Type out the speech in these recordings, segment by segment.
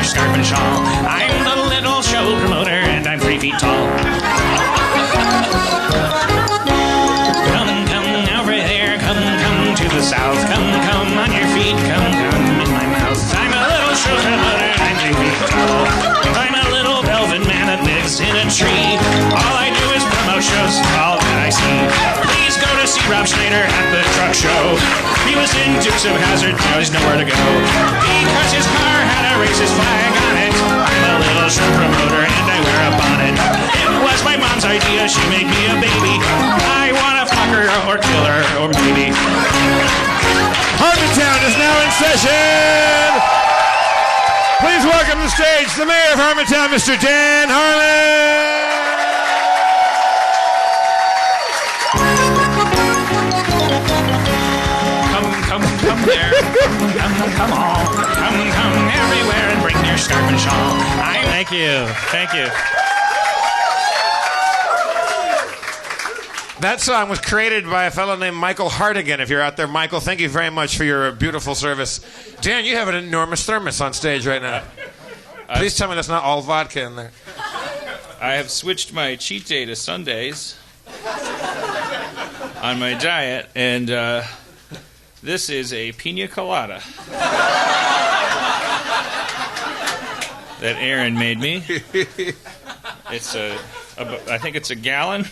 scarf and shawl. I'm the little show promoter, and I'm 3 feet tall. Come over there, come to the south. Come on your feet, come in my mouth. I'm a little show promoter, I'm 3 feet tall. I'm a little velvet man that lives in a tree. All I do is promote shows, all that I see. Please go to see Rob Schneider at the truck show. He was in Dukes of Hazzard, now he's nowhere to go. Because his car had a racist flag on it. I'm a little show promoter and I wear a bonnet. It was my mom's idea, she made me a baby. I wanna fuck her or kill her or maybe. Harmontown is now in session! Please welcome to the stage the mayor of Harmontown, Mr. Dan Harmon! Come there, come all, come everywhere and bring your scarf and shawl. Thank you. That song was created by a fellow named Michael Hartigan. If you're out there, Michael, thank you very much for your beautiful service. Dan, you have an enormous thermos on stage right now. Please tell me that's not all vodka in there. I have switched my cheat day to Sundays on my diet, and this is a pina colada that Aaron made me. It's I think it's a gallon.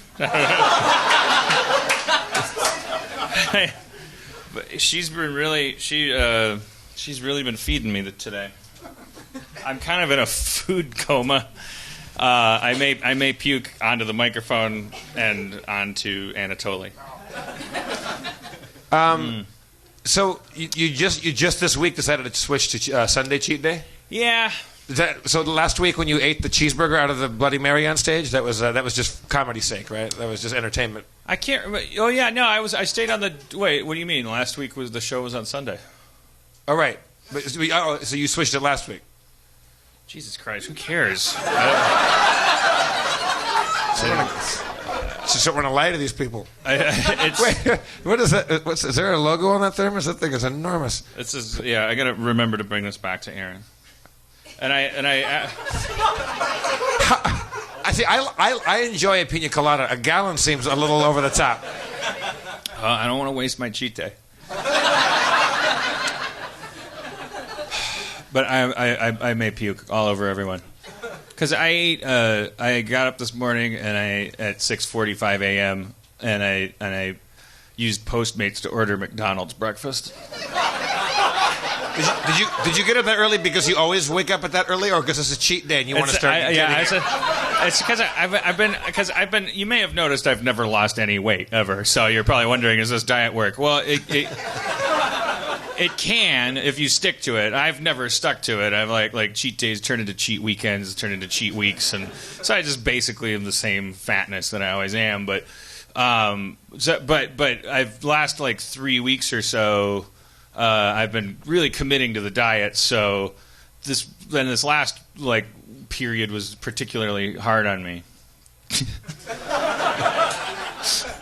But she's really been feeding me today. I'm kind of in a food coma. I may puke onto the microphone and onto Anatoly. So you just this week decided to switch to Sunday cheat day? Yeah. So last week when you ate the cheeseburger out of the Bloody Mary on stage, that was just comedy's sake, right? That was just entertainment. I can't remember. Oh yeah, no, I stayed on the. Wait, what do you mean? Last week the show was on Sunday. Oh right, so you switched it last week. Jesus Christ, who cares? So we're gonna lie to these people. Wait, what is that? Is there a logo on that thermos? That thing is enormous. Yeah, I gotta remember to bring this back to Aaron. And I enjoy a pina colada. A gallon seems a little over the top. I don't want to waste my cheat day. But I may puke all over everyone. Because I got up this morning and at 6:45 a.m. and I used Postmates to order McDonald's breakfast. Did you get up that early because you always wake up at that early, or because it's a cheat day and you want to start? It's because I've been. You may have noticed I've never lost any weight ever. So you're probably wondering, is this diet work? Well, it can if you stick to it. I've never stuck to it. I've like cheat days turn into cheat weekends, turn into cheat weeks, and so I just basically am the same fatness that I always am. But I've last like 3 weeks or so. I've been really committing to the diet, so this last like period was particularly hard on me.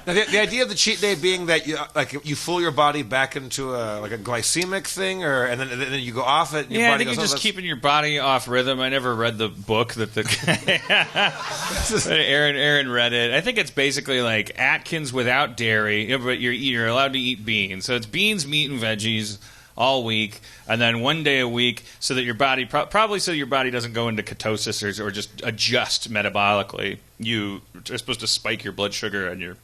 Now, the idea of the cheat day being that you fool your body back into a glycemic thing, and then you go off it. And your body I think you're just keeping your body off rhythm. I never read the book that Aaron read it. I think it's basically like Atkins without dairy, but you're allowed to eat beans. So it's beans, meat, and veggies all week, and then one day a week, so that your body probably so your body doesn't go into ketosis or just adjust metabolically. You are supposed to spike your blood sugar and your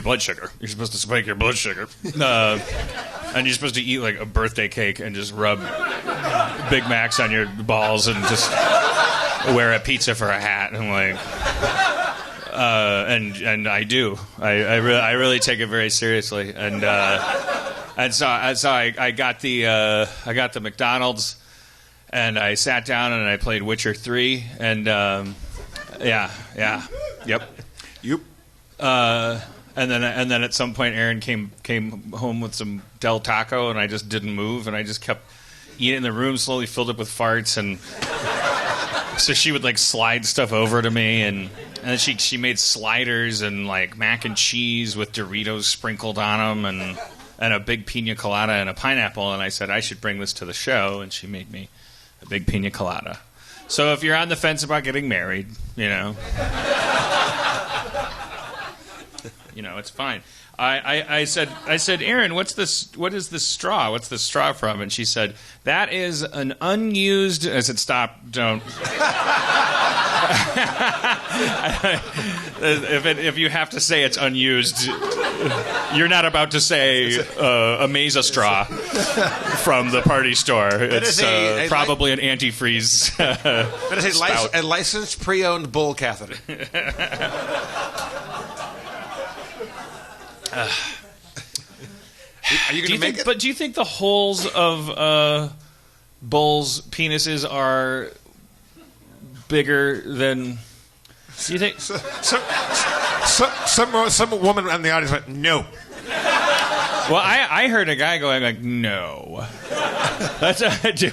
blood sugar. You're supposed to spike your blood sugar. And you're supposed to eat like a birthday cake and just rub Big Macs on your balls and just wear a pizza for a hat. And like, and I do. I really take it very seriously. And so I got the McDonald's, and I sat down and I played Witcher 3. And yep. And then at some point, Aaron came home with some Del Taco, and I just didn't move, and I just kept eating. The room slowly filled up with farts, and so she would like slide stuff over to me, and she made sliders and like mac and cheese with Doritos sprinkled on them, and a big pina colada and a pineapple, and I said I should bring this to the show, and she made me a big pina colada. So if you're on the fence about getting married, it's fine. I said, Erin, what is this straw? What's the straw from? And she said, that is an unused. I said, stop, don't. If you have to say it's unused, you're not about to say a Mesa straw from the party store. It's probably an antifreeze. That is a licensed pre-owned bull catheter. Are you going to make it? But do you think the holes of bulls' penises are bigger than? Do you think? Some woman in the audience went, no. Well, I heard a guy going like, no.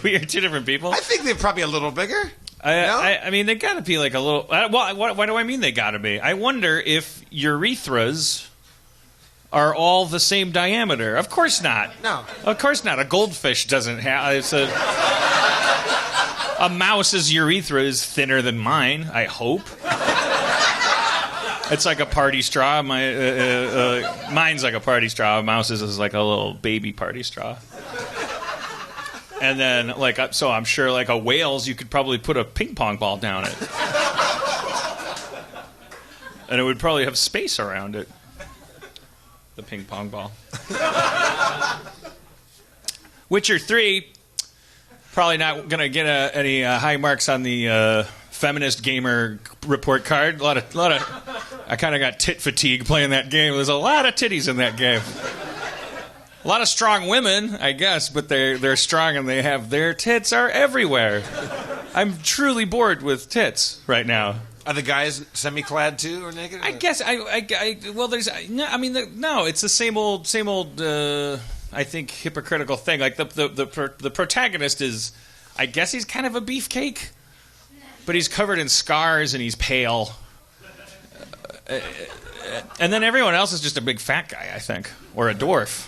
We are two different people. I think they're probably a little bigger. I mean, they got to be like a little. Well, why do I mean they got to be? I wonder if urethras are all the same diameter. Of course not. No. Of course not. A goldfish doesn't have. A mouse's urethra is thinner than mine, I hope. It's like a party straw. Mine's like a party straw. A mouse's is like a little baby party straw. And then, so I'm sure, like a whale's, you could probably put a ping pong ball down it. And it would probably have space around it. The ping pong ball. Witcher 3, probably not going to get any high marks on the feminist gamer report card. A lot of. I kind of got tit fatigue playing that game. There's a lot of titties in that game. A lot of strong women, I guess, but they're strong and their tits are everywhere. I'm truly bored with tits right now. Are the guys semi-clad too, or naked? Or? I guess well, there's no. I mean, no. It's the same old. I think hypocritical thing. Like the protagonist is, I guess he's kind of a beefcake, but he's covered in scars and he's pale. And then everyone else is just a big fat guy, I think, or a dwarf.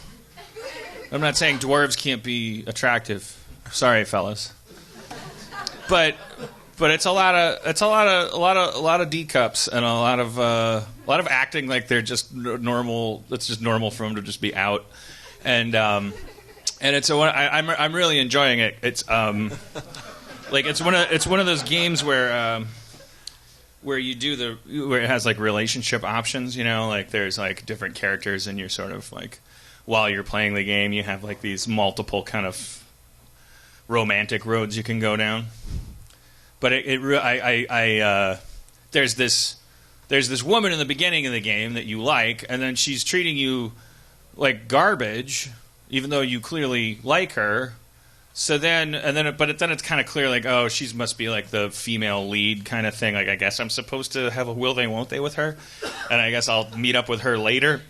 I'm not saying dwarves can't be attractive. Sorry, fellas, but it's a lot of D cups and a lot of acting like they're just normal. It's just normal for them to just be out, and it's I'm really enjoying it. It's it's one of those games where you do where it has like relationship options. Like there's like different characters and you're sort of like while you're playing the game you have like these multiple kind of romantic roads you can go down. But there's this woman in the beginning of the game that you like, and then she's treating you like garbage, even though you clearly like her. So then it's kind of clear, like, oh, she must be like the female lead kind of thing. Like, I guess I'm supposed to have a will they, won't they with her, and I guess I'll meet up with her later.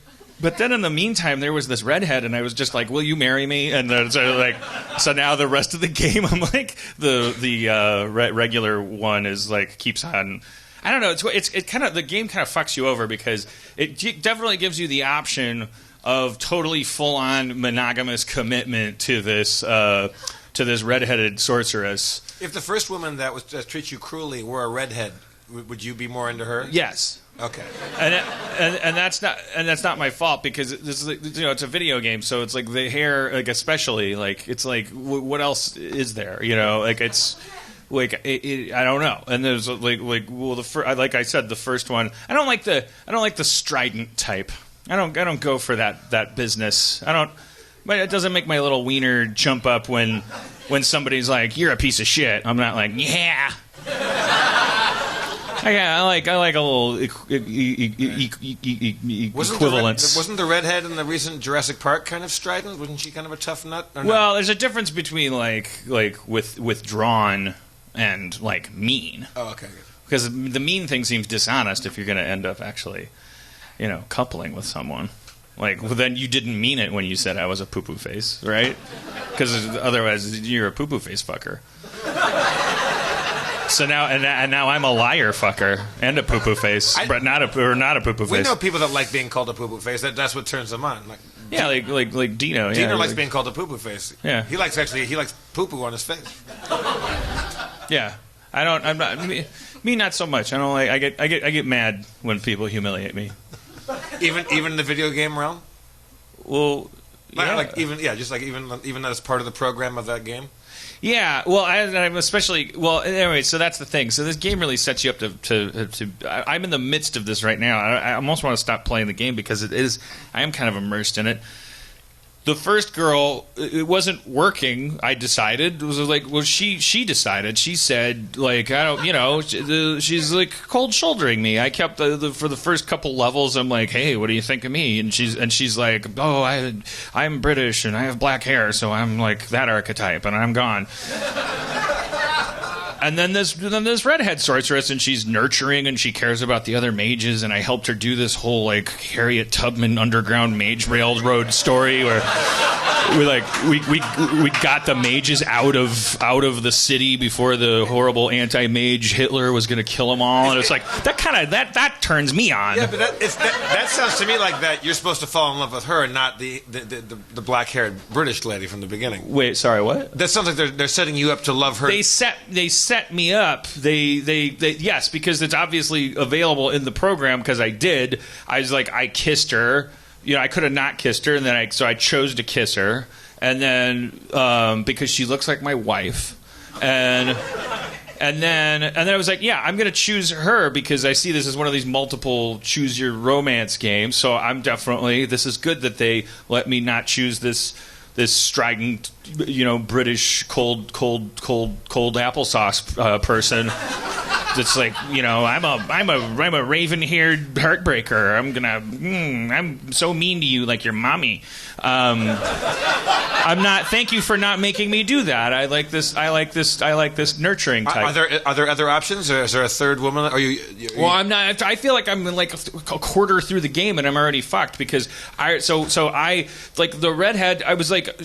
But then in the meantime, there was this redhead, and I was just like, "Will you marry me?" And so now the rest of the game, I'm like, the regular one is like keeps on. I don't know. It kind of the game kind of fucks you over because it definitely gives you the option of totally full on monogamous commitment to this redheaded sorceress. If the first woman that treats you cruelly were a redhead, would you be more into her? Yes. Okay. And that's not my fault because this is it's a video game, so it's like the hair, like especially like it's like what else is there? Like it's like I don't know. And there's like I said, the first one I don't like the strident type. I don't go for that business. But it doesn't make my little wiener jump up when somebody's like, "You're a piece of shit." I'm not like, "Yeah." I like a little equivalence. Wasn't the redhead in the recent Jurassic Park kind of strident? Wasn't she kind of a tough nut? Well, there's a difference between like withdrawn and like mean. Oh, okay. Because the mean thing seems dishonest if you're going to end up actually, coupling with someone. Like, well, then you didn't mean it when you said I was a poo-poo face, right? Because otherwise you're a poo-poo face fucker. So now I'm a liar fucker and a poo-poo face, but not a poo-poo face. We know people that like being called a poo-poo face. That's what turns them on. Like, Yeah, like Dino. Dino yeah, likes being called a poo-poo face. Yeah. He likes poo-poo on his face. Yeah. I'm not me not so much. I don't like I get mad when people humiliate me. Even in the video game realm? Well, yeah. Even as part of the program of that game? Yeah, well, I'm especially anyway. So that's the thing. So this game really sets you up to. I'm in the midst of this right now. I almost want to stop playing the game because I am kind of immersed in it. The first girl, it wasn't working. I decided it was like, well, she decided. She said, like, I don't, she's like cold shouldering me. I kept for the first couple levels. I'm like, hey, what do you think of me? And she's like, oh, I'm British and I have black hair, so I'm like that archetype, and I'm gone. And then this redhead sorceress, and she's nurturing, and she cares about the other mages, and I helped her do this whole like Harriet Tubman Underground Mage Railroad story where we got the mages out of the city before the horrible anti-mage Hitler was going to kill them all, and it's like that turns me on. Yeah, but that sounds to me like that you're supposed to fall in love with her and not the black-haired British lady from the beginning. Wait, sorry, what? That sounds like they're setting you up to love her. They set me up. They yes, because it's obviously available in the program because I did. I was like, I kissed her. You know, I could have not kissed her, and then I chose to kiss her, and then because she looks like my wife, and then I was like, yeah, I'm going to choose her because I see this as one of these multiple choose your romance games. So I'm definitely, this is good that they let me not choose this strident, British cold applesauce person. That's like, I'm a raven-haired heartbreaker. I'm so mean to you, like your mommy. I'm not. Thank you for not making me do that. I like this nurturing type. Are there other options? Or is there a third woman? Well, I'm not. I feel like I'm like a quarter through the game and I'm already fucked because I like the redhead. I was like,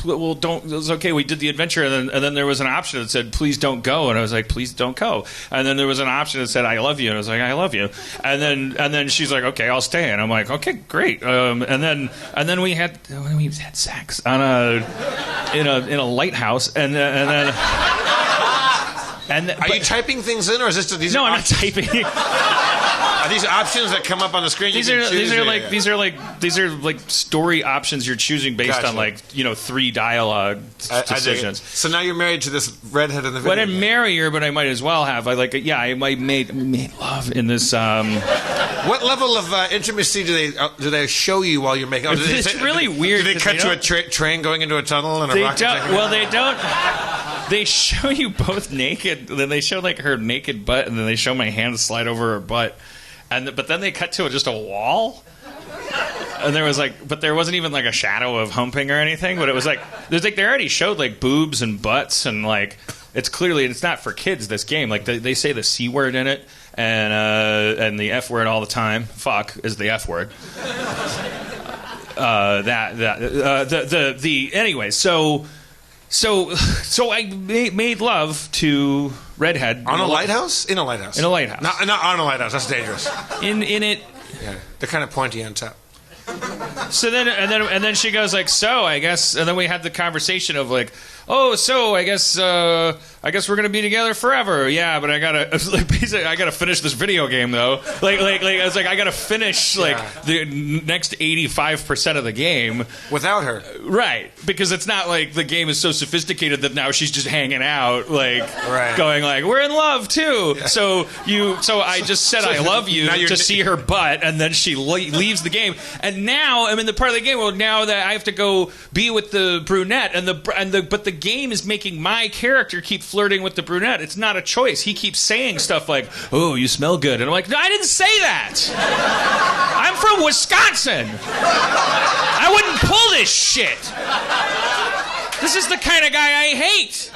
well, don't. It was okay. We did the adventure and then there was an option that said, please don't go, and I was like, please don't go. And then there was an option that said, I love you, and I was like, I love you. And then she's like, okay, I'll stay, and I'm like, okay, great. And then we had sex on in a lighthouse, and then. Are you typing things in, or is this these? No, I'm not typing. Are these options that come up on the screen? These are like story options you're choosing based on like 3 dialogue decisions. So now you're married to this redhead in the video. Well, I didn't marry her, but I might as well have. I made love in this. What level of intimacy do they show you while you're making? It's really weird. Do they cut to a train going into a tunnel and a rocket? Well, they don't. They show you both naked. Then they show like her naked butt, and then they show my hand slide over her butt. But then they cut to just a wall, and there wasn't even like a shadow of humping or anything. But it was like they already showed like boobs and butts, and like it's not for kids. This game, like they say the C word in it, and the F word all the time. Fuck is the F word. Anyway. So I made love to redhead on a lighthouse. In a lighthouse. In a lighthouse. Not on a lighthouse. That's dangerous. In it. Yeah, they're kind of pointy on top. So then she goes like, so I guess, and then we had the conversation of like, oh, so I guess we're gonna be together forever. Yeah, but I gotta finish this video game though. Like I was like, I gotta finish the next 85% of the game without her. Right, because it's not like the game is so sophisticated that now she's just hanging out, going like, we're in love too. Yeah. So I just said I love you to see her butt, and then she leaves the game, and now I'm in the part of the game. Well, now that I have to go be with the brunette, but the game is making my character keep flirting with the brunette. It's not a choice. He keeps saying stuff like, "Oh, you smell good," and I'm like, "No, I didn't say that. I'm from Wisconsin. I wouldn't pull this shit. This is the kind of guy I hate."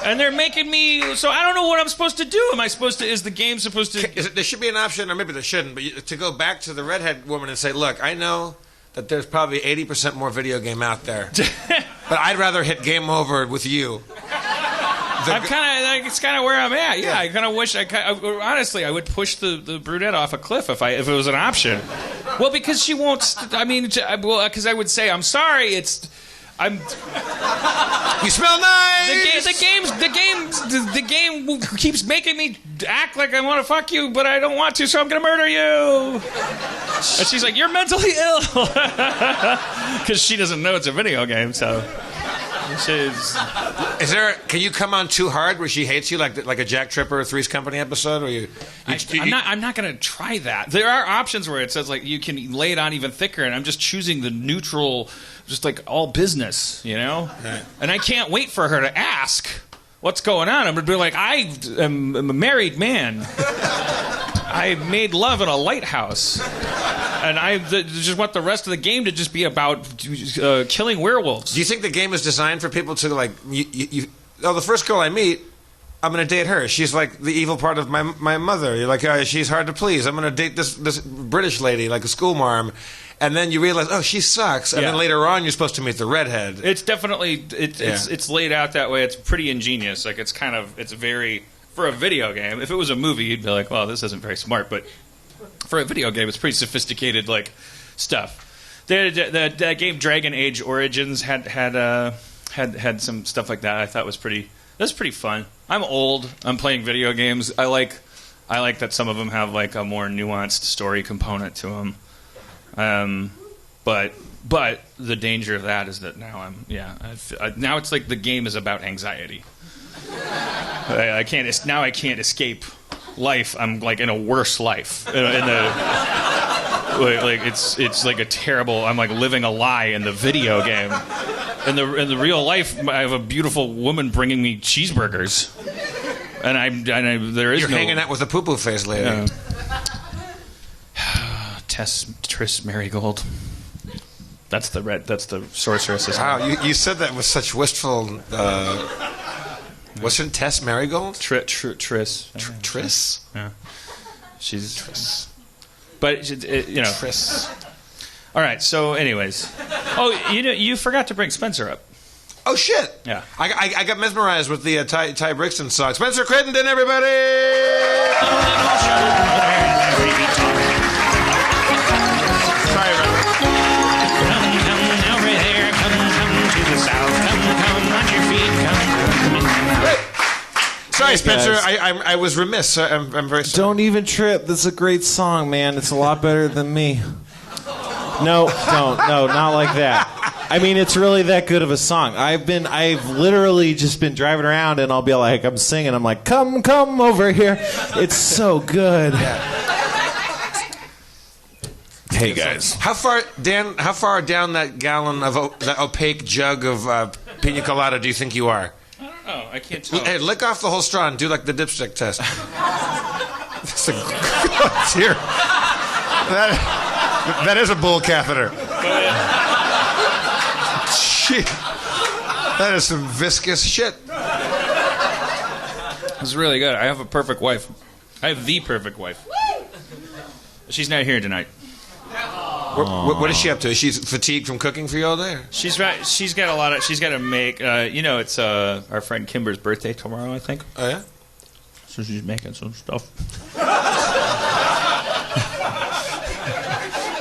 And they're making me, so I don't know what I'm supposed to do. Is the game supposed to... There should be an option, or maybe there shouldn't, but to go back to the redhead woman and say, look, I know that there's probably 80% more video game out there, but I'd rather hit game over with you. I'm kind of like, it's kind of where I'm at. Yeah, I kind of wish honestly I would push the brunette off a cliff if it was an option. Well, because she won't. Because I would say, I'm sorry. You smell nice. The game keeps making me act like I want to fuck you, but I don't want to, so I'm gonna murder you. And she's like, you're mentally ill, because she doesn't know it's a video game. So, Can you come on too hard where she hates you, like a Jack Tripper or Three's Company episode, or I'm not gonna try that. There are options where it says like you can lay it on even thicker, and I'm just choosing the neutral. Just like all business, Right. And I can't wait for her to ask what's going on. I'm going to be like, I am a married man. I made love in a lighthouse. And I just want the rest of the game to just be about killing werewolves. Do you think the game is designed for people to, like, the first girl I meet, I'm going to date her. She's like the evil part of my mother. You're like, she's hard to please. I'm going to date this British lady, like a schoolmarm. And then you realize, she sucks. And then later on, you're supposed to meet the redhead. It's definitely it's laid out that way. It's pretty ingenious. Like it's very for a video game. If it was a movie, you'd be like, well, this isn't very smart. But for a video game, it's pretty sophisticated like stuff. The game Dragon Age Origins had some stuff like that. I thought was pretty fun. I'm old. I'm playing video games. I like that some of them have like a more nuanced story component to them. But the danger of that is that now now it's like the game is about anxiety. I can't escape life. I'm like in a worse life. It's like a terrible. I'm like living a lie in the video game. In the real life, I have a beautiful woman bringing me cheeseburgers, and you're hanging out with a poo-poo face lady. Triss Marigold. That's the sorceress. Wow, you said that with such wistful. What's her Tess Marigold? Triss. Triss? Yeah. She's Triss. But Triss. All right. So, anyways, you forgot to bring Spencer up. Oh shit! Yeah. I got mesmerized with the Ty Brixton song. Spencer Crittenden, everybody! Sorry, Robert. Come over there, come to the south, come on your feet, come in my mouth. Sorry, Spencer. I was remiss. I'm very sorry. Don't even trip. This is a great song, man. It's a lot better than me. No, don't. No, not like that. I mean, it's really that good of a song. I've literally just been driving around, and I'll be like, I'm singing. I'm like, come over here. It's so good. Hey guys, how far down that gallon of that opaque jug of pina colada do you think you are? I don't know. I can't tell. Hey, lick off the whole straw and do like the dipstick test. That's a good dear. That is a bull catheter. Shit. That is some viscous shit. It's really good. I have a perfect wife. I have the perfect wife. She's not here tonight. What is she up to? Is she fatigued from cooking for you all day? She's right. She's got to make. It's our friend Kimber's birthday tomorrow, I think. Oh yeah. So she's making some stuff.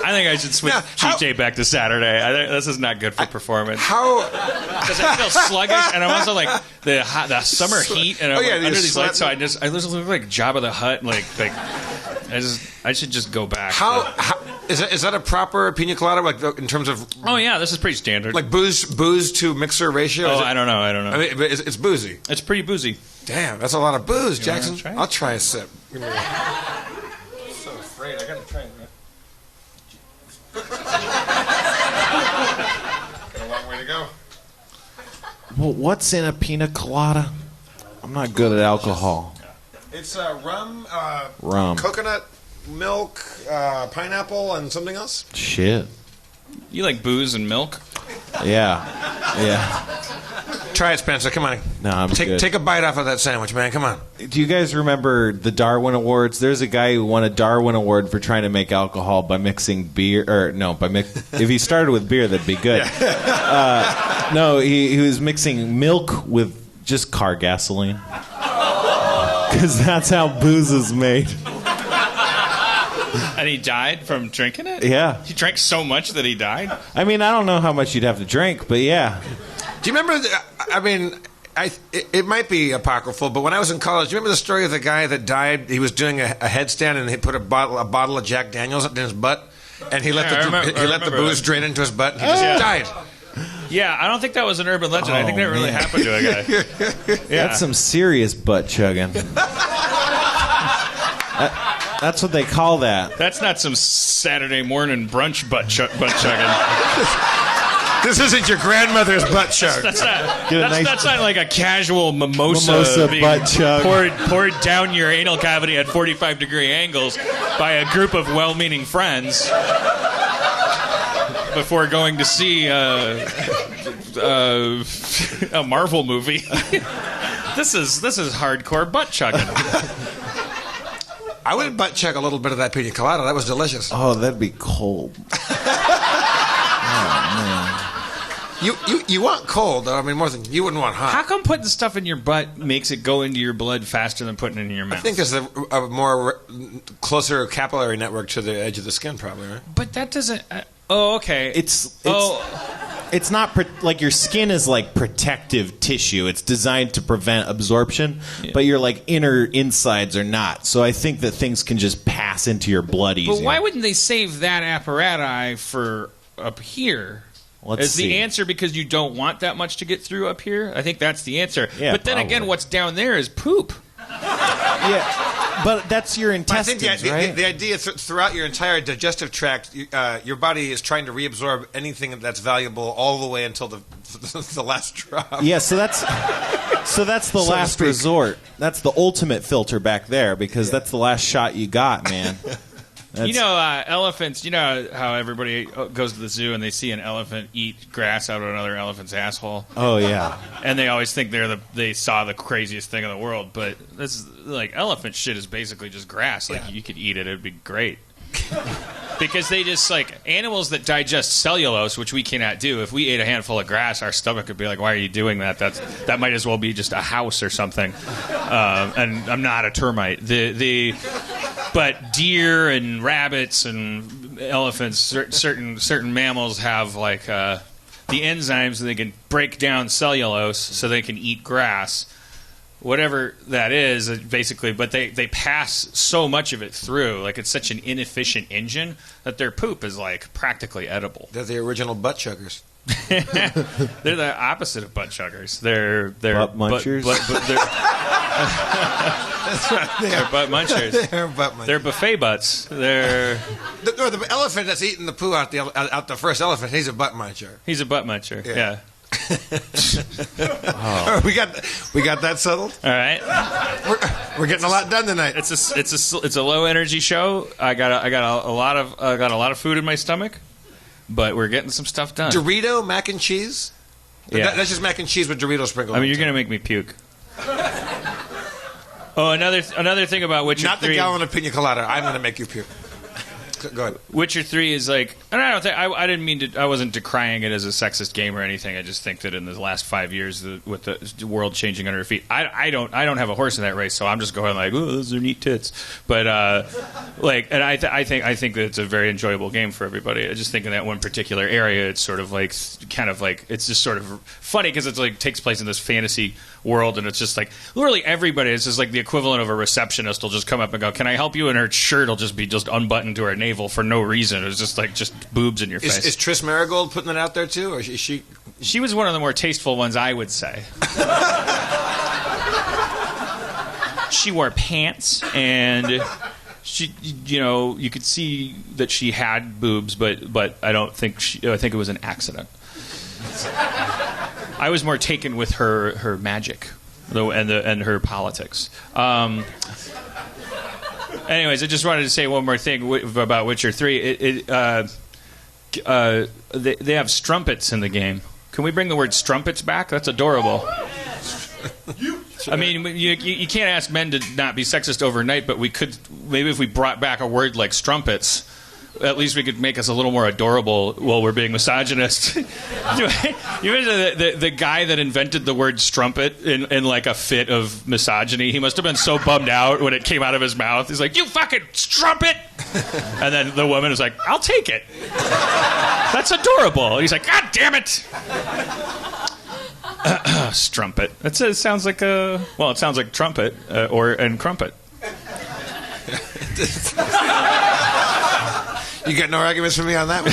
I think I should switch cheat day back to Saturday. I think this is not good for performance. Because I feel sluggish, and I'm also like the summer heat, and I'm under these lights, so I just look like Jabba the Hutt, like I should just go back. How is that a proper pina colada, like in terms of? Oh yeah, this is pretty standard. Like booze to mixer ratio. Oh, I don't know. I mean, it's boozy. It's pretty boozy. Damn, that's a lot of booze, Jackson. Try I'll try a sip. I'm so afraid. I gotta try it. Got a long way to go. well, what's in a pina colada? I'm not good at alcohol. It's rum, Coconut milk, pineapple, and something else. Shit. You like booze and milk? Yeah. Try it, Spencer. Come on. No, I'm good. Take a bite off of that sandwich, man. Come on. Do you guys remember the Darwin Awards? There's a guy who won a Darwin Award for trying to make alcohol by mixing beer, if he started with beer, that'd be good. No, he was mixing milk with just car gasoline. Because that's how booze is made. And he died from drinking it? Yeah. He drank so much that he died? I mean, I don't know how much you'd have to drink, but yeah. Do you remember? It might be apocryphal, but when I was in college, do you remember the story of the guy that died? He was doing a headstand and he put a bottle of Jack Daniels in his butt, and he let the booze drain into his butt. And he just died. Yeah, I don't think that was an urban legend. I think that really happened to a guy. Yeah. That's some serious butt chugging. That's what they call that. That's not some Saturday morning brunch butt chugging. This isn't your grandmother's butt chug. That's not like a casual mimosa being butt chug. poured down your anal cavity at 45-degree angles by a group of well-meaning friends before going to see a Marvel movie. This is hardcore butt chugging. I would butt chug a little bit of that pina colada. That was delicious. Oh, that'd be cold. You want cold, though. I mean, more than you wouldn't want hot. How come putting stuff in your butt makes it go into your blood faster than putting it in your mouth? I think there's a more closer capillary network to the edge of the skin, probably, right? But that doesn't... okay. It's not like your skin is like protective tissue. It's designed to prevent absorption, but your like inner insides are not. So I think that things can just pass into your blood easier. But why wouldn't they save that apparatus for up here? Is the answer because you don't want that much to get through up here? I think that's the answer. Yeah, but then again, what's down there is poop. Yeah, but that's your intestines, I think right? the idea throughout your entire digestive tract, your body is trying to reabsorb anything that's valuable all the way until the last drop. Yeah, so that's the last resort. That's the ultimate filter back there because that's the last shot you got, man. Elephants, you know how everybody goes to the zoo and they see an elephant eat grass out of another elephant's asshole? Oh, yeah. And they always think they saw the craziest thing in the world, but this is, like, elephant shit is basically just grass. Like, you could eat it, it'd be great. Because they just, like, animals that digest cellulose, which we cannot do, if we ate a handful of grass, our stomach would be like, why are you doing that? That might as well be just a house or something. And I'm not a termite. But deer and rabbits and elephants, certain mammals have, like, the enzymes that they can break down cellulose so they can eat grass. Whatever that is, basically, but they pass so much of it through. Like, it's such an inefficient engine that their poop is, like, practically edible. They're the original butt chuggers. They're the opposite of butt chuggers. They're butt munchers. That's right. They're butt munchers. They're butt munchers. They're buffet butts. They're the elephant that's eating the poo out the first elephant. He's a butt muncher. He's a butt muncher. Yeah. Oh. We got that settled. All right. We're getting a lot done tonight. It's a low energy show. I got a lot of food in my stomach, but we're getting some stuff done. Dorito mac and cheese. Yeah. That's just mac and cheese with Dorito sprinkled. I mean, you're gonna make me puke. Oh, another thing about Witcher 3. Not the gallon of pina colada. I'm gonna make you puke. Go ahead. Witcher 3 is like, and I don't think I didn't mean to. I wasn't decrying it as a sexist game or anything. I just think that in the last 5 years, with the world changing under our feet, I don't have a horse in that race, so I'm just going like, oh, those are neat tits. But and I think that it's a very enjoyable game for everybody. I just think in that one particular area, it's sort of like it's just sort of funny because it's like takes place in this fantasy world, and it's just like literally everybody. It's just like the equivalent of a receptionist will just come up and go, "Can I help you?" And her shirt will just be unbuttoned to her navel for no reason. It's just boobs in your face. Is Triss Marigold putting it out there too, or is she? She was one of the more tasteful ones, I would say. She wore pants, and she, you could see that she had boobs, but I don't think I think it was an accident. I was more taken with her magic, and her politics. Anyways, I just wanted to say one more thing about Witcher 3. They have strumpets in the game. Can we bring the word strumpets back? That's adorable. I mean, you can't ask men to not be sexist overnight, but we could maybe if we brought back a word like strumpets, at least we could make us a little more adorable while we're being misogynist. You imagine the guy that invented the word strumpet in like a fit of misogyny? He must have been so bummed out when it came out of his mouth. He's like, "You fucking strumpet!" And then the woman was like, "I'll take it. That's adorable." And he's like, "God damn it!" Strumpet. It sounds like it sounds like trumpet and crumpet. You got no arguments for me on that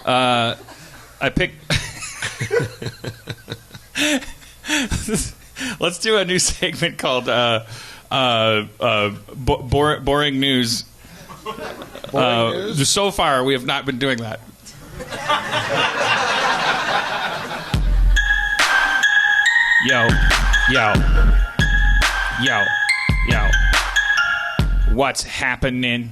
one. I picked. Let's do a new segment called Boring News. So far, we have not been doing that. Yo. What's happening?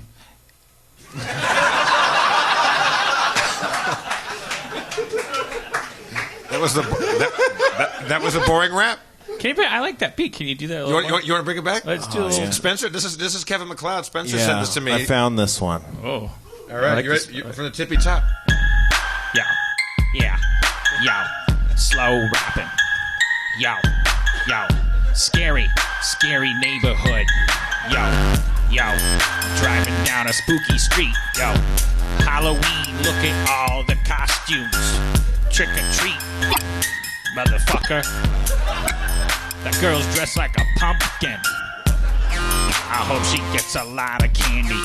That was a boring rap. I like that beat. Can you do that? You want to bring it back? Let's do it. Spencer, this is Kevin MacLeod. Spencer sent this to me. I found this one. Oh, all right. You're from the tippy top. Yo. Slow rapping. Yo. Scary neighborhood. Yo. Driving down a spooky street. Yo. Halloween, look at all the costumes. Trick or treat, motherfucker. That girl's dressed like a pumpkin. I hope she gets a lot of candy.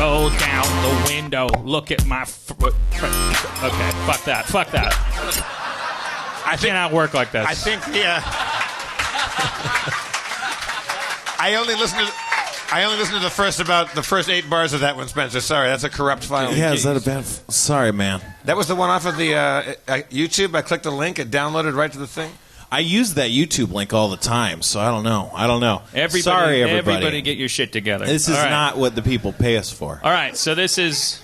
Roll down the window, look at my okay, fuck that. I cannot work like this. I think I only listened to the first 8 bars of that one, Spencer. Sorry, that's a corrupt file. Yeah, is that a bad... Sorry, man. That was the one off of the YouTube. I clicked the link. It downloaded right to the thing. I use that YouTube link all the time, so I don't know. Sorry, everybody. Everybody Get your shit together. This is not what the people pay us for. All right, so this is...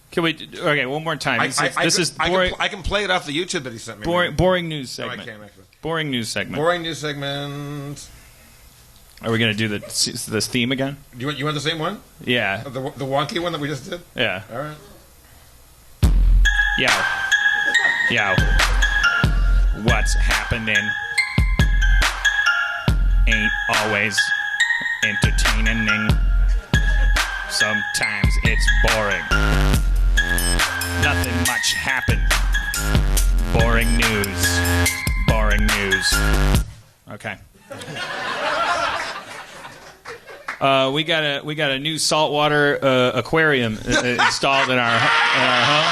Can we... Okay, one more time. This is boring... I can play it off the YouTube that he sent me. Boring news segment. No, I can't, actually. Boring news segment. Boring news segment. Are we going to do this theme again? You want the same one? Yeah. The wonky one that we just did? Yeah. All right. Yo. What's happening ain't always entertaining. Sometimes it's boring. Nothing much happened. Boring news. Okay. We got a new saltwater aquarium installed in our home.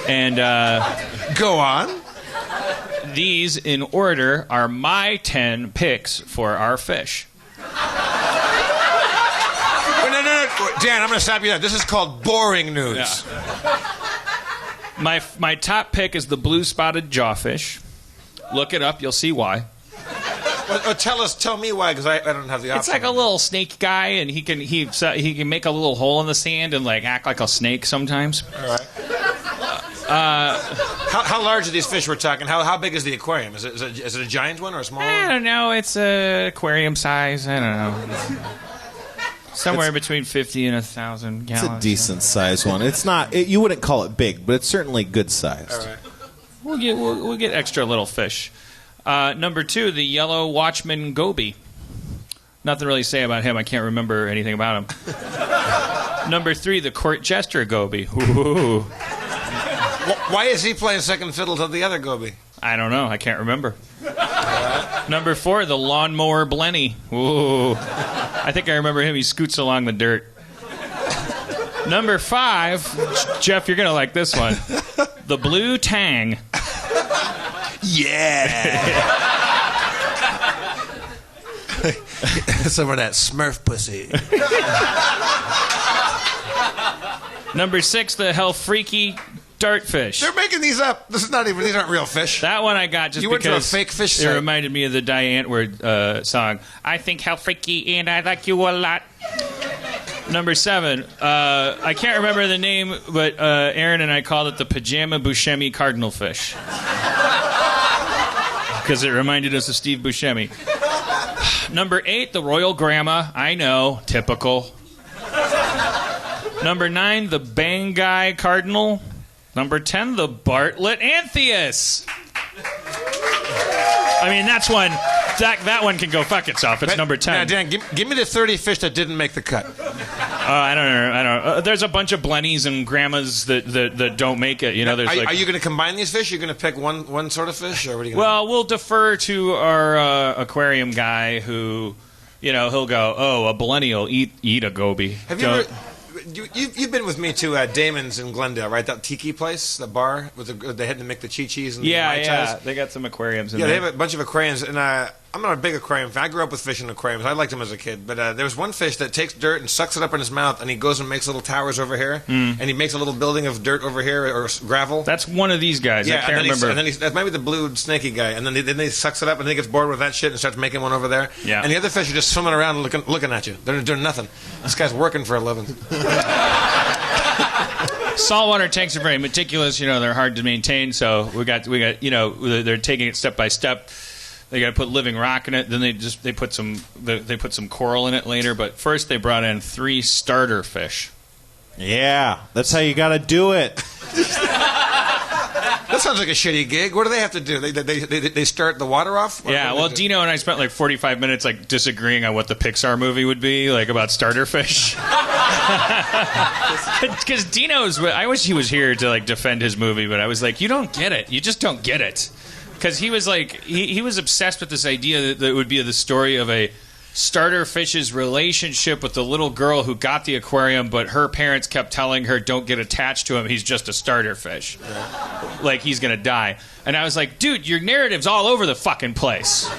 And go on. These in order are my 10 picks for our fish. No. Dan, I'm going to stop you there. This is called boring news. Yeah. My top pick is the blue spotted jawfish. Look it up, you'll see why. Tell me why, because I don't have the option. It's like a little snake guy, and he can make a little hole in the sand and like act like a snake sometimes. All right. How large are these fish we're talking? How big is the aquarium? Is it a giant one or a small one? I don't know. It's aquarium size. I don't know. Somewhere between 50 and 1,000 gallons. It's a decent sized one. It's not. You wouldn't call it big, but it's certainly good sized. All right. We'll get extra little fish. Number 2, the yellow watchman goby. Nothing really to say about him. I can't remember anything about him. Number 3, the court jester goby. Ooh. Why is he playing second fiddle to the other goby? I don't know. I can't remember. Number 4, the lawnmower blenny. Ooh. I think I remember him. He scoots along the dirt. Number 5, Jeff, you're going to like this one. The blue tang. Yeah. Some of that Smurf pussy. Number 6, the hell freaky dartfish. They're making these up. These aren't real fish. That one I got just you went because to a fake fish it site. reminded me of the Diane Antwoord song. I think hell freaky and I like you a lot. Number 7, I can't remember the name, but Aaron and I called it the pajama Buscemi cardinalfish. Because it reminded us of Steve Buscemi. Number 8, the Royal Grandma. I know, typical. Number 9, the Bangai Cardinal. Number 10, the Bartlett Antheus. I mean, that's one. That one can go fuck itself. It's number 10. Now, Dan, give me the 30 fish that didn't make the cut. I don't know. There's a bunch of blennies and grandmas that don't make it. You know, there's Are you going to combine these fish? You're going to pick one sort of fish, or what are you going to Well, we'll defer to our aquarium guy who, he'll go, oh, a blenny will eat a goby. Have you ever... You've been with me to Damon's in Glendale, right? That tiki place, the bar, they had to make the chi-chis and the Mai Chais. They got some aquariums in there. Yeah, they have a bunch of aquariums, and I'm not a big aquarium fan. I grew up with fishing aquariums. I liked them as a kid, but there was one fish that takes dirt and sucks it up in his mouth, and he goes and makes little towers over here, and he makes a little building of dirt over here, or gravel. That's one of these guys. Yeah, I can't remember. And then that might be the blue snaky guy, and then he sucks it up, and then he gets bored with that shit and starts making one over there. Yeah. And the other fish are just swimming around looking at you. They're doing nothing. This guy's working for a living. Saltwater tanks are very meticulous. They're hard to maintain. So we got. They're taking it step by step. They got to put living rock in it. Then they put some coral in it later. But first they brought in 3 starter fish. Yeah, that's how you got to do it. That sounds like a shitty gig. What do they have to do? They start the water off? Yeah, well, Dino and I spent like 45 minutes disagreeing on what the Pixar movie would be, about starter fish. Because Dino's... I wish he was here to defend his movie, but I was like, you don't get it. You just don't get it. Because he was he was obsessed with this idea that it would be the story of a starter fish's relationship with the little girl who got the aquarium, but her parents kept telling her, don't get attached to him, he's just a starter fish. Yeah. He's gonna die. And I was like, dude, your narrative's all over the fucking place.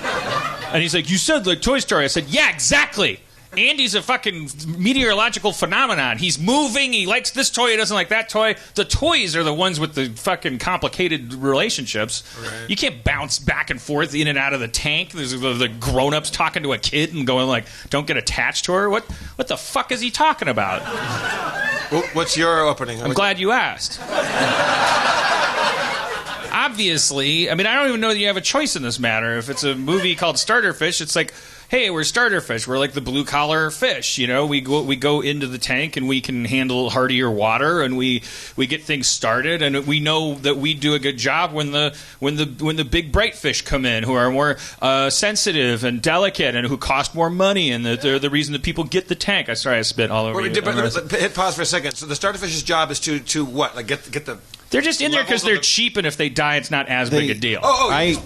And he's like, you said Toy Story. I said, yeah, exactly. Andy's a fucking meteorological phenomenon. He's moving. He likes this toy. He doesn't like that toy. The toys are the ones with the fucking complicated relationships. Right. You can't bounce back and forth in and out of the tank. There's the grown-ups talking to a kid and going don't get attached to her. What the fuck is he talking about? What's your opening? I'm glad you asked. Obviously, I don't even know that you have a choice in this matter. If it's a movie called Starterfish, it's hey, we're starter fish. We're like the blue collar fish. We go into the tank and we can handle heartier water and we get things started, and we know that we do a good job when the big bright fish come in, who are more sensitive and delicate and who cost more money, and they're the reason that people get the tank. I spit all over you. Hit pause for a second. So the starter fish's job is to what? Get the. They're just in there because they're cheap, and if they die, it's not as big a deal.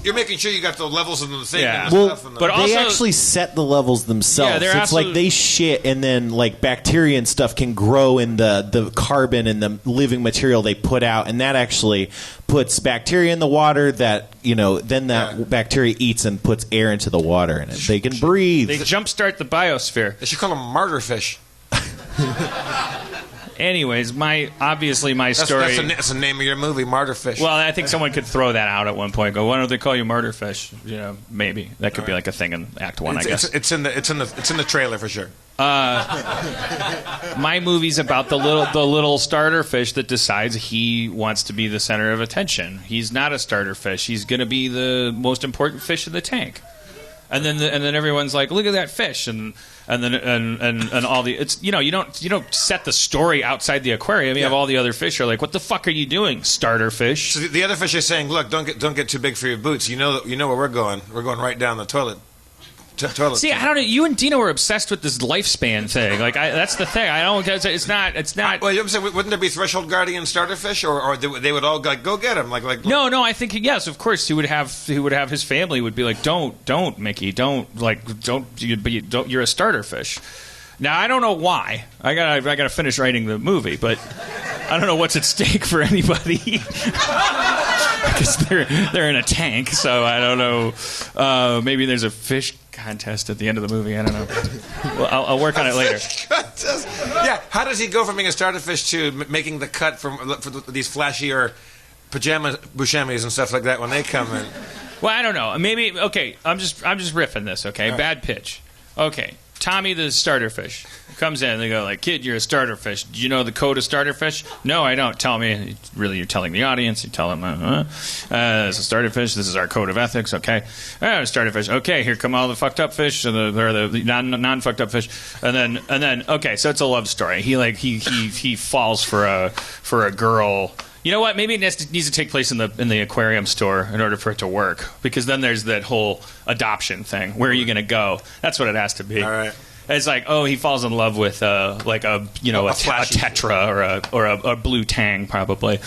You're making sure you got the levels of the thing. Yeah. And the stuff. But they actually set the levels themselves. Yeah, it's they shit, and then bacteria and stuff can grow in the carbon and the living material they put out, and that actually puts bacteria in the water that then bacteria eats and puts air into the water, and they can breathe. They jumpstart the biosphere. They should call them martyr fish. Anyways, my story... That's the name of your movie, Martyr Fish. Well, I think someone could throw that out at one point. Go, why don't they call you Martyr Fish? Maybe. That could be a thing in Act 1, I guess. It's in the trailer for sure. My movie's about the little starter fish that decides he wants to be the center of attention. He's not a starter fish. He's going to be the most important fish in the tank. And then everyone's like, look at that fish, and all the you don't set the story outside the aquarium. You have all the other fish are like, what the fuck are you doing, starter fish? So the other fish are saying, look, don't get too big for your boots. You know where we're going. We're going right down the toilet. See, I don't know. You and Dino were obsessed with this lifespan thing. That's the thing. I don't. It's not. Well, I'm saying, wouldn't there be threshold guardian starter fish, or they would all go get him? No. I think yes, of course he would have his family would be like, don't Mickey, don't you're a starter fish. Now I don't know why. I gotta finish writing the movie, but I don't know what's at stake for anybody. Because they're in a tank, so I don't know. Maybe there's a fish contest at the end of the movie. I don't know. Well, I'll work on it later. Yeah, how does he go from being a starter fish to making the cut for these flashier pajama buscemis and stuff like that when they come in? Well, I don't know. Maybe I'm just riffing this. Okay, bad pitch. Okay, Tommy the starter fish comes in and they go like, kid, you're a starter fish. Do you know the code of starter fish? No, I don't. Tell me. Really, you're telling the audience. You tell them, it's a starter fish. This is our code of ethics. Okay. Starter fish. Okay, here come all the fucked up fish, or the non-fucked up fish. And then, okay, so it's a love story. He falls for a girl. You know what? Maybe it needs to take place in the aquarium store in order for it to work. Because then there's that whole adoption thing. Where are you going to go? That's what it has to be. All right. It's like, oh, he falls in love with a tetra or a blue tang, probably.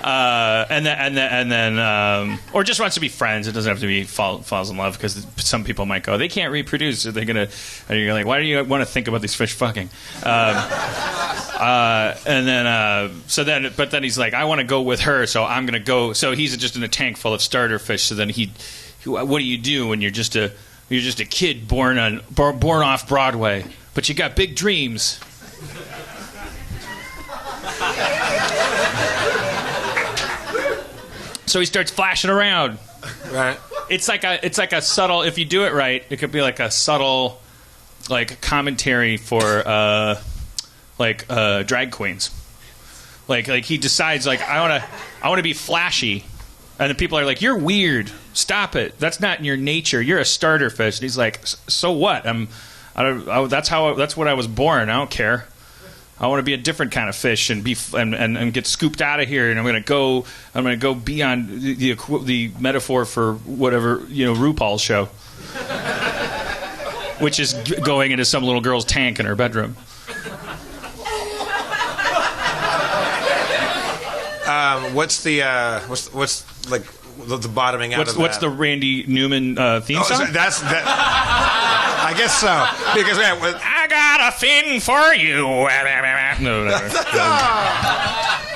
And then or just wants to be friends. It doesn't have to be falls in love, because some people might go, they can't reproduce. Are they gonna? And you're like, why do you want to think about these fish fucking? And then, but then he's like, I want to go with her, so I'm gonna go. So he's just in a tank full of starter fish. So then what do you do when you're just a kid born off Broadway, but you got big dreams? So he starts flashing around. Right. It's like a subtle. If you do it right, it could be like a subtle, like commentary for drag queens. Like he decides, like, I want to be flashy, and the people are like, you're weird. Stop it. That's not in your nature. You're a starter fish. And he's like, so what? That's what I was born. I don't care. I want to be a different kind of fish and get scooped out of here, and I'm going to go beyond the metaphor for whatever, RuPaul's show, which is going into some little girl's tank in her bedroom. What's the bottoming out of that? What's the Randy Newman theme song? I guess so. Because I got a thing for you. No.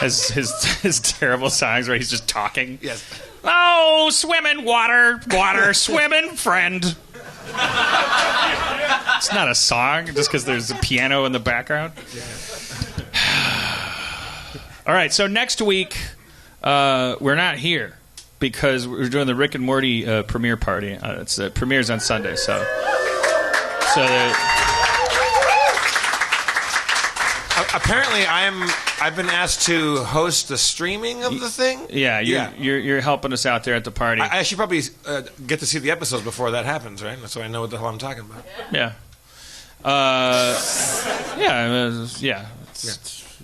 His terrible songs where he's just talking. Yes. Oh, swimming water, swimming friend. It's not a song just because there's a piano in the background. All right, so next week we're not here because we're doing the Rick and Morty premiere party. It premieres on Sunday, so apparently I've been asked to host the streaming of the thing. Yeah, you're helping us out there at the party. I should probably get to see the episodes before that happens, right? So I know what the hell I'm talking about. Yeah.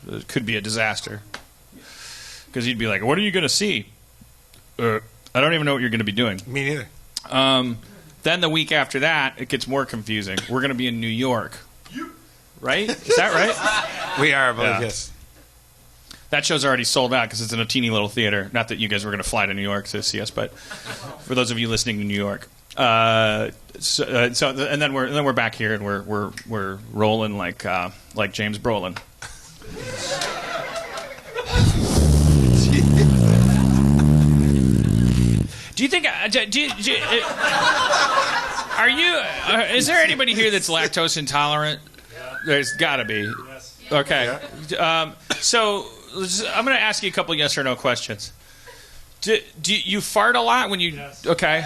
It could be a disaster. Because you'd be like, what are you going to see? I don't even know what you're going to be doing. Me neither. Then the week after that, it gets more confusing. We're going to be in New York. Right? Is that right? We are, I believe, yes. That show's already sold out because it's in a teeny little theater. Not that you guys were going to fly to New York to see us, but for those of you listening to New York. And then we're back here and we're rolling like James Brolin. Do you think? Are you? Is there anybody here that's lactose intolerant? There's got to be. Yes. Okay. So I'm going to ask you a couple yes or no questions. Do you fart a lot when you? Yes. Okay.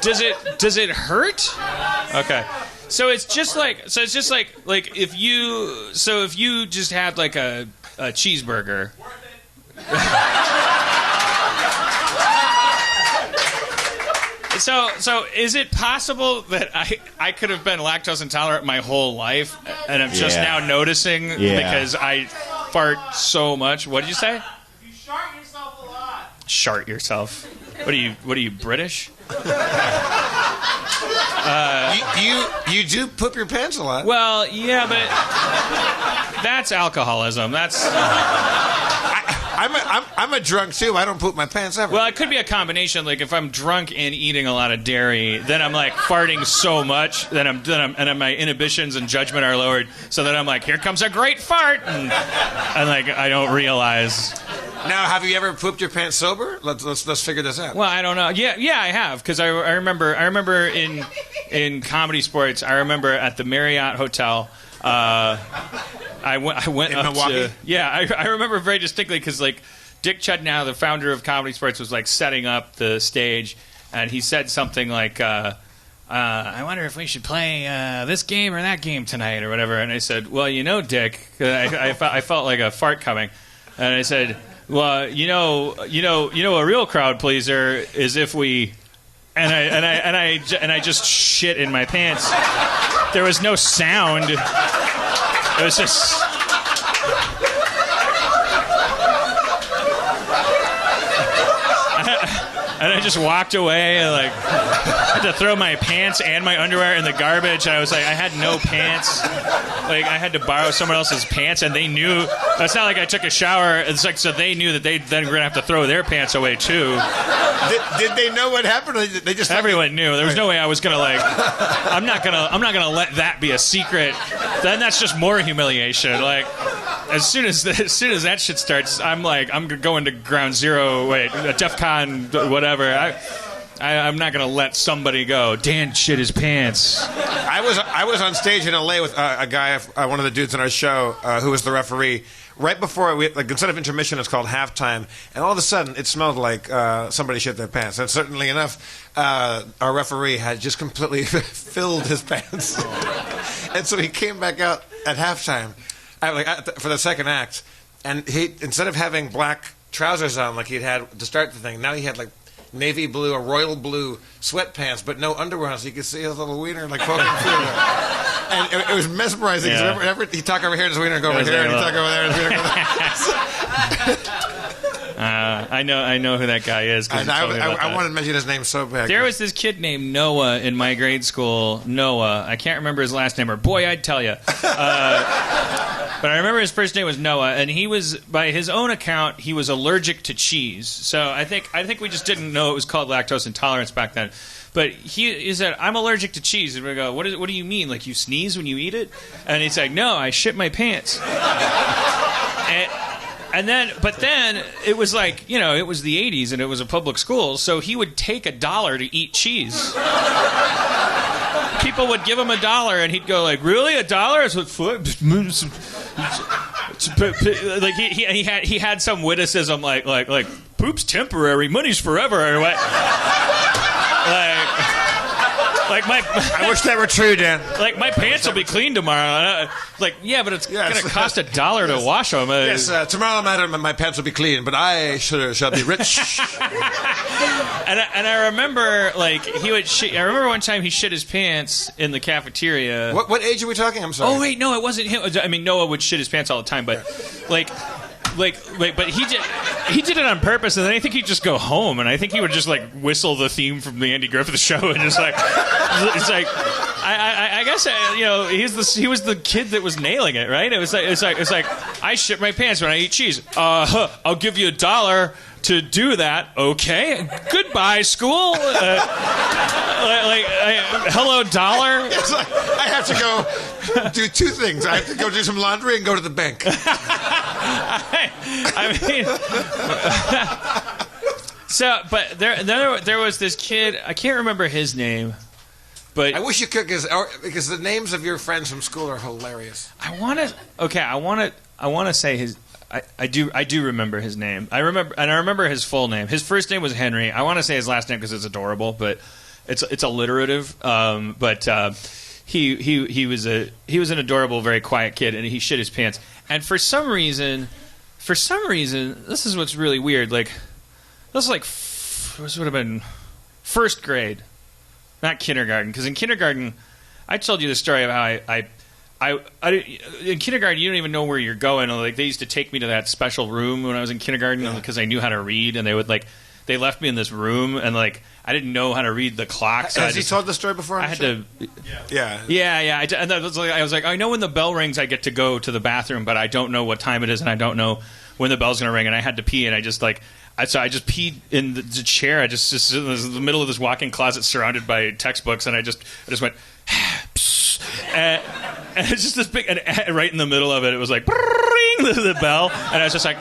Does it hurt? Okay. So it's just like if you just had like a cheeseburger. So is it possible that I could have been lactose intolerant my whole life and I'm just now noticing because I fart so much? What did you say? You shart yourself a lot. Shart yourself? What are you British? You do poop your pants a lot. Well, yeah, but that's alcoholism. That's. I'm a drunk too. I don't poop my pants ever. Well, it could be a combination. Like if I'm drunk and eating a lot of dairy, then I'm like farting so much that my inhibitions and judgment are lowered. So that I'm like, here comes a great fart, and like I don't realize. Now, have you ever pooped your pants sober? Let's figure this out. Well, I don't know. Yeah, I have because I remember in Comedy Sports. I remember at the Marriott Hotel. I went in up Milwaukee? I remember very distinctly because like Dick Chudnow, the founder of Comedy Sports, was like setting up the stage, and he said something like, I wonder if we should play this game or that game tonight or whatever. And I said, well, Dick, 'cause I felt like a fart coming. And I said, well, a real crowd pleaser is if we, and I just shit in my pants. There was no sound. It was just. And I just walked away and I had to throw my pants and my underwear in the garbage. And I was like, I had no pants. Like, I had to borrow someone else's pants, and they knew. It's not like I took a shower. It's like, so they knew that they then were going to have to throw their pants away, too. Did they know what happened? Or they just Everyone knew. There was no way I was going to, I'm not going to let that be a secret. Then that's just more humiliation. Like, as soon as that shit starts, I'm going to ground zero. Wait, DEFCON, whatever. I'm not going to let somebody go. Dan shit his pants. I was on stage in LA with a guy, one of the dudes in our show, who was the referee. Right before instead of intermission, it's called halftime, and all of a sudden it smelled like somebody shit their pants. And certainly enough, our referee had just completely filled his pants, and so he came back out at halftime, for the second act, and he, instead of having black trousers on like he'd had to start the thing, now he had like navy blue or royal blue sweatpants, but no underwear on, so you could see his little wiener like poking through there. And it was mesmerizing. Yeah. Whenever he'd talk over here, and his wiener go over here, and he'd talk over there, and his wiener go there. I know who that guy is. And I wanted to mention his name so bad. There was this kid named Noah in my grade school. Noah. I can't remember his last name, or boy, I'd tell you. But I remember his first name was Noah, and he was, by his own account, he was allergic to cheese. So I think we just didn't know it was called lactose intolerance back then. But he said, I'm allergic to cheese. And we go, what do you mean? Like you sneeze when you eat it? And he's like, no, I shit my pants. But then it was like, it was the 80s and it was a public school, so he would take $1 to eat cheese. People would give him $1 and he'd go like, really? $1? It's like he had some witticism like poop's temporary, money's forever, or what? I wish that were true, Dan. Like, my pants will be clean tomorrow. But it's going to cost $1 to wash them. Yes, tomorrow, madam, my pants will be clean, but I shall be rich. And I remember, he would shit. I remember one time he shit his pants in the cafeteria. What age are we talking? I'm sorry. Oh, wait, no, it wasn't him. I mean, Noah would shit his pants all the time, but, but he did it on purpose, and then I think he'd just go home, and I think he would just whistle the theme from the Andy Griffith Show, and just it's like I guess he was the kid that was nailing it, right? It was like I shit my pants when I eat cheese. I'll give you $1 to do that. Okay, goodbye, school. Hello, dollar. It's like, I have to go do two things. I have to go do some laundry and go to the bank. But there was this kid. I can't remember his name, but I wish you could, because the names of your friends from school are hilarious. I want to say his. I do remember his name. I remember his full name. His first name was Henry. I want to say his last name because it's adorable, but it's alliterative. He was an adorable, very quiet kid, and he shit his pants. And for some reason, this is what's really weird. This would have been first grade, not kindergarten. Because in kindergarten, I told you the story of how I in kindergarten, you don't even know where you're going. They used to take me to that special room when I was in kindergarten because I knew how to read, and they left me in this room, and I didn't know how to read the clock. So Has he told the story before? I had to. Yeah. And I was like, I know when the bell rings, I get to go to the bathroom, but I don't know what time it is, and I don't know when the bell's going to ring, and I had to pee, and I just just peed in the chair. I just in the middle of this walk-in closet surrounded by textbooks, and I just went. And it's just this big, and right in the middle of it, it was like the bell, and I was just like,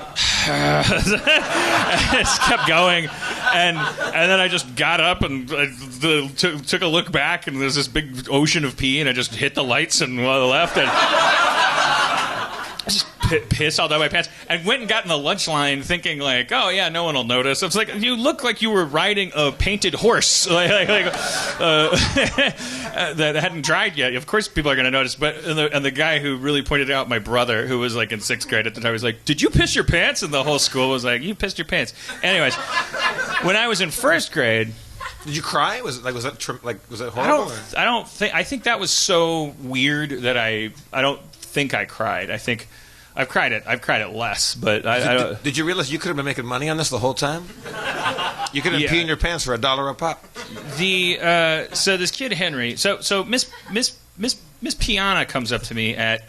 and it just kept going, and then I just got up and took a look back, and there's this big ocean of pee, and I just hit the lights and left, and I just piss all down my pants, and went and got in the lunch line thinking like, oh yeah, no one will notice. I was like, you look like you were riding a painted horse that hadn't dried yet. Of course people are going to notice. But and the guy who really pointed out, my brother, who was like in 6th grade at the time, was like, did you piss your pants? And the whole school was like, you pissed your pants. Anyways, when I was in 1st grade, did you cry? Was that horrible? I think that was so weird that I don't think I cried. I think I've cried it less, but Did you realize you could have been making money on this the whole time? You could have been peeing your pants for $1 a pop. So this kid Henry, so Miss Piana comes up to me at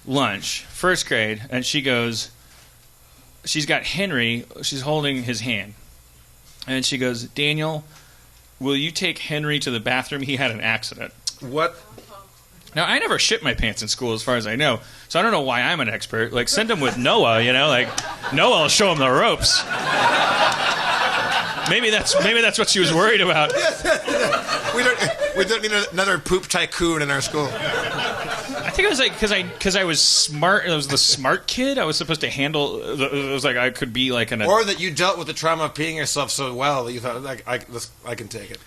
lunch, 1st grade, and she goes, she's got Henry, she's holding his hand, and she goes, Daniel, will you take Henry to the bathroom? He had an accident. What? Now, I never shit my pants in school, as far as I know, so I don't know why I'm an expert. Like, send him with Noah, like Noah will show him the ropes. Maybe that's what she was worried about. We don't need another poop tycoon in our school. I think it was like because I was smart. I was the smart kid. I was supposed to handle. It was like I could be like or that you dealt with the trauma of peeing yourself so well that you thought I can take it.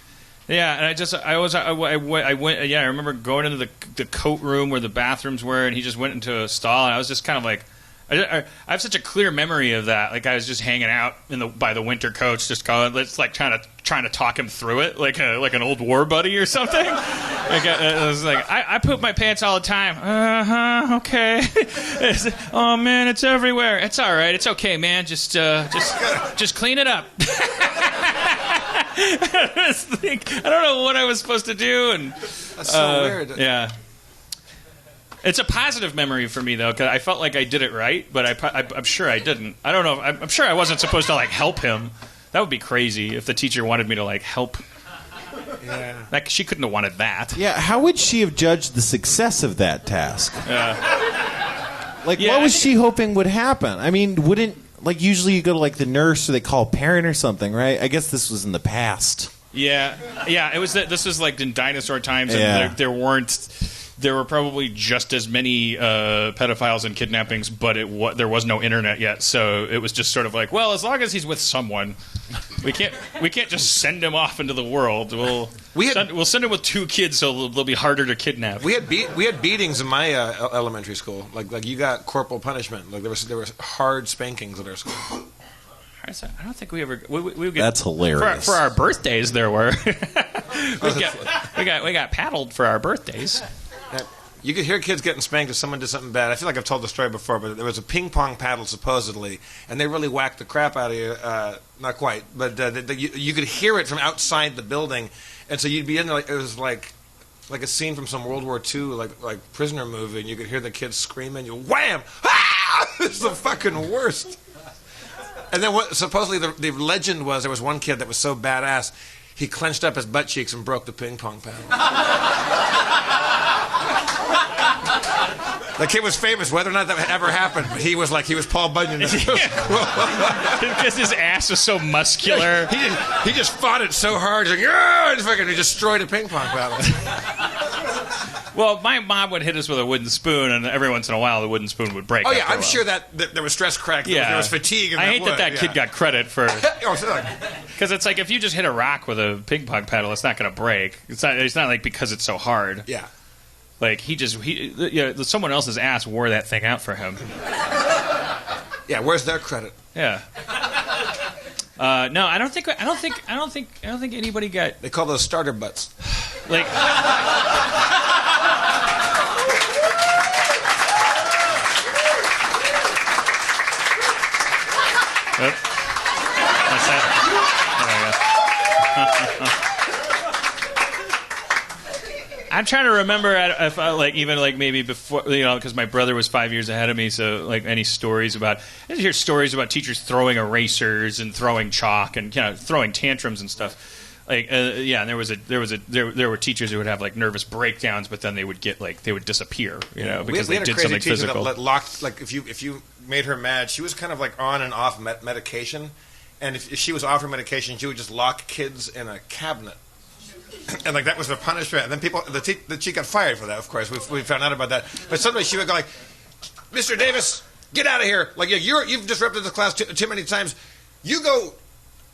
Yeah, and I went. Yeah, I remember going into the coat room where the bathrooms were, and he just went into a stall, and I was just kind of like, I have such a clear memory of that. Like I was just hanging out by the winter coats, just going, let's like trying to talk him through it, like an old war buddy or something. Like I was like, I poop my pants all the time. Okay. Oh man, it's everywhere. It's all right. It's okay, man. Just clean it up. I don't know what I was supposed to do, and that's so weird. Yeah. It's a positive memory for me, though, because I felt like I did it right, but I'm sure I didn't. I don't know. I'm sure I wasn't supposed to, like, help him. That would be crazy if the teacher wanted me to, like, help. Yeah. Like, she couldn't have wanted that. Yeah, how would she have judged the success of that task? Like, Yeah, what was she hoping would happen? I mean, wouldn't, like, usually you go to, like, the nurse or they call a parent or something, right? I guess this was in the past. Yeah. It was this was, like, in dinosaur times, and Yeah. there were probably just as many pedophiles and kidnappings, but there was no internet yet, so it was just sort of like, well, as long as he's with someone, we can't just send him off into the world. We'll send him with 2 kids, so they'll be harder to kidnap. We had beatings in my elementary school. Like you got corporal punishment. Like there was hard spankings at our school. I don't think we ever. We get, That's hilarious. For our birthdays, there were. we got paddled for our birthdays. You could hear kids getting spanked if someone did something bad. I feel like I've told the story before, but there was a ping pong paddle supposedly, and they really whacked the crap out of you. Not quite, but you could hear it from outside the building, and so you'd be in there. Like, it was like a scene from some World War II, like prisoner movie, and you could hear the kids screaming. You wham! Ah! It's the fucking worst. And then supposedly the legend was there was one kid that was so badass he clenched up his butt cheeks and broke the ping pong paddle. The kid was famous, whether or not that ever happened. But he was Paul Bunyan. Because his ass was so muscular. He just fought it so hard. He's like, yeah, he destroyed a ping pong paddle. Well, my mom would hit us with a wooden spoon, and every once in a while the wooden spoon would break. Oh yeah, I'm sure that there was stress crack. Yeah. There was fatigue. I hate that kid got credit for. Because Because it's like if you just hit a rock with a ping pong paddle, it's not going to break. It's not like because it's so hard. Yeah. Like someone else's ass wore that thing out for him. Yeah, where's their credit? Yeah. No, I don't think anybody got. They call those starter butts. Like. That's that. I'm trying to remember if maybe before, because my brother was 5 years ahead of me, so like any stories about, I hear stories about teachers throwing erasers and throwing chalk and throwing tantrums and stuff. Like and there were teachers who would have like nervous breakdowns, but then they would disappear, because we they had did a crazy something teacher physical. That locked, like if you made her mad, she was kind of like on and off medication, and if she was off her medication, she would just lock kids in a cabinet. And like that was the punishment. And then she got fired for that. Of course, we found out about that. But sometimes she would go like, "Mr. Davis, get out of here. Like, you've disrupted the class too many times. You go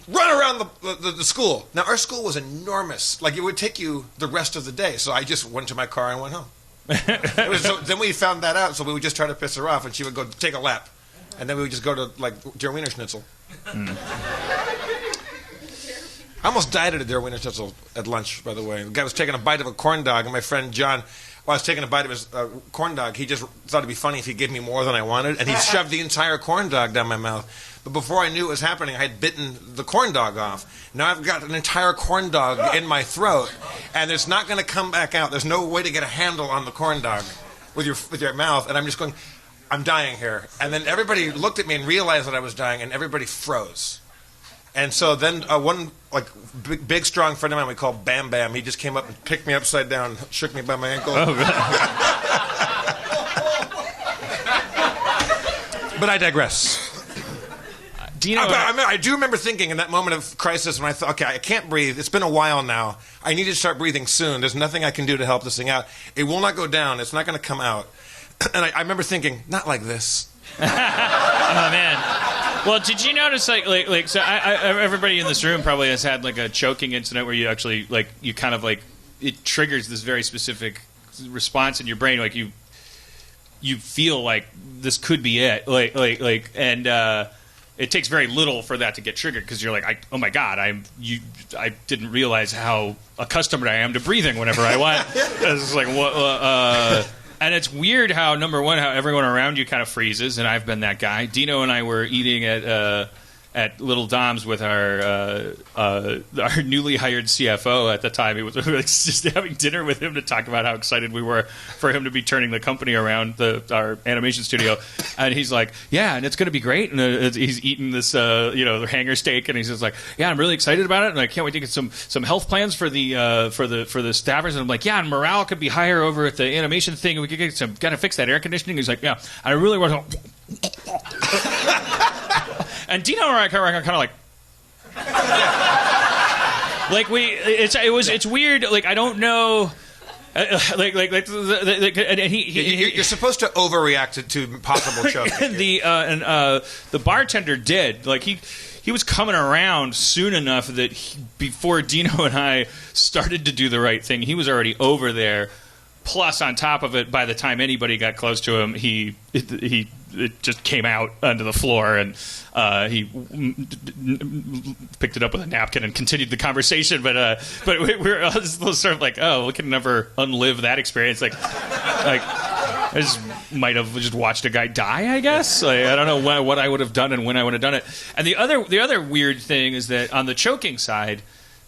run around the school. Now, our school was enormous. Like, it would take you the rest of the day. So I just went to my car and went home. Then we found that out, so we would just try to piss her off, and she would go take a lap. And then we would just go to, like, Der Wiener Schnitzel. I almost died at a Der Wiener Schnitzel at lunch, by the way. The guy was taking a bite of a corn dog, and my friend John, while I was taking a bite of his corn dog, he just thought it'd be funny if he gave me more than I wanted, and he shoved the entire corn dog down my mouth. But before I knew it was happening, I had bitten the corn dog off. Now I've got an entire corn dog in my throat, and it's not going to come back out. There's no way to get a handle on the corn dog with your mouth, and I'm just going, I'm dying here. And then everybody looked at me and realized that I was dying, and everybody froze. And so then one big strong friend of mine we call Bam Bam, he just came up and picked me upside down, shook me by my ankle. Oh, really? But I digress. Do you know? I do remember thinking in that moment of crisis when I thought, okay, I can't breathe. It's been a while now. I need to start breathing soon. There's nothing I can do to help this thing out. It will not go down. It's not going to come out. And I remember thinking, not like this. Oh, man. Well, did you notice, so everybody in this room probably has had, like, a choking incident where you actually, like, you kind of, like, it triggers this very specific response in your brain. Like, you feel like this could be it. And it takes very little for that to get triggered because you're like, oh my God, I didn't realize how accustomed I am to breathing whenever I want. It's like, what? And it's weird how, number one, how everyone around you kind of freezes, and I've been that guy. Dino and I were eating at Little Dom's with our newly hired CFO at the time. We were just having dinner with him to talk about how excited we were for him to be turning the company around, our animation studio. And he's like, yeah, and it's going to be great. And he's eating this, the hanger steak, and he's just like, yeah, I'm really excited about it, and I can't wait to get some health plans for the staffers. And I'm like, yeah, and morale could be higher over at the animation thing, and we could get gotta fix that air conditioning. He's like, yeah, I really want to. And Dino and I are kind of like it's weird. Like, I don't know. And you're supposed to overreact to possible choking. And the bartender did. Like, he was coming around soon enough that before Dino and I started to do the right thing, he was already over there. Plus, on top of it, by the time anybody got close to him, it just came out onto the floor, and he picked it up with a napkin and continued the conversation. But we're all sort of like, oh, we can never unlive that experience. Like I just might have just watched a guy die, I guess. Like, I don't know what I would have done and when I would have done it. And the other weird thing is that on the choking side,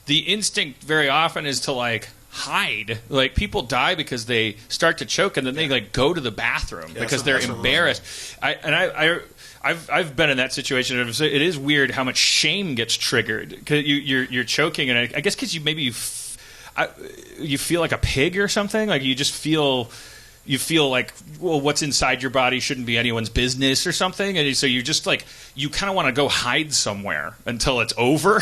the instinct very often is to, like, hide. Like, people die because they start to choke and then they, like, go to the bathroom because they're embarrassed. I've been in that situation. It is weird how much shame gets triggered. 'Cause you're choking, and I guess because you feel like a pig or something. Like, you just feel like, well, what's inside your body shouldn't be anyone's business or something, and so you just, like, you kind of want to go hide somewhere until it's over,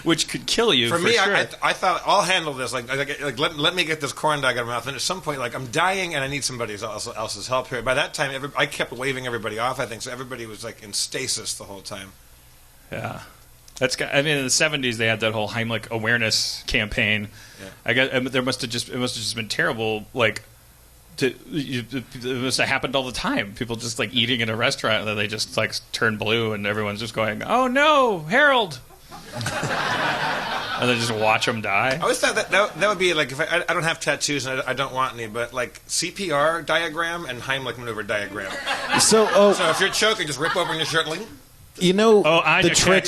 which could kill you. For me, sure. I thought, I'll handle this. Like let me get this corn dog out of my mouth. And at some point, like, I'm dying and I need somebody else's help here. By that time, I kept waving everybody off, I think, so everybody was, like, in stasis the whole time. Yeah. In the 70s, they had that whole Heimlich awareness campaign. Yeah. I guess it must have just been terrible, like, it must have happened all the time. People just, like, eating in a restaurant and then they just, like, turn blue and everyone's just going, "Oh no, Harold!" And then just watch them die. I always thought that would be like, if I don't have tattoos and I don't want any, but, like, CPR diagram and Heimlich maneuver diagram. So if you're choking, just rip open your shirt, like. You know, the trick.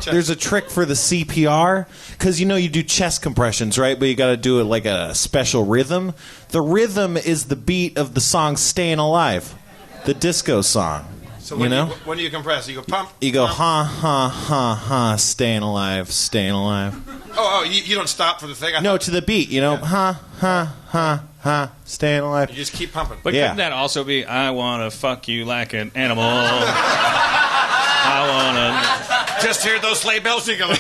There's a trick for the CPR because you do chest compressions, right? But you got to do it like a special rhythm. The rhythm is the beat of the song "Staying Alive," the disco song. So when do you compress? You go pump. You go pump. ha ha ha ha, staying alive, staying alive. Oh, you don't stop for the thing. No, to the beat. Ha ha ha ha, staying alive. You just keep pumping. But couldn't that also be "I wanna fuck you like an animal"? I wanna Just hear those sleigh bells jingling.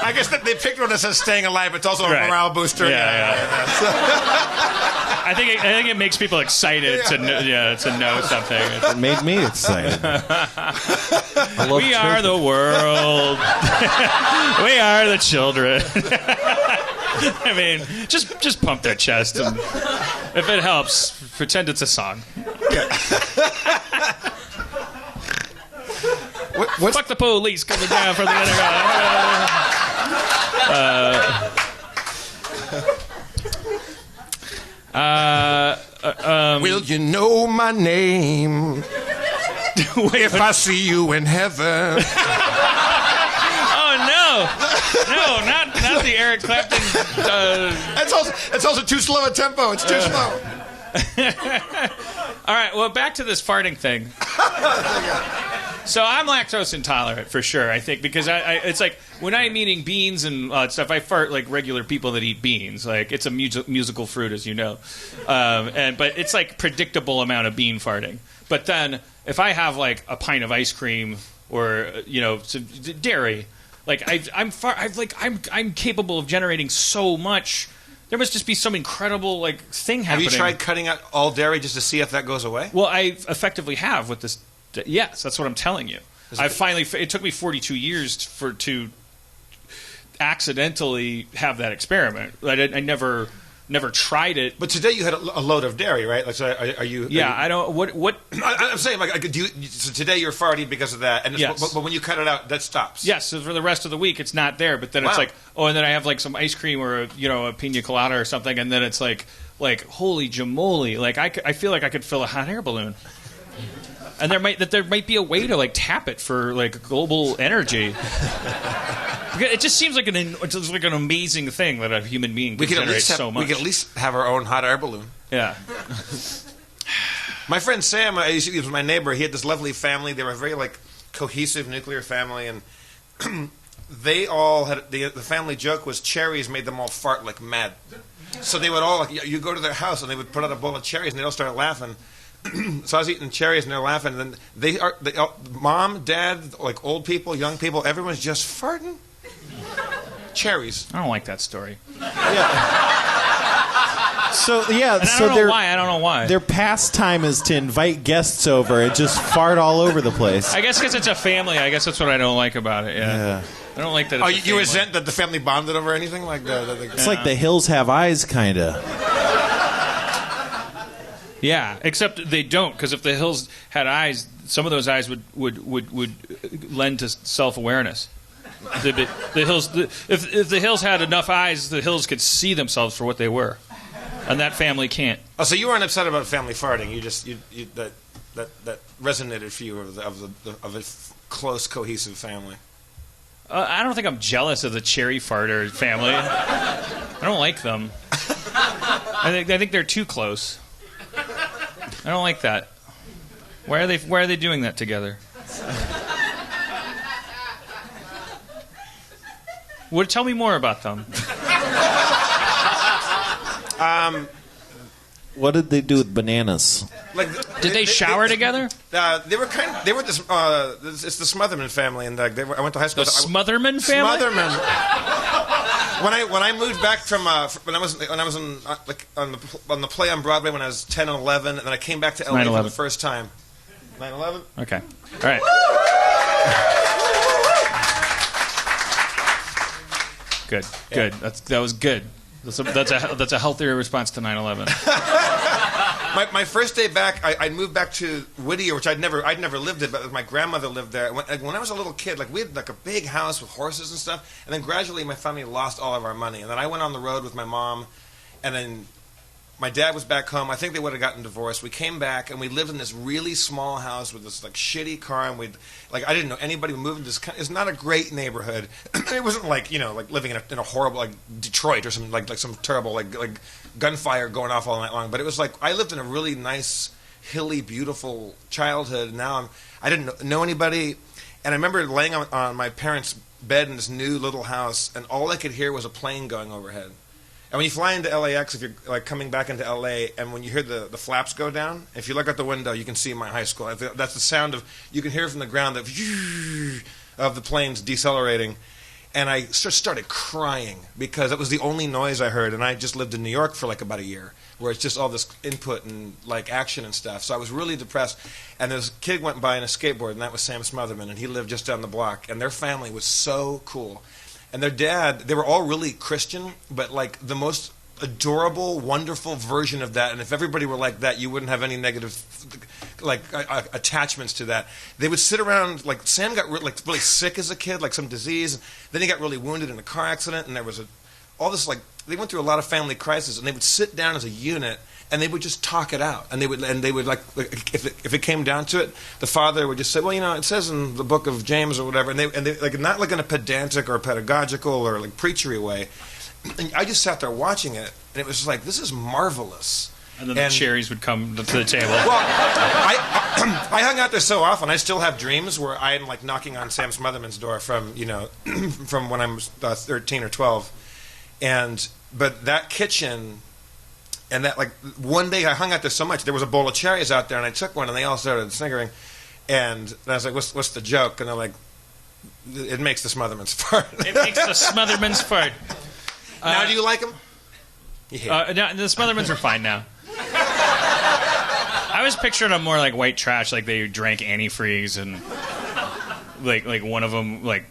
I guess they picked one that says "Staying Alive." It's also a morale booster. I think it makes people excited to know something. It made me excited. We are the world. We are the children. I mean, just pump their chest, and if it helps, pretend it's a song. Fuck the police coming down from the underground. Will you know my name if I see you in heaven? No, not the Eric Clapton. It's also too slow a tempo. It's too slow. All right, well, back to this farting thing. So I'm lactose intolerant for sure, I think, because it's like when I'm eating beans and stuff, I fart like regular people that eat beans. Like it's a musical fruit, as you know, but it's like predictable amount of bean farting. But then if I have like a pint of ice cream or some dairy, like I'm capable of generating so much. There must just be some incredible thing happening. Have you tried cutting out all dairy just to see if that goes away? Well, I effectively have with this. Yes, that's what I'm telling you. It took me 42 years to accidentally have that experiment. I never tried it. But today you had a load of dairy, right? Like, so are you? Yeah, I don't. What? I'm saying, so today you're farting because of that, and yes. but when you cut it out, that stops. Yes, so for the rest of the week it's not there. But then it's like, and then I have some ice cream or a pina colada or something, and then it's like holy jamoli! I feel like I could fill a hot air balloon. And there might be a way to tap it for global energy. It just seems like an amazing thing that a human being can generate so much. We could at least have our own hot air balloon. Yeah. My friend Sam, he was my neighbor. He had this lovely family. They were a very cohesive nuclear family, and they all had the family joke was cherries made them all fart like mad. So they would all you go to their house and they would put out a bowl of cherries and they'd all start laughing. So I was eating cherries and they're laughing, and then mom, dad, old people, young people, everyone's just farting cherries. I don't like that story. Yeah. So I don't know why. Their pastime is to invite guests over and just fart all over the place. I guess because it's a family. I guess that's what I don't like about it. Yeah. I don't like that. It's you resent that the family bonded over anything like that? It's like the hills have eyes, kind of. Yeah, except they don't, because if the hills had eyes, some of those eyes would lend to self-awareness. The hills, if the hills had enough eyes, the hills could see themselves for what they were, and that family can't. Oh, so you weren't upset about family farting? That resonated for you of a close, cohesive family. I don't think I'm jealous of the cherry farter family. I don't like them. I think they're too close. I don't like that. Why are they doing that together? Tell me more about them. What did they do with bananas? Did they shower together? They were this. It's the Smotherman family, and I went to high school. The Smotherman family. Smotherman. When I moved back from when I was on the play on Broadway when I was 10 and 11, and then I came back to LA for the first time. 9/11. Okay. All right. Good. That was good. That's a healthier response to 9/11. My first day back, I moved back to Whittier, which I'd never lived in, but my grandmother lived there. When I was a little kid, we had a big house with horses and stuff, and then gradually my family lost all of our money, and then I went on the road with my mom, and then my dad was back home. I think they would have gotten divorced. We came back, and we lived in this really small house with this shitty car, and I didn't know anybody. We moved into this. It's not a great neighborhood. It wasn't living in a horrible Detroit or something some terrible gunfire going off all night long. But it was I lived in a really nice, hilly, beautiful childhood. And now I didn't know anybody, and I remember laying on my parents' bed in this new little house, and all I could hear was a plane going overhead. And when you fly into LAX, if you're like coming back into LA, and when you hear the flaps go down, if you look out the window, you can see my high school. That's the sound of, you can hear from the ground of the planes decelerating. And I just started crying because it was the only noise I heard. And I just lived in New York for like about a year, where it's just all this input and like action and stuff. So I was really depressed. And this kid went by on a skateboard, and that was Sam Smotherman, and he lived just down the block. And their family was so cool. And their dad, they were all really Christian, but like the most adorable, wonderful version of that. And if everybody were like that, you wouldn't have any negative like attachments to that. They would sit around, like Sam got really sick as a kid, like some disease. Then he got really wounded in a car accident, and there was all this, like, they went through a lot of family crisis, and they would sit down as a unit, and they would just talk it out. And they would like if it came down to it, the father would just say, well, you know, it says in the book of James or whatever, and they like, not like in a pedantic or pedagogical or like preachery way. And I just sat there watching it, and it was just like, this is marvelous. And then the cherries would come to the table. Well, I hung out there so often. I still have dreams where I'm like knocking on Sam Smotherman's door from, you know, from when I was 13 or 12. But that kitchen, and that, like, one day I hung out there so much, there was a bowl of cherries out there, and I took one, and they all started sniggering. And I was like, what's the joke? And they're like, it makes the Smothermans fart. It makes the Smothermans fart. Now, do you like them? Yeah. No, the Smothermans are fine now. I was picturing them more like white trash, like they drank antifreeze, and like one of them like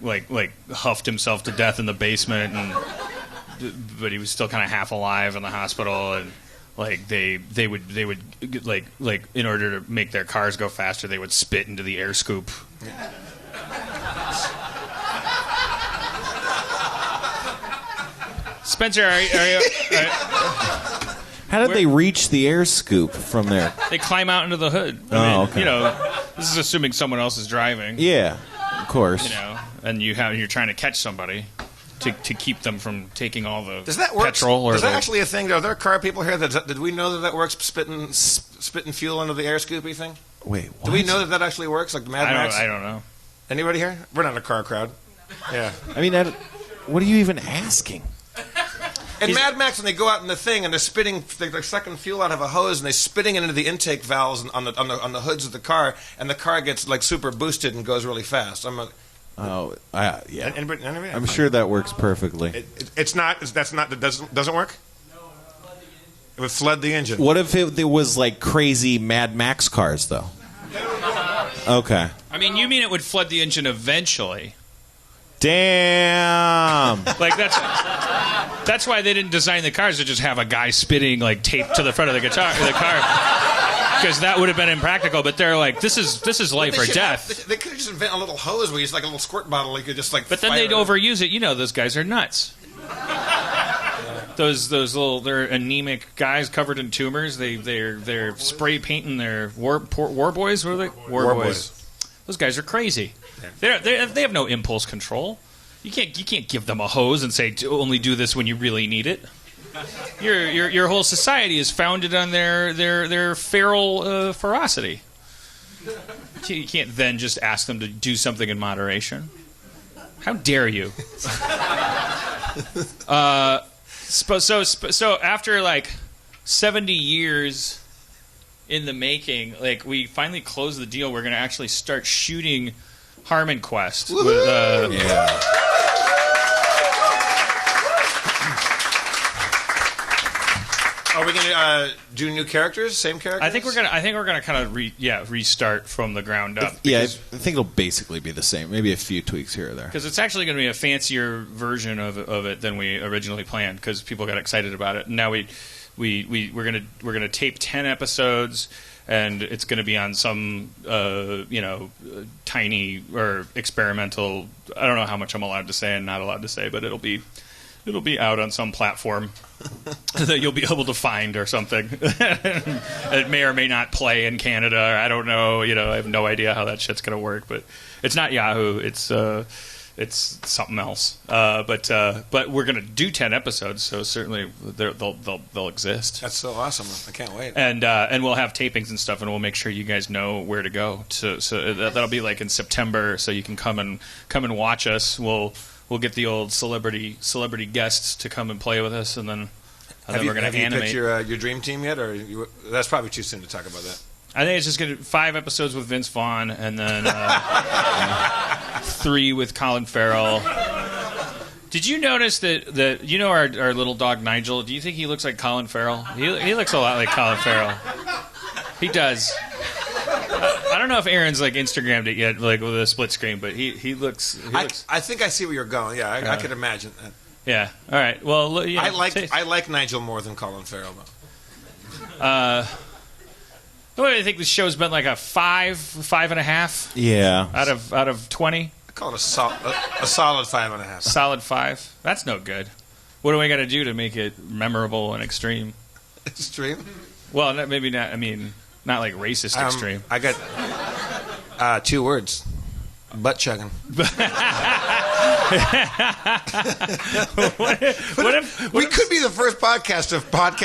huffed himself to death in the basement, but he was still kind of half alive in the hospital, and like they would like in order to make their cars go faster, they would spit into the air scoop. Spencer, are you How did they reach the air scoop from there? They climb out into the hood. Okay. You know, this is assuming someone else is driving. Yeah, of course. You know, and you're trying to catch somebody to keep them from taking all the Does that work? petrol. Or is that actually a thing? Are there car people here did we know that works? Spitting fuel into the air scoopy thing. Wait, what? Do we know that actually works? Like Mad Max? I don't know. Anybody here? We're not a car crowd. Yeah. I mean, what are you even asking? In Mad Max, when they go out in the thing and they're sucking fuel out of a hose and they're spitting it into the intake valves on the hoods of the car, and the car gets like super boosted and goes really fast. Yeah. Anybody? I'm sure that works perfectly. It's not. That's not. That doesn't work. It would flood the engine. What if it was like crazy Mad Max cars, though? Okay. I mean, you mean it would flood the engine eventually? Damn. Like that's why they didn't design the cars to just have a guy spitting like taped to the front of the car, because that would have been impractical. But they're like, this is life or death. They could just invent a little hose where you just like a little squirt bottle. You could just like. But then they'd overuse it. You know, those guys are nuts. Those little, they're anemic guys covered in tumors. They're spray painting their war boys. What are they? War boys. Those guys are crazy. They have no impulse control. You can't give them a hose and say only do this when you really need it. Your whole society is founded on their feral ferocity. You can't then just ask them to do something in moderation. How dare you? So after like 70 years in the making, like we finally closed the deal. We're going to actually start shooting Harmon Quest. With, Yeah. Are we going to do new characters? Same characters? I think we're gonna kind of restart from the ground up. Yeah, I think it'll basically be the same. Maybe a few tweaks here or there. Because it's actually going to be a fancier version of it than we originally planned. Because people got excited about it. And now we're gonna tape 10 episodes, and it's going to be on some tiny or experimental. I don't know how much I'm allowed to say and not allowed to say, but it'll be out on some platform that you'll be able to find or something. It may or may not play in Canada. I don't know. I have no idea how that shit's going to work. But it's not Yahoo. It's something else. But we're going to do 10 episodes, so certainly they'll exist. That's so awesome. I can't wait. And we'll have tapings and stuff, and we'll make sure you guys know where to go. So that'll be like in September, so you can come and watch us. We'll get the old celebrity guests to come and play with us, and then And then we're going to animate. Have you picked your dream team yet, or that's probably too soon to talk about that? I think it's just going to 5 episodes with Vince Vaughn, and then 3 with Colin Farrell. Did you notice that you know our little dog Nigel? Do you think he looks like Colin Farrell? He looks a lot like Colin Farrell. He does. I don't know if Aaron's like Instagrammed it yet, like with a split screen, but he looks. I think I see where you're going. Yeah, I could imagine that. Yeah. All right. Well, you know, I like Nigel more than Colin Farrell, though. What do you think? The show's been like a 5.5. Yeah. Out of 20. I call it a solid 5.5. Solid 5. That's no good. What do we got to do to make it memorable and extreme? Extreme? Well, maybe not. I mean, not like racist extreme. I got 2 words. Butt chugging. What if we could be the first podcast of butt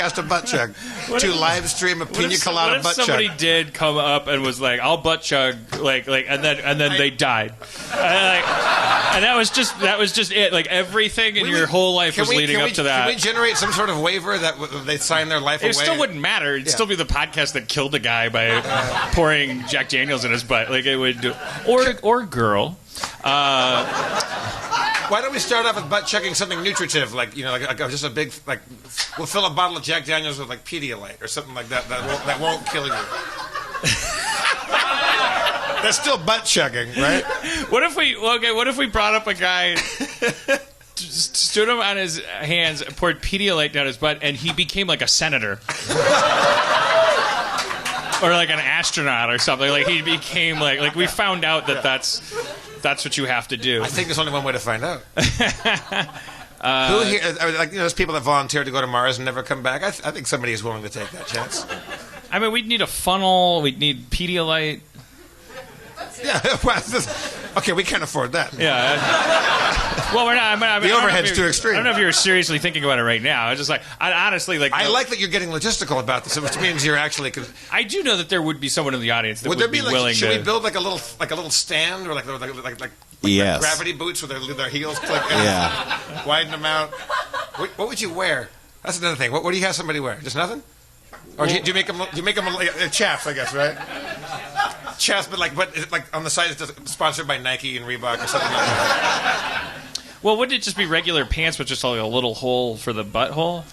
chug to live stream a pina colada butt chug. Somebody did come up and was like, "I'll butt chug," like, and then they died, and that was just it. Like everything in your whole life was leading up to that. Can we generate some sort of waiver that they sign their life away? It still wouldn't matter. It'd still be the podcast that killed a guy by pouring Jack Daniels in his butt. Like it would, or girl. Why don't we start off with butt chugging something nutritive, like like just a big we'll fill a bottle of Jack Daniels with like Pedialyte or something like that that won't kill you. That's still butt chugging, right? What if we brought up a guy, stood him on his hands, poured Pedialyte down his butt, and he became like a senator. Or like an astronaut or something. Like he became like we found out that's what you have to do. I think there's only one way to find out. Who here, those people that volunteer to go to Mars and never come back? I think somebody is willing to take that chance. I mean, we'd need a funnel. We'd need Pedialyte. Yeah. Okay, we can't afford that. Yeah. Well, we're not. I mean, the overhead's too extreme. I don't know if you're seriously thinking about it right now. It's just like, honestly, like. I like that you're getting logistical about this, which means you're actually. I do know that there would be someone in the audience that would be willing should to. we build like a little stand or like yes. gravity boots with their heels click? Yeah. Widen them out. What would you wear? That's another thing. What do you have somebody wear? Just nothing? Or do you make them chaps? I guess, right? Chaps, but like on the side it's sponsored by Nike and Reebok or something like that. Well, wouldn't it just be regular pants with just like a little hole for the butthole?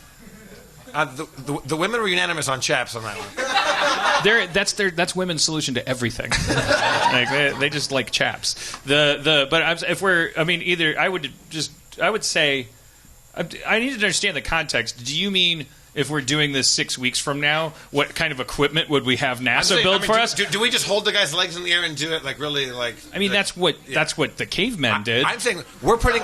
The women were unanimous on chaps on that one. That's women's solution to everything. Like they just like chaps. I would say I need to understand the context. Do you mean if we're doing this 6 weeks from now, what kind of equipment would we have NASA build for us? Do we just hold the guy's legs in the air and do it like really like? I mean, that's what the cavemen did. I'm saying we're putting.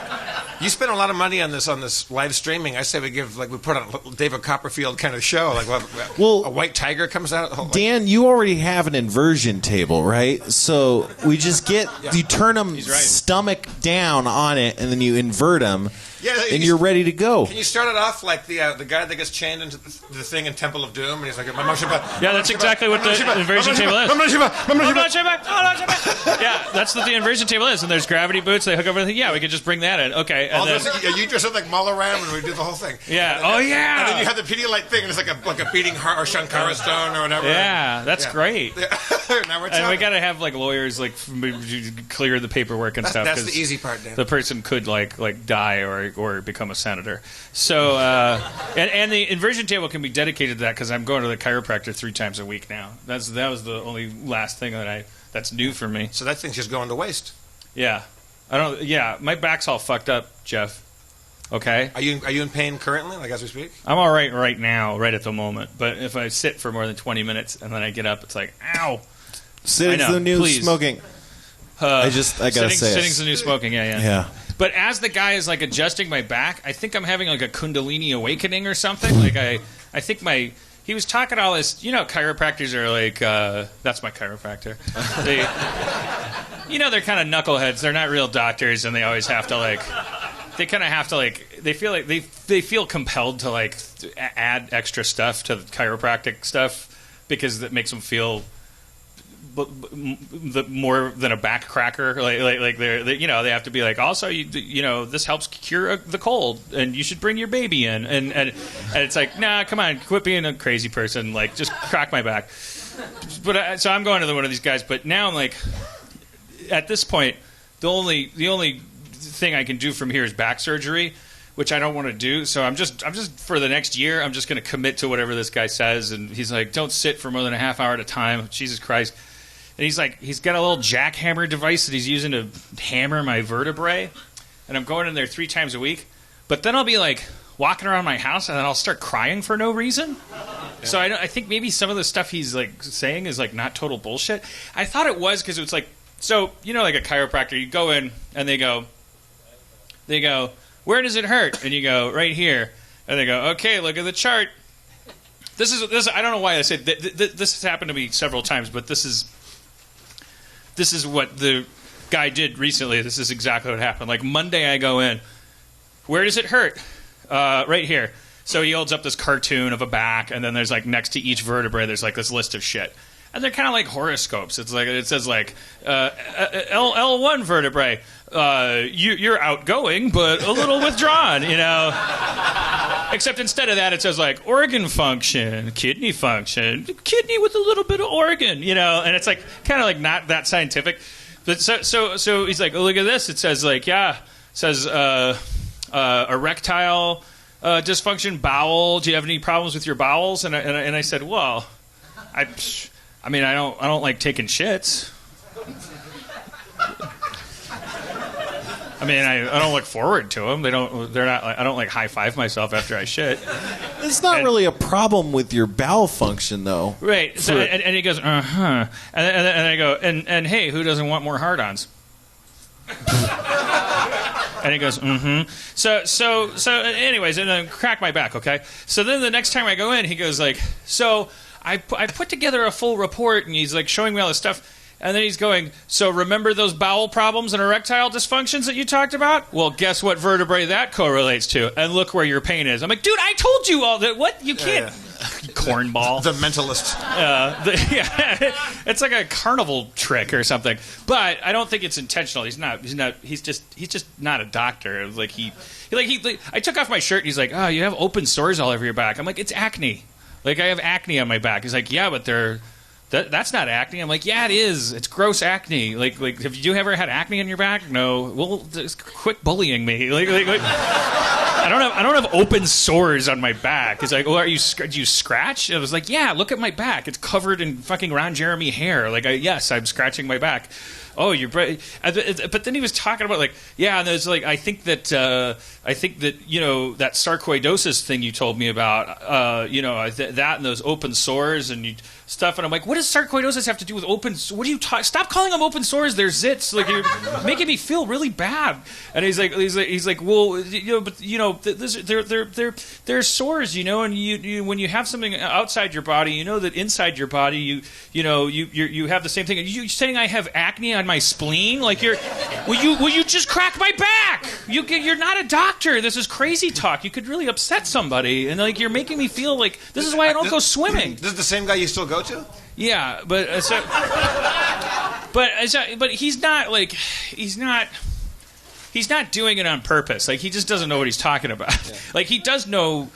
You spend a lot of money on this live streaming. I say we put on a David Copperfield kind of show. Like, a white tiger comes out. Dan, you already have an inversion table, right? So we just you turn them stomach down on it, and then you invert them. Yeah, and you're ready to go. Can you start it off like the guy that gets chained into the thing in Temple of Doom, and he's like, yeah, that's exactly what the inversion table is. Yeah, that's what the inversion table is. And there's gravity boots. They hook over the thing. Yeah, we could just bring that in. Okay. And you dress up like Malaram, and we do the whole thing. Yeah. Yeah. And then you have the Pedialyte thing, and it's like a beating heart or Shankara stone or whatever. Yeah, that's great. Yeah. Now we're talking. And we got to have like lawyers like clear the paperwork and stuff. That's the easy part, Dan. The person could like die or become a senator. So and the inversion table can be dedicated to that because I'm going to the chiropractor 3 times a week now. That was the only last thing that's new for me. So that thing's just going to waste. Yeah, my back's all fucked up, Jeff. Okay. Are you in pain currently, like as we speak? I'm all right now, right at the moment. But if I sit for more than 20 minutes and then I get up, it's like, ow. Sitting's the new smoking. I gotta say, sitting's the new smoking. Yeah. But as the guy is like adjusting my back, I think I'm having like a Kundalini awakening or something. Like I think he was talking all this. Chiropractors are like that's my chiropractor. They're kind of knuckleheads. They're not real doctors, and they always have to like. They kind of have to like. They feel like they feel compelled to like add extra stuff to the chiropractic stuff because that makes them feel the more than a back cracker. Like they they have to be like, also this helps cure the cold, and you should bring your baby in, and it's like, nah, come on, quit being a crazy person. Like, just crack my back. But so I'm going to one of these guys, but now I'm like, at this point, the only thing I can do from here is back surgery, which I don't want to do. So I'm just for the next year, I'm just going to commit to whatever this guy says. And he's like, don't sit for more than a half hour at a time. Jesus Christ. And he's like, he's got a little jackhammer device that he's using to hammer my vertebrae. And I'm going in there 3 times a week. But then I'll be like walking around my house and then I'll start crying for no reason. Yeah. So I think maybe some of the stuff he's like saying is like not total bullshit. I thought it was because it was like, so, like a chiropractor, you go in and they go, where does it hurt? And you go, right here. And they go, okay, look at the chart. This is. I don't know why I said this has happened to me several times, but this is what the guy did recently. This is exactly what happened. Like Monday, I go in. Where does it hurt? Right here. So he holds up this cartoon of a back, and then there's like next to each vertebrae, there's like this list of shit. And they're kind of like horoscopes. It's like it says like L1 vertebrae. You're outgoing, but a little withdrawn. Except instead of that, it says like organ function, kidney with a little bit of organ. And it's like kind of like not that scientific. But so he's like, oh, look at this. It says like it says erectile dysfunction, bowel. Do you have any problems with your bowels? And I said, well, I mean, I don't like taking shits. I mean, I don't look forward to them. They're not. I don't like high five myself after I shit. It's not really a problem with your bowel function, though. Right. So, and he goes, and I go, and hey, who doesn't want more hard-ons? And he goes, mm-hmm. So anyways, and then crack my back, okay? So then the next time I go in, he goes like, so I put together a full report, and he's like showing me all this stuff. And then he's going, so remember those bowel problems and erectile dysfunctions that you talked about? Well, guess what vertebrae that correlates to? And look where your pain is. I'm like, dude, I told you all that. What? You can't. You cornball. The mentalist. It's like a carnival trick or something. But I don't think it's intentional. He's not. He's just not a doctor. Like I took off my shirt and he's like, oh, you have open sores all over your back. I'm like, it's acne. Like, I have acne on my back. He's like, yeah, but that's not acne. I'm like, yeah, it is. It's gross acne. Like, have you ever had acne on your back? No. Well, just quit bullying me. Like, I don't have open sores on my back. He's like, oh, do you scratch? I was like, yeah, look at my back. It's covered in fucking Ron Jeremy hair. Like, yes, I'm scratching my back. Oh, you're bright. But then he was talking about like, yeah, and there's like, I think that that sarcoidosis thing you told me about, that and those open sores and stuff. And I'm like, what does sarcoidosis have to do with open? What do you talk? Stop calling them open sores. They're zits. Like, you're making me feel really bad. And he's like, well, they're sores, and you when you have something outside your body, that inside your body, you have the same thing. You saying I have acne on my spleen? Like, will you just crack my back? You're not a doctor. This is crazy talk. You could really upset somebody, and like you're making me feel like this is why I don't go swimming. This is the same guy you still go to? Yeah, but he's not like he's not doing it on purpose. Like, he just doesn't know what he's talking about. Yeah. Like, he does know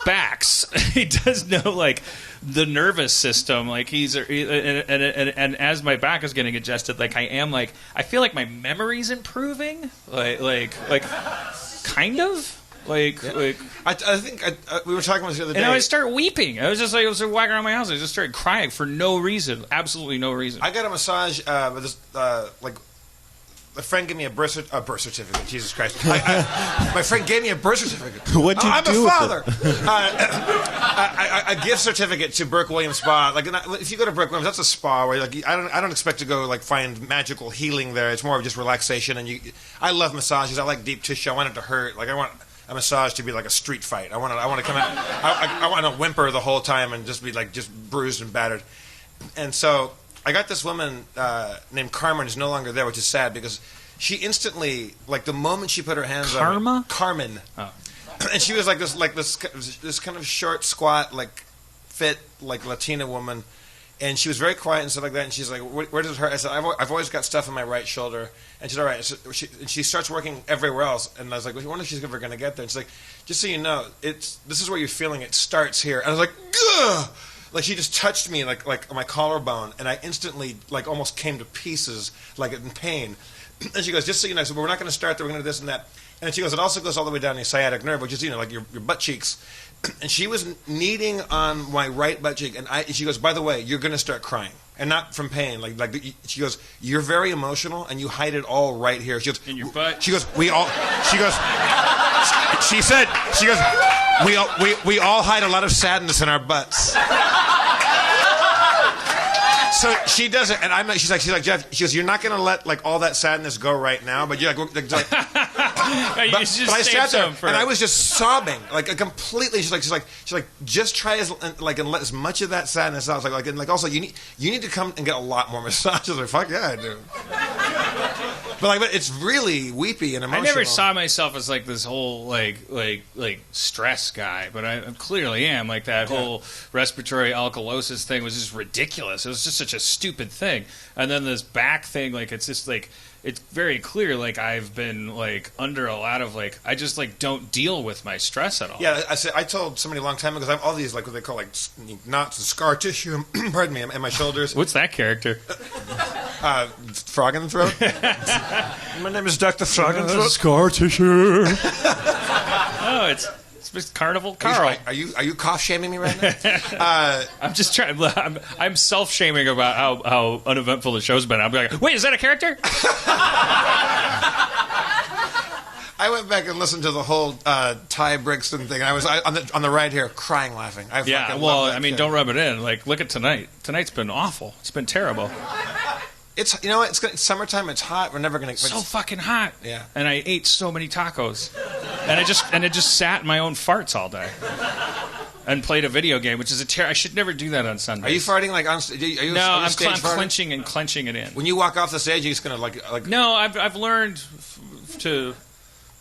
backs. He does know like the nervous system. Like, and as my back is getting adjusted, like I feel like my memory's improving. Like kind of. I think we were talking about this the other day. And I start weeping. I was walking around my house. I just started crying for no reason, absolutely no reason. I got a massage with this, a friend gave me a birth certificate. Jesus Christ! My friend gave me a birth certificate. What'd you do? I'm a father. A gift certificate to Burke Williams Spa. Like, if you go to Burke Williams, that's a spa where I don't expect to go find magical healing there. It's more of just relaxation. And I love massages. I like deep tissue. I want it to hurt. Like, I want a massage to be like a street fight. I want to come out. I want to whimper the whole time and just be just bruised and battered. And so I got this woman named Carmen, who's no longer there, which is sad because she instantly, the moment she put her hands on me, Carmen, and she was this kind of short, squat, fit, Latina woman, And she was very quiet and stuff like that. And she's like, where does it hurt? I said, I've always got stuff in my right shoulder. And she's all right. So she starts working everywhere else. And I was like, well, I wonder if she's ever going to get there. And she's like, just so you know, this is where you're feeling it starts here. And I was like, ugh! Like she just touched me like on my collarbone. And I instantly like almost came to pieces, like in pain. And she goes, just so you know, I said, well, we're not going to start there. We're going to do this and that. And then she goes, it also goes all the way down your sciatic nerve, which is, like your butt cheeks. And she was kneading on my right butt cheek, and she goes, by the way, you're going to start crying, and not from pain. She goes, you're very emotional, and you hide it all right here. She goes, in your butt. She goes, we all hide a lot of sadness in our butts. So she does it, and she's like, Jeff. She goes, you're not going to let like all that sadness go right now, but you're like but I sat there and I was just sobbing, like completely. She's like, just try and let as much of that sadness out. Like also you need to come and get a lot more massages. Like, fuck yeah, I do. But it's really weepy and emotional. I never saw myself as like this whole like stress guy, but I clearly am. Like that whole respiratory alkalosis thing was just ridiculous. It was just such a stupid thing. And then this back thing, like it's just like it's very clear. Like I've been like under a lot of like I just like don't deal with my stress at all. Yeah, I told somebody a long time ago because I have all these like what they call like knots and scar tissue. Pardon me, in my shoulders. What's that character? Frog in the throat. My name is Dr. Frog in the throat. Scar tissue. Oh, it's Carnival Carl. Are you cough shaming me right now? I'm just trying. I'm self shaming about how uneventful the show's been. I'm like, wait, is that a character? I went back and listened to the whole Ty Brixton thing. I was on the ride here, crying, laughing. Don't rub it in. Like, look at tonight. Tonight's been awful. It's been terrible. It's it's summertime. It's hot. We're never gonna. So fucking hot. Yeah. And I ate so many tacos, and I just sat in my own farts all day, and played a video game, which is I should never do that on Sundays. Are you farting like on? I'm clenching and clenching it in. When you walk off the stage, you're just gonna like. No, I've learned to.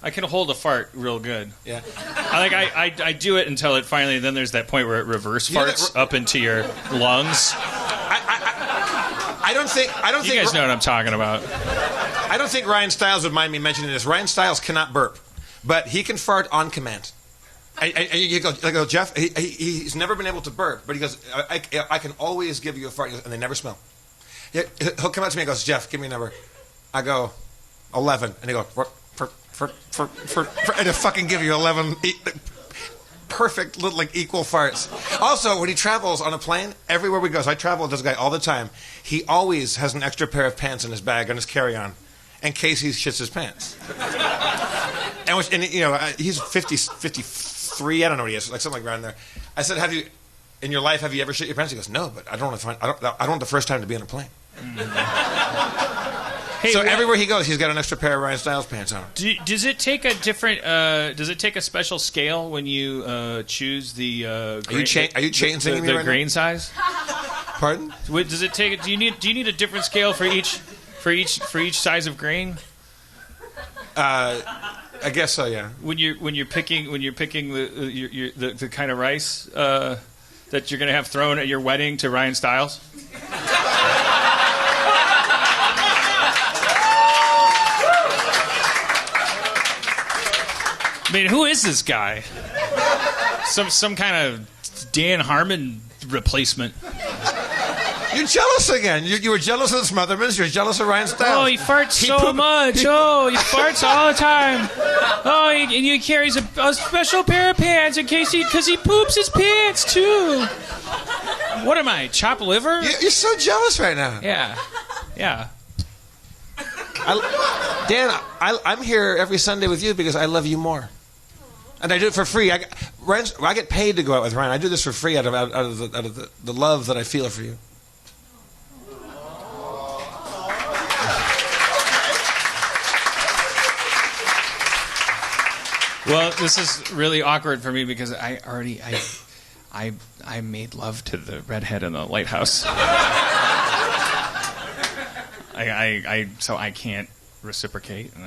I can hold a fart real good. Yeah. I do it until it finally. Then there's that point where it reverse farts up into your lungs. I don't think you guys know what I'm talking about. I don't think Ryan Stiles would mind me mentioning this. Ryan Stiles cannot burp, but he can fart on command. I go, Jeff. He's never been able to burp, but he goes, I can always give you a fart, and they never smell. He'll come up to me and goes, Jeff, give me a number. I go, 11, and he goes, and he'll fucking give you 11. Perfect little like equal farts. Also, when he travels on a plane, everywhere we go, so I travel with this guy all the time. He always has an extra pair of pants in his bag on his carry-on, in case he shits his pants. and he's 53. I don't know what he is, like something like around there. I said, "Have you ever shit your pants?" He goes, "No, but I don't want the first time to be on a plane." Hey, so everywhere he goes, he's got an extra pair of Ryan Stiles pants on. Does it take a different? Does it take a special scale when you choose the? Are you chain singing the grain size? Pardon? Does it take? Do you need a different scale for each size of grain? I guess so. Yeah. When you're picking the kind of rice that you're going to have thrown at your wedding to Ryan Stiles. I mean, who is this guy? Some kind of Dan Harmon replacement. You're jealous again. You were jealous of the Smothermans. You're jealous of Ryan Stiles. Oh, he farts so much. He farts all the time. Oh, and he carries a special pair of pants because he poops his pants too. What am I, chopped liver? You're so jealous right now. Yeah. Dan, I'm here every Sunday with you because I love you more. And I do it for free. I get paid to go out with Ryan. I do this for free out of the love that I feel for you. Well, this is really awkward for me because I made love to the redhead in the lighthouse. So I can't reciprocate. And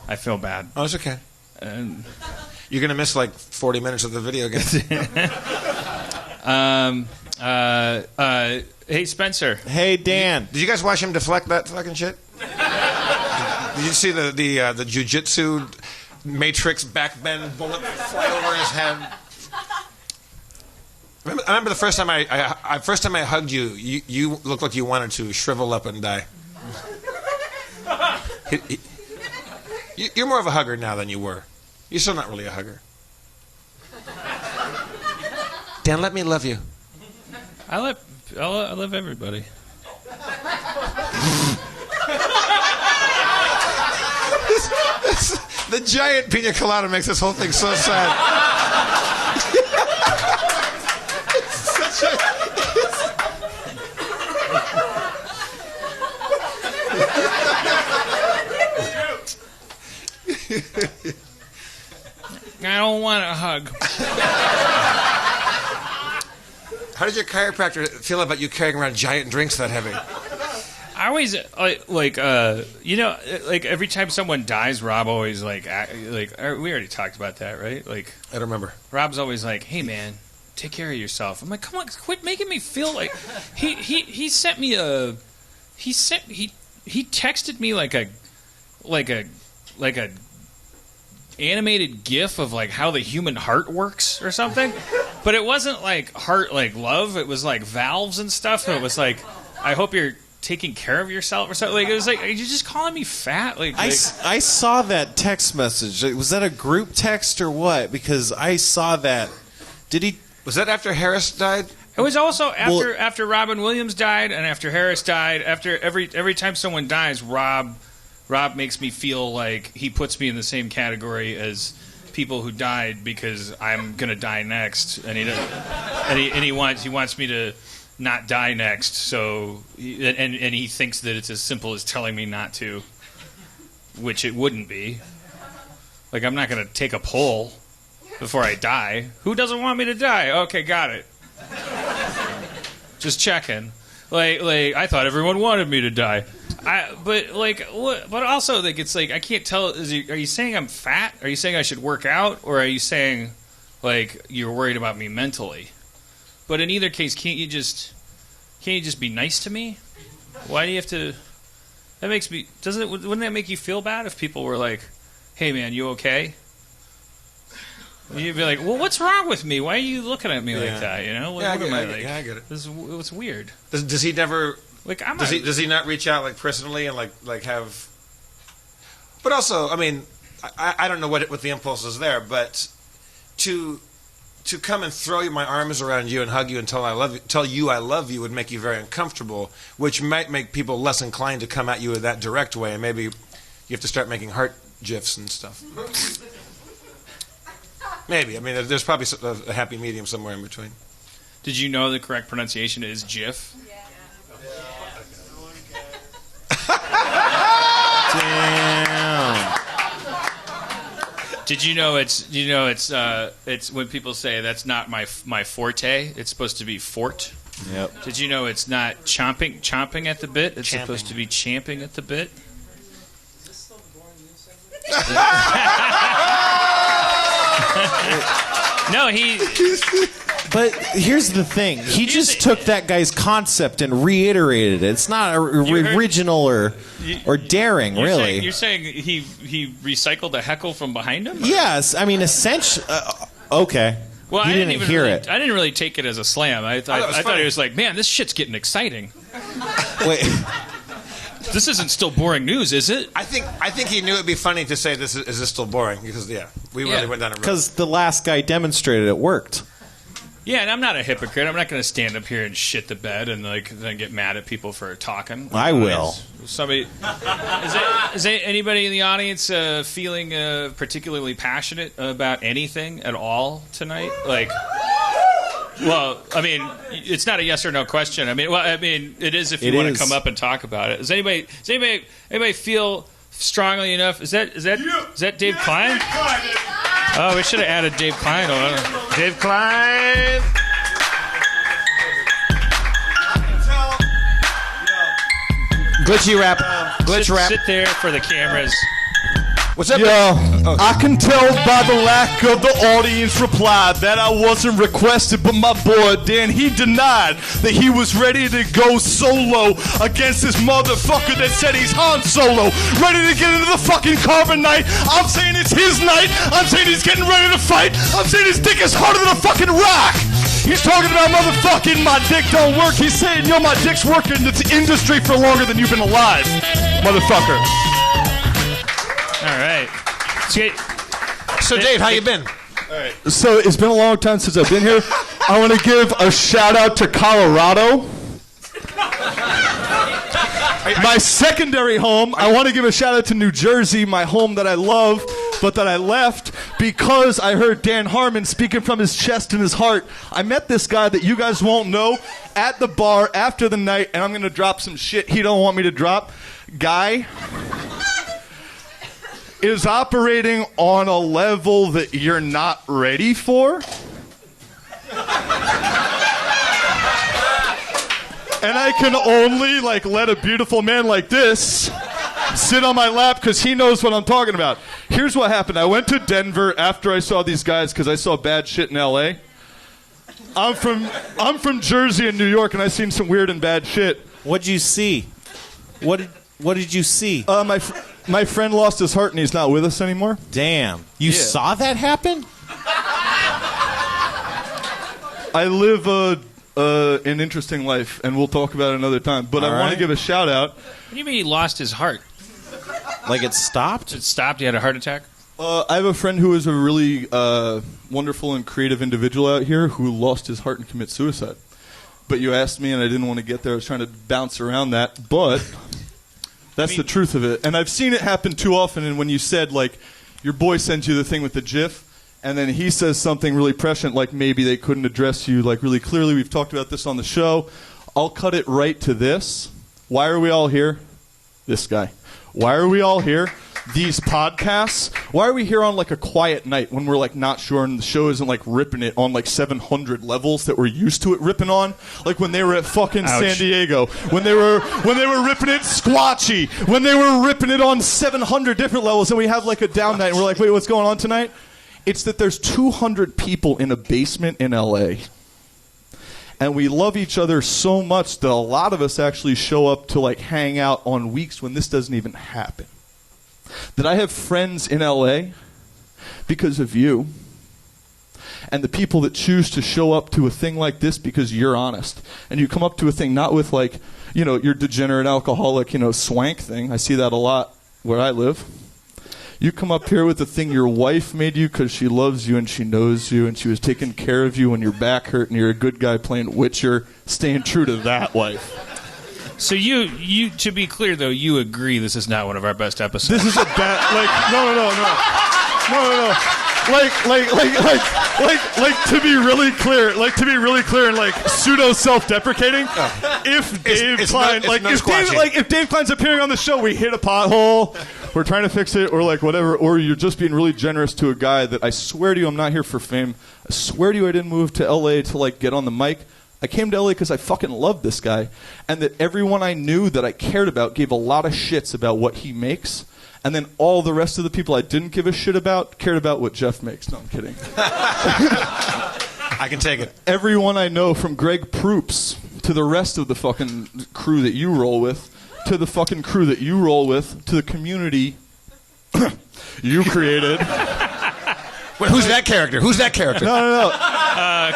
I feel bad. Oh, it's okay. You're going to miss like 40 minutes of the video game. Hey, Spencer. Hey, Dan. Did you guys watch him deflect that fucking shit? Did you see the jiu-jitsu Matrix backbend bullet fly over his head? I remember the first time I hugged you, you looked like you wanted to shrivel up and die. You're more of a hugger now than you were. You're still not really a hugger. Dan, let me love you. I love everybody. The giant pina colada makes this whole thing so sad. It's such I don't want a hug. How did your chiropractor feel about you carrying around giant drinks that heavy? I always like every time someone dies, Rob always we already talked about that, right? Like, I don't remember. Rob's always like, "Hey man, take care of yourself." I'm like, "Come on, quit making me feel like." He sent me he texted me like a animated GIF of like how the human heart works or something, but it wasn't like heart like love. It was like valves and stuff. And it was like, I hope you're taking care of yourself or something. Like, it was like, are you just calling me fat? I saw that text message. Was that a group text or what? Because I saw that. Was that after Harris died? It was also after Robin Williams died and after Harris died. After every time someone dies, Rob makes me feel like he puts me in the same category as people who died because I'm gonna die next, and he wants me to not die next. So he thinks that it's as simple as telling me not to, which it wouldn't be. Like, I'm not gonna take a poll before I die. Who doesn't want me to die? Okay, got it. Just checking. Like I thought everyone wanted me to die. But also, like, it's like I can't tell. Are you saying I'm fat? Are you saying I should work out, or are you saying like you're worried about me mentally? But in either case, can't you just be nice to me? Why do you have to? That makes me. Wouldn't that make you feel bad if people were like, "Hey man, you okay?" You'd be like, "Well, what's wrong with me? Why are you looking at me like that?" You know? I I get it. It's weird. Does he never? Like, Does he not reach out like personally and like have? But also, I mean, I don't know what the impulse is there, but to come and throw my arms around you and hug you and tell you I love you would make you very uncomfortable, which might make people less inclined to come at you in that direct way, and maybe you have to start making heart gifs and stuff. Maybe. I mean, there's probably a happy medium somewhere in between. Did you know the correct pronunciation is GIF? Damn. Did you know it's when people say that's not my forte, it's supposed to be fort. Yep. Did you know it's not chomping at the bit? It's supposed to be champing at the bit. No, But here's the thing. He just took that guy's concept and reiterated it. It's not original or daring, really. You're saying he recycled a heckle from behind him? Or? Yes. I mean, essentially... okay. Well, you didn't hear it. I didn't really take it as a slam. I thought it was like, man, this shit's getting exciting. Wait. This isn't still boring news, is it? I think he knew it'd be funny to say is this still boring? Because we really went down a road. Because the last guy demonstrated it worked. Yeah, and I'm not a hypocrite. I'm not going to stand up here and shit the bed and then get mad at people for talking. I will. Somebody, is anybody in the audience feeling particularly passionate about anything at all tonight? Like, well, I mean, it's not a yes or no question. I mean, it is if you want to come up and talk about it. Does anybody feel strongly enough? Is that Dave Klein? Oh, we should have added Dave Klein on. Dave Klein. Glitchy rap. Glitch rap. Sit there for the cameras. What's up? Yo, I can tell by the lack of the audience reply that I wasn't requested, but my boy Dan, he denied that he was ready to go solo against this motherfucker that said he's Han Solo, ready to get into the fucking carbonite. I'm saying it's his night. I'm saying he's getting ready to fight. I'm saying his dick is harder than a fucking rock. He's talking about motherfucking my dick don't work. He's saying, yo, my dick's working in the industry for longer than you've been alive, motherfucker. All right. So, Dave, how you been? So it's been a long time since I've been here. I want to give a shout out to Colorado. My secondary home. I want to give a shout out to New Jersey, my home that I love, but that I left because I heard Dan Harmon speaking from his chest and his heart. I met this guy that you guys won't know at the bar after the night, and I'm going to drop some shit he don't want me to drop. Guy is operating on a level that you're not ready for. And I can only let a beautiful man like this sit on my lap because he knows what I'm talking about. Here's what happened. I went to Denver after I saw these guys because I saw bad shit in L.A. I'm from Jersey and New York, and I've seen some weird and bad shit. What'd you see? What did you see? My friend lost his heart and he's not with us anymore. Damn. You saw that happen? I live an interesting life, and we'll talk about it another time. But I want to give a shout out. What do you mean he lost his heart? Like it stopped? It stopped? He had a heart attack? I have a friend who is a really wonderful and creative individual out here who lost his heart and committed suicide. But you asked me, and I didn't want to get there. I was trying to bounce around that. But that's the truth of it. And I've seen it happen too often. And when you said, your boy sends you the thing with the GIF, and then he says something really prescient, like maybe they couldn't address you really clearly. We've talked about this on the show. I'll cut it right to this. Why are we all here? This guy. Why are we all here? These podcasts. Why are we here on a quiet night when we're not sure and the show isn't ripping it on 700 levels that we're used to it ripping on? Like when they were at fucking San Diego, when they were ripping it squatchy, when they were ripping it on 700 different levels, and we have a down night and we're wait, what's going on tonight? It's that there's 200 people in a basement in LA. And we love each other so much that a lot of us actually show up to hang out on weeks when this doesn't even happen. That I have friends in LA because of you. And the people that choose to show up to a thing like this because you're honest. And you come up to a thing not with your degenerate alcoholic, swank thing. I see that a lot where I live. You come up here with the thing your wife made you because she loves you and she knows you and she was taking care of you when your back hurt and you're a good guy playing Witcher, staying true to that wife. So you to be clear though, you agree this is not one of our best episodes. This is a bad no. To be really clear and pseudo self-deprecating. If Dave Klein's appearing on the show, we hit a pothole. We're trying to fix it, or whatever, or you're just being really generous to a guy that I swear to you I'm not here for fame. I swear to you I didn't move to LA to get on the mic. I came to LA because I fucking loved this guy, and that everyone I knew that I cared about gave a lot of shits about what he makes, and then all the rest of the people I didn't give a shit about cared about what Jeff makes. No, I'm kidding. I can take it. Everyone I know, from Greg Proops to the rest of the fucking crew that you roll with, to the fucking crew that you roll with, to the community you created. Wait, who's that character? No.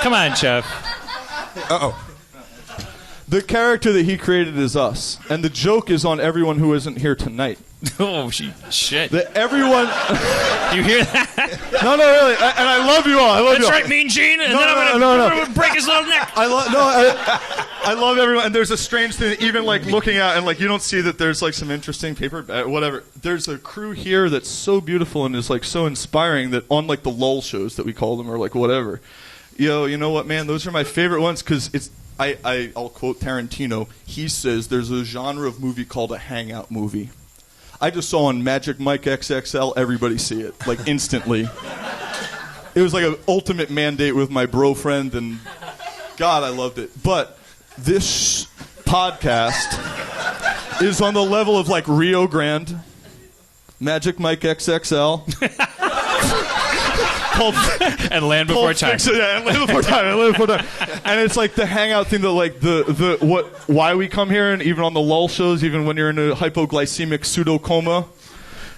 Come on, Jeff. Uh-oh. The character that he created is us. And the joke is on everyone who isn't here tonight. Oh, shit. That everyone... You hear that? No, really. And I love you all. That's right, Mean Gene. And then I'm going to break his little neck. I love everyone. And there's a strange thing, even looking out, and you don't see that there's some interesting paper, whatever. There's a crew here that's so beautiful and is so inspiring that on the lull shows that we call them, or whatever. You know what, man? Those are my favorite ones because it's... I'll quote Tarantino. He says there's a genre of movie called a hangout movie. I just saw on Magic Mike XXL, everybody see it, instantly. It was an ultimate mandate with my bro friend, and God, I loved it. But this podcast is on the level of Rio Grande, Magic Mike XXL. And Land Before Time. Yeah, and Land Before Time. And Land Before Time. And it's like the hangout thing that like why we come here, and even on the lull shows, even when you're in a hypoglycemic pseudo coma,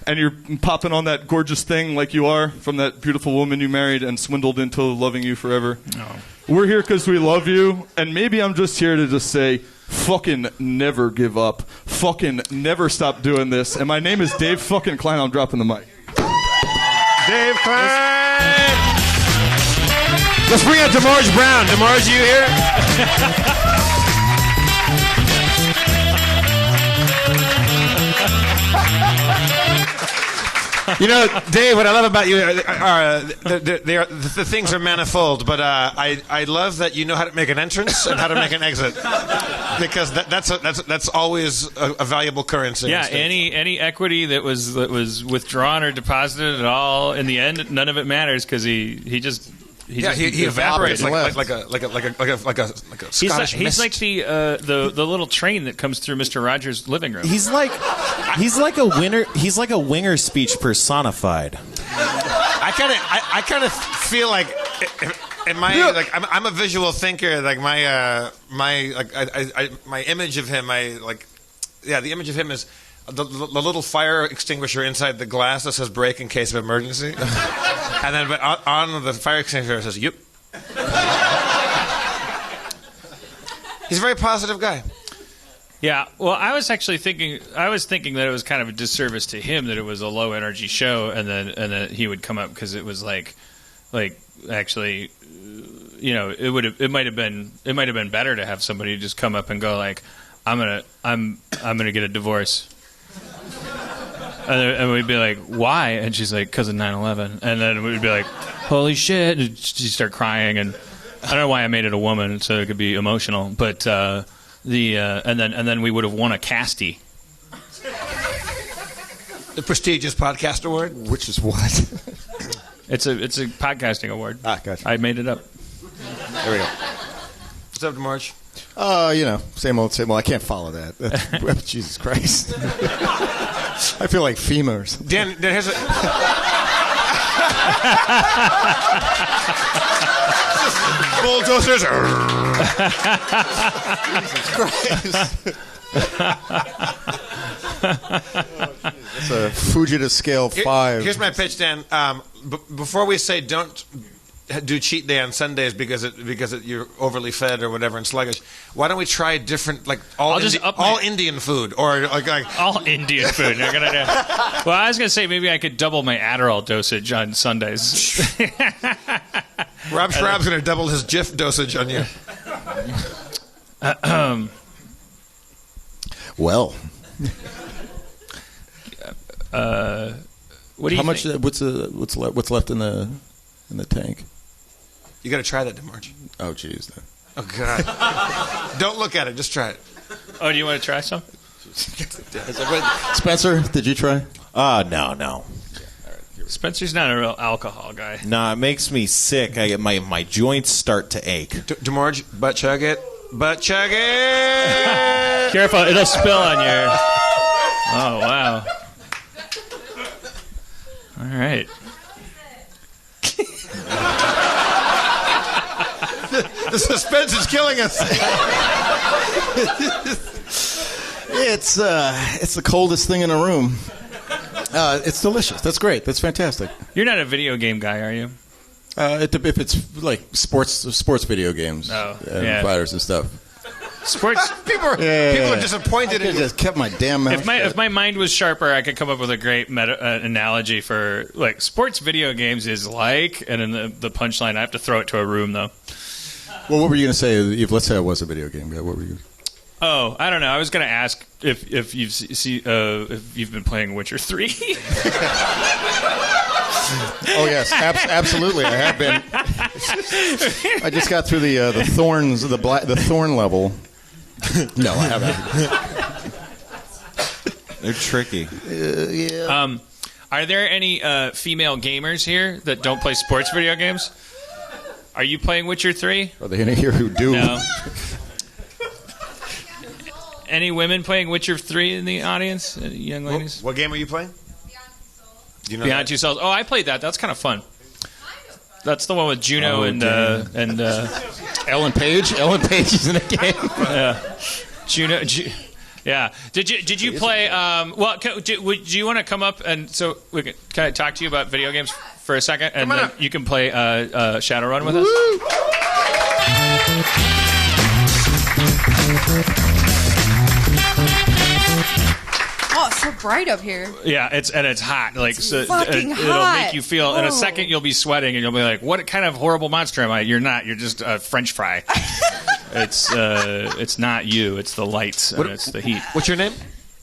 and you're popping on that gorgeous thing like you are from that beautiful woman you married and swindled into loving you forever. Oh. We're here because we love you, and maybe I'm just here to just say, fucking never give up. Fucking never stop doing this. And my name is Dave fucking Klein. I'm dropping the mic. Dave Klein. Let's bring out DeMorge Brown. DeMorge, you here? You know, Dave, what I love about you the things are manifold, but I love that you know how to make an entrance and how to make an exit, because that's always a valuable currency. Yeah, any equity that was withdrawn or deposited at all, in the end, none of it matters because he evaporates like a Scottish He's mist. like the little train that comes through Mr. Rogers' living room. He's like a winner. He's like a winger speech personified. I kind of feel like in my like I'm a visual thinker. Like my image of him, the image of him is the little fire extinguisher inside the glass that says "break in case of emergency," and then but on the fire extinguisher it says "Yep." He's a very positive guy. Yeah, well, I was thinking that it was kind of a disservice to him that it was a low energy show, and then he would come up because it was like actually, you know, it might have been better to have somebody just come up and go like, I'm gonna get a divorce, and we'd be like, why? And she's like, because of 9/11, and then we'd be like, holy shit, and she'd start crying, and I don't know why I made it a woman so it could be emotional, but. And then we would have won a Casty. The prestigious podcast award, which is what? It's a podcasting award. Ah, gotcha. I made it up. There we go. What's up, DeMorge? You know, same old. I can't follow that. Jesus Christ. I feel like FEMA or something. Dan, here's a... Bulldozers. Jesus Christ. It's a Fujita scale 5. Here's my pitch, Dan. Before we say don't do cheat day on Sundays because you're overly fed or whatever and sluggish, why don't we try different, like all Indian food or like all Indian food? Well, I was gonna say maybe I could double my Adderall dosage on Sundays. Rob Schraub's gonna double his Jif dosage on you. Well, what do you how much? think? What's left in the tank? You got to try that, DeMorge. Oh, jeez. Oh God! Don't look at it. Just try it. Oh, do you want to try some? Spencer, did you try? No. Spencer's not a real alcohol guy. Nah, it makes me sick. I get my joints start to ache. DeMorge, butt chug it. Butt chug it. Careful, it'll spill on your. Oh wow! All right. The suspense is killing us. It's the coldest thing in the room. It's delicious. That's great. That's fantastic. You're not a video game guy, are you? If it's like sports video games, and fighters and stuff. Sports people are disappointed. I could just kept my damn mouth. If my mind was sharper, I could come up with a great analogy for like sports video games is like, and in the punchline, I have to throw it to a room though. Well, what were you going to say? Let's say I was a video game guy. What were you? Oh, I don't know. I was going to ask if you've been playing Witcher 3. Oh yes, absolutely. I have been. I just got through the thorns, the thorn level. No, I haven't. They're tricky. Yeah. Are there any female gamers here that don't play sports video games? Are you playing Witcher 3? Are there any here who do? No. Any women playing Witcher 3 in the audience? Young ladies? What game are you playing? Do you know Beyond that? Two Souls. Oh, I played that. That's kind of fun. That's the one with Juno and Ellen Page. Ellen Page is in the game. Juno. Yeah. Did you play? Well, do you want to come up and so can I talk to you about video games for a second, and then you can play Shadowrun with us. Oh, it's so bright up here. Yeah, it's hot. Like so, fucking it'll hot. make you feel. In a Whoa. second, you'll be sweating, and you'll be like, "What kind of horrible monster am I?" You're not. You're just a French fry. It's not you. It's the lights and it's the heat. What's your name?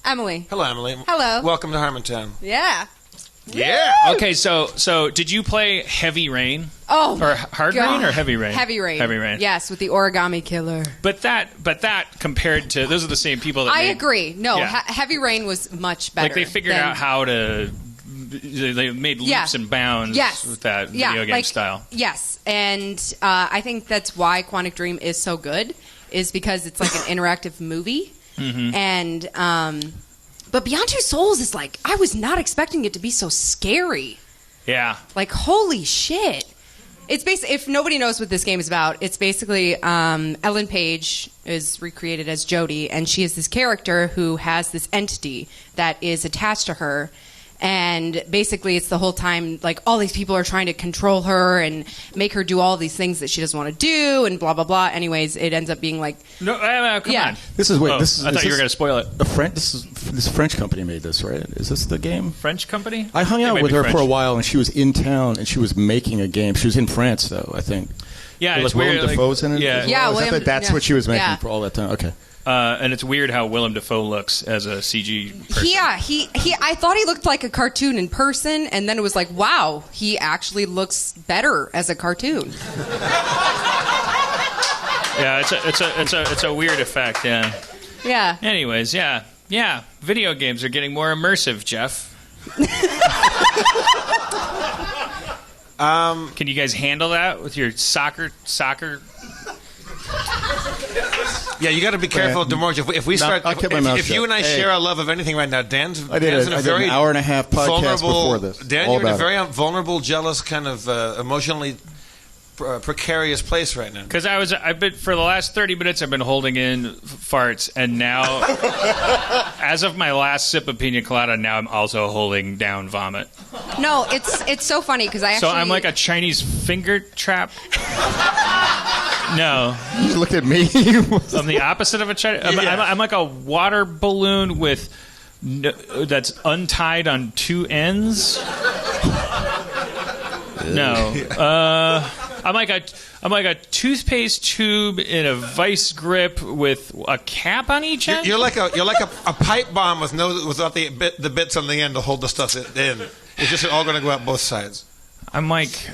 Emily. Hello, Emily. Hello. Welcome to Harmontown. Yeah. Yeah. Okay, so did you play Heavy Rain? Oh, Or Hard God. Rain or Heavy Rain? Heavy Rain. Heavy Rain. Yes, with the origami killer. But that compared to those are the same people that I made, agree. No, Yeah. Heavy Rain was much better. Like they figured than- out how to. They made leaps Yeah. and bounds Yes. with that Yeah, video game like, style. Yes, and I think that's why Quantic Dream is so good, is because it's like an interactive movie. Mm-hmm. And but Beyond Two Souls is like, I was not expecting it to be so scary. Yeah. Like, holy shit. It's basically, if nobody knows what this game is about, it's basically Ellen Page is recreated as Jodie, and she is this character who has this entity that is attached to her. And basically, it's the whole time, like, all these people are trying to control her and make her do all these things that she doesn't want to do, and blah, blah, blah. Anyways, it ends up being like, No, come Yeah. on. This is Oh, I thought you were going to spoil it. This French company made this, right? Is this the game? French company? I hung They out might with be her French. for a while, and she was in town, and she was making a game. She was in France, though, I think. Yeah, Like it's weird. Willem Dafoe's in it. Yeah. as well? Yeah, Is that William- that's yeah. what she was making Yeah. for all that time. Okay. And it's weird how Willem Dafoe looks as a CG person. yeah, he. I thought he looked like a cartoon in person, and then it was like, wow, he actually looks better as a cartoon. Yeah, it's a weird effect. Yeah. Yeah. Anyways, yeah. Video games are getting more immersive, Jeff. Can you guys handle that with your soccer? Yeah, you got to be careful, DeMorge. If we start, I'll keep my mouth if you shut. and I Hey. share our love of anything right now, Dan's I did in a- a I did very an hour and a half podcast vulnerable, before this. Dan, All you're in a about very vulnerable, jealous, kind of emotionally precarious place right now. Because I've been for the last 30 minutes, I've been holding in farts, and now, as of my last sip of pina colada, now I'm also holding down vomit. No, it's so funny because I actually. So I'm like a Chinese finger trap. No, You looked at me. I'm the opposite of a Chinese. I'm like a water balloon with that's untied on two ends. No, I'm like a toothpaste tube in a vice grip with a cap on each end. You're like a pipe bomb without the bits on the end to hold the stuff in. It's just all going to go out both sides. I'm like.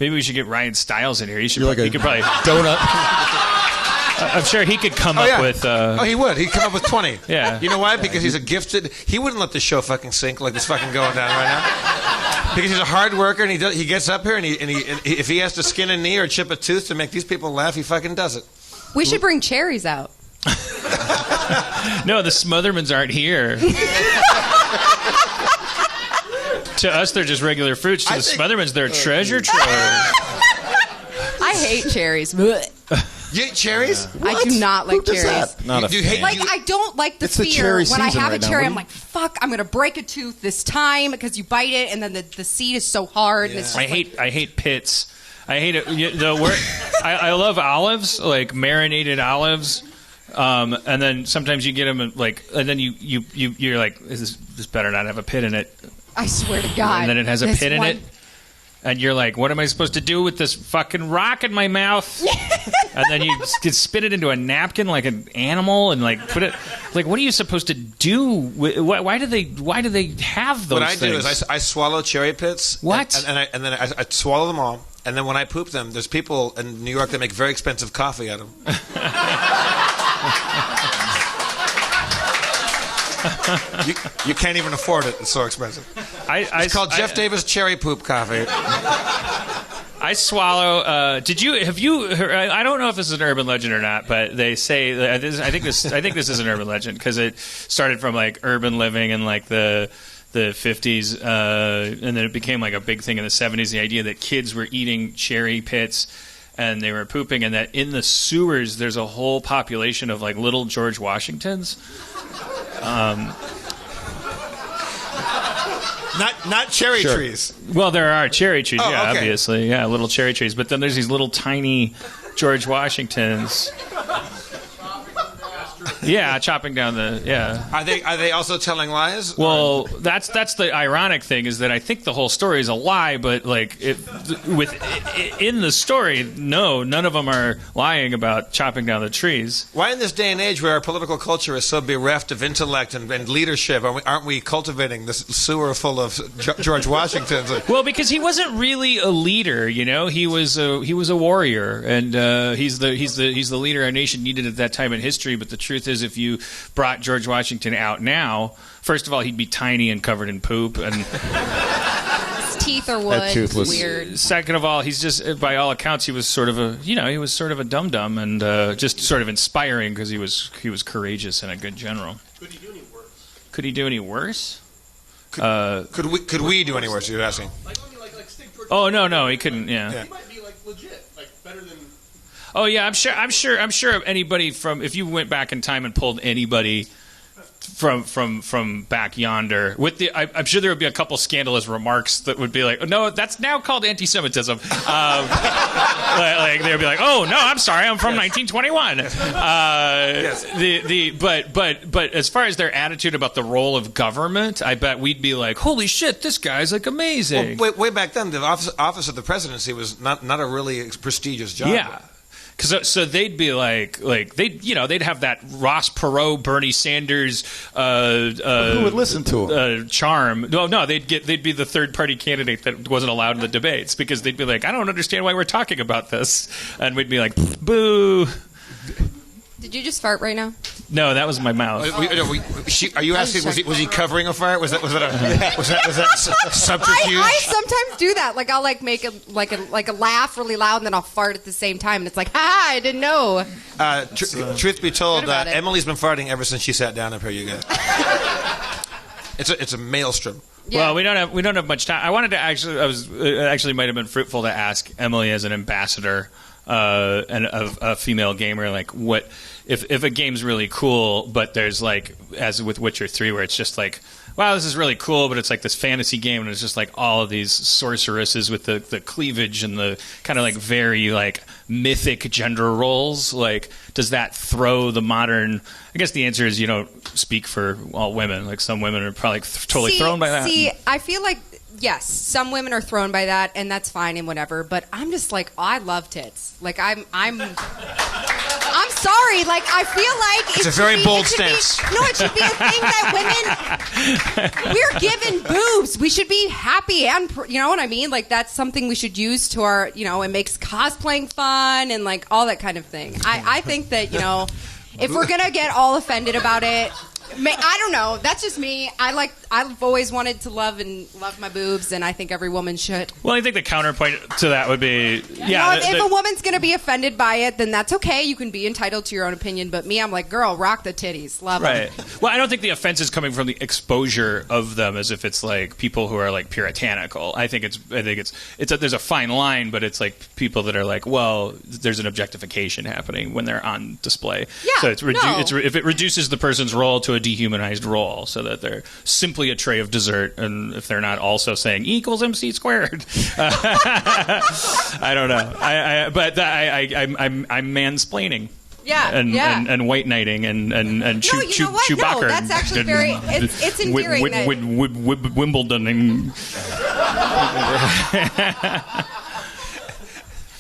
Maybe we should get Ryan Stiles in here. He You're could probably. donut. I'm sure he could come up with. he would. He'd come up with 20. Yeah. You know why? Because he's a gifted. He wouldn't let the show fucking sink like it's fucking going down right now. Because he's a hard worker and he gets up here and if he has to skin a knee or chip a tooth to make these people laugh, he fucking does it. We should bring cherries out. No, the Smothermans aren't here. To us, they're just regular fruits. To the Smothermans, they're treasure trove. I hate cherries. Blech. You eat cherries? I do not like does cherries. that? Not a Do you hate? Like, you- I don't like the It's the fear cherry when I season have right a now. cherry. What I'm do like, fuck, I'm gonna break a tooth this time because you bite it and then the seed is so hard. And it's just I hate pits. I hate it. I love olives, like marinated olives. And then sometimes you get them and then you're like, this better not have a pit in it. I swear to God. And then it has a this pit in one- it. And you're like, what am I supposed to do with this fucking rock in my mouth? And then you spit it into a napkin like an animal and like put it. Like, what are you supposed to do? Why do they have those What I things? do is I swallow cherry pits. What? And then I swallow them all. And then when I poop them, there's people in New York that make very expensive coffee out of them. You can't even afford it. It's so expensive. It's called Jeff Davis Cherry Poop Coffee. I swallow. Have you? I don't know if this is an urban legend or not, but they say. I think this is an urban legend because it started from like urban living and like the the 50s, and then it became like a big thing in the 70s. The idea that kids were eating cherry pits and they were pooping, and that in the sewers there's a whole population of like little George Washingtons. Not cherry trees. Well, there are cherry trees, Oh, okay. obviously, little cherry trees. But then there's these little tiny George Washingtons. Yeah, chopping down the Are they also telling lies? Well, that's the ironic thing, is that I think the whole story is a lie, but like in the story, no, none of them are lying about chopping down the trees. Why in this day and age where our political culture is so bereft of intellect and leadership, aren't we cultivating this sewer full of George Washingtons? Well, because he wasn't really a leader, you know. He was a warrior, and he's the leader our nation needed at that time in history. But the truth is, if you brought George Washington out now, first of all, he'd be tiny and covered in poop, and His teeth are wood. toothless. Weird. second of all, he's just, by all accounts, he was sort of a dum-dum, and just sort of inspiring because he was courageous and a good general. Could he do any worse? Could he do any worse? Could we do any worse? You're asking. Like stick George. Oh no, he couldn't. Yeah. He might be like legit, like better than. Oh yeah, I'm sure anybody from, if you went back in time and pulled anybody from back yonder with I'm sure there would be a couple scandalous remarks that would be like, oh, no, that's now called anti-Semitism. Like they'd be like, oh no, I'm sorry, I'm from 1921. But as far as their attitude about the role of government, I bet we'd be like, holy shit, this guy's like amazing. Well, way back then, the office of the presidency was not a really prestigious job. Yeah. So they'd be like they'd have that Ross Perot, Bernie Sanders, Who would listen to him? charm. No, they'd be the third party candidate that wasn't allowed in the debates, because they'd be like, I don't understand why we're talking about this, and we'd be like, boo. Did you just fart right now? No, that was my mouth. Are you asking? Was he covering a fire? Was that subterfuge? I sometimes do that. Like I'll make a laugh really loud, and then I'll fart at the same time, and it's like, ha! I didn't know. Truth be told, Good about it. Emily's been farting ever since she sat down up here. You guys, it's a maelstrom. Yeah. Well, we don't have much time. I wanted to actually might have been fruitful to ask Emily as an ambassador and a female gamer, like, what if a game's really cool, but there's like, as with Witcher 3, where it's just like, wow, this is really cool, but it's like this fantasy game, and it's just like all of these sorceresses with the cleavage and the kind of like very like mythic gender roles. Like, does that throw the modern? I guess the answer is you don't speak for all women. Like, some women are probably totally thrown by that. See, I feel like, yes, some women are thrown by that, and that's fine and whatever. But I'm just like, I love tits. Like I'm sorry. Like, I feel like It's a very bold stance. It should be a thing that women, we're given boobs. We should be happy, and you know what I mean. Like, that's something we should use to our, it makes cosplaying fun and like all that kind of thing. I think that if we're gonna get all offended about it. I don't know. That's just me. I've always wanted to love my boobs, and I think every woman should. Well, I think the counterpoint to that would be, if a woman's going to be offended by it, then that's okay. You can be entitled to your own opinion. But me, I'm like, girl, rock the titties, love them. Right. Well, I don't think the offense is coming from the exposure of them, as if it's like people who are like puritanical. I think there's a fine line, but it's like people that are like, well, there's an objectification happening when they're on display. Yeah. So if it reduces the person's role to a dehumanized role, so that they're simply a tray of dessert, and if they're not also saying E equals MC squared. I don't know. I'm mansplaining. Yeah, and white knighting and Chewbacca. No, that's actually very. It's endearing. Wimbledon and.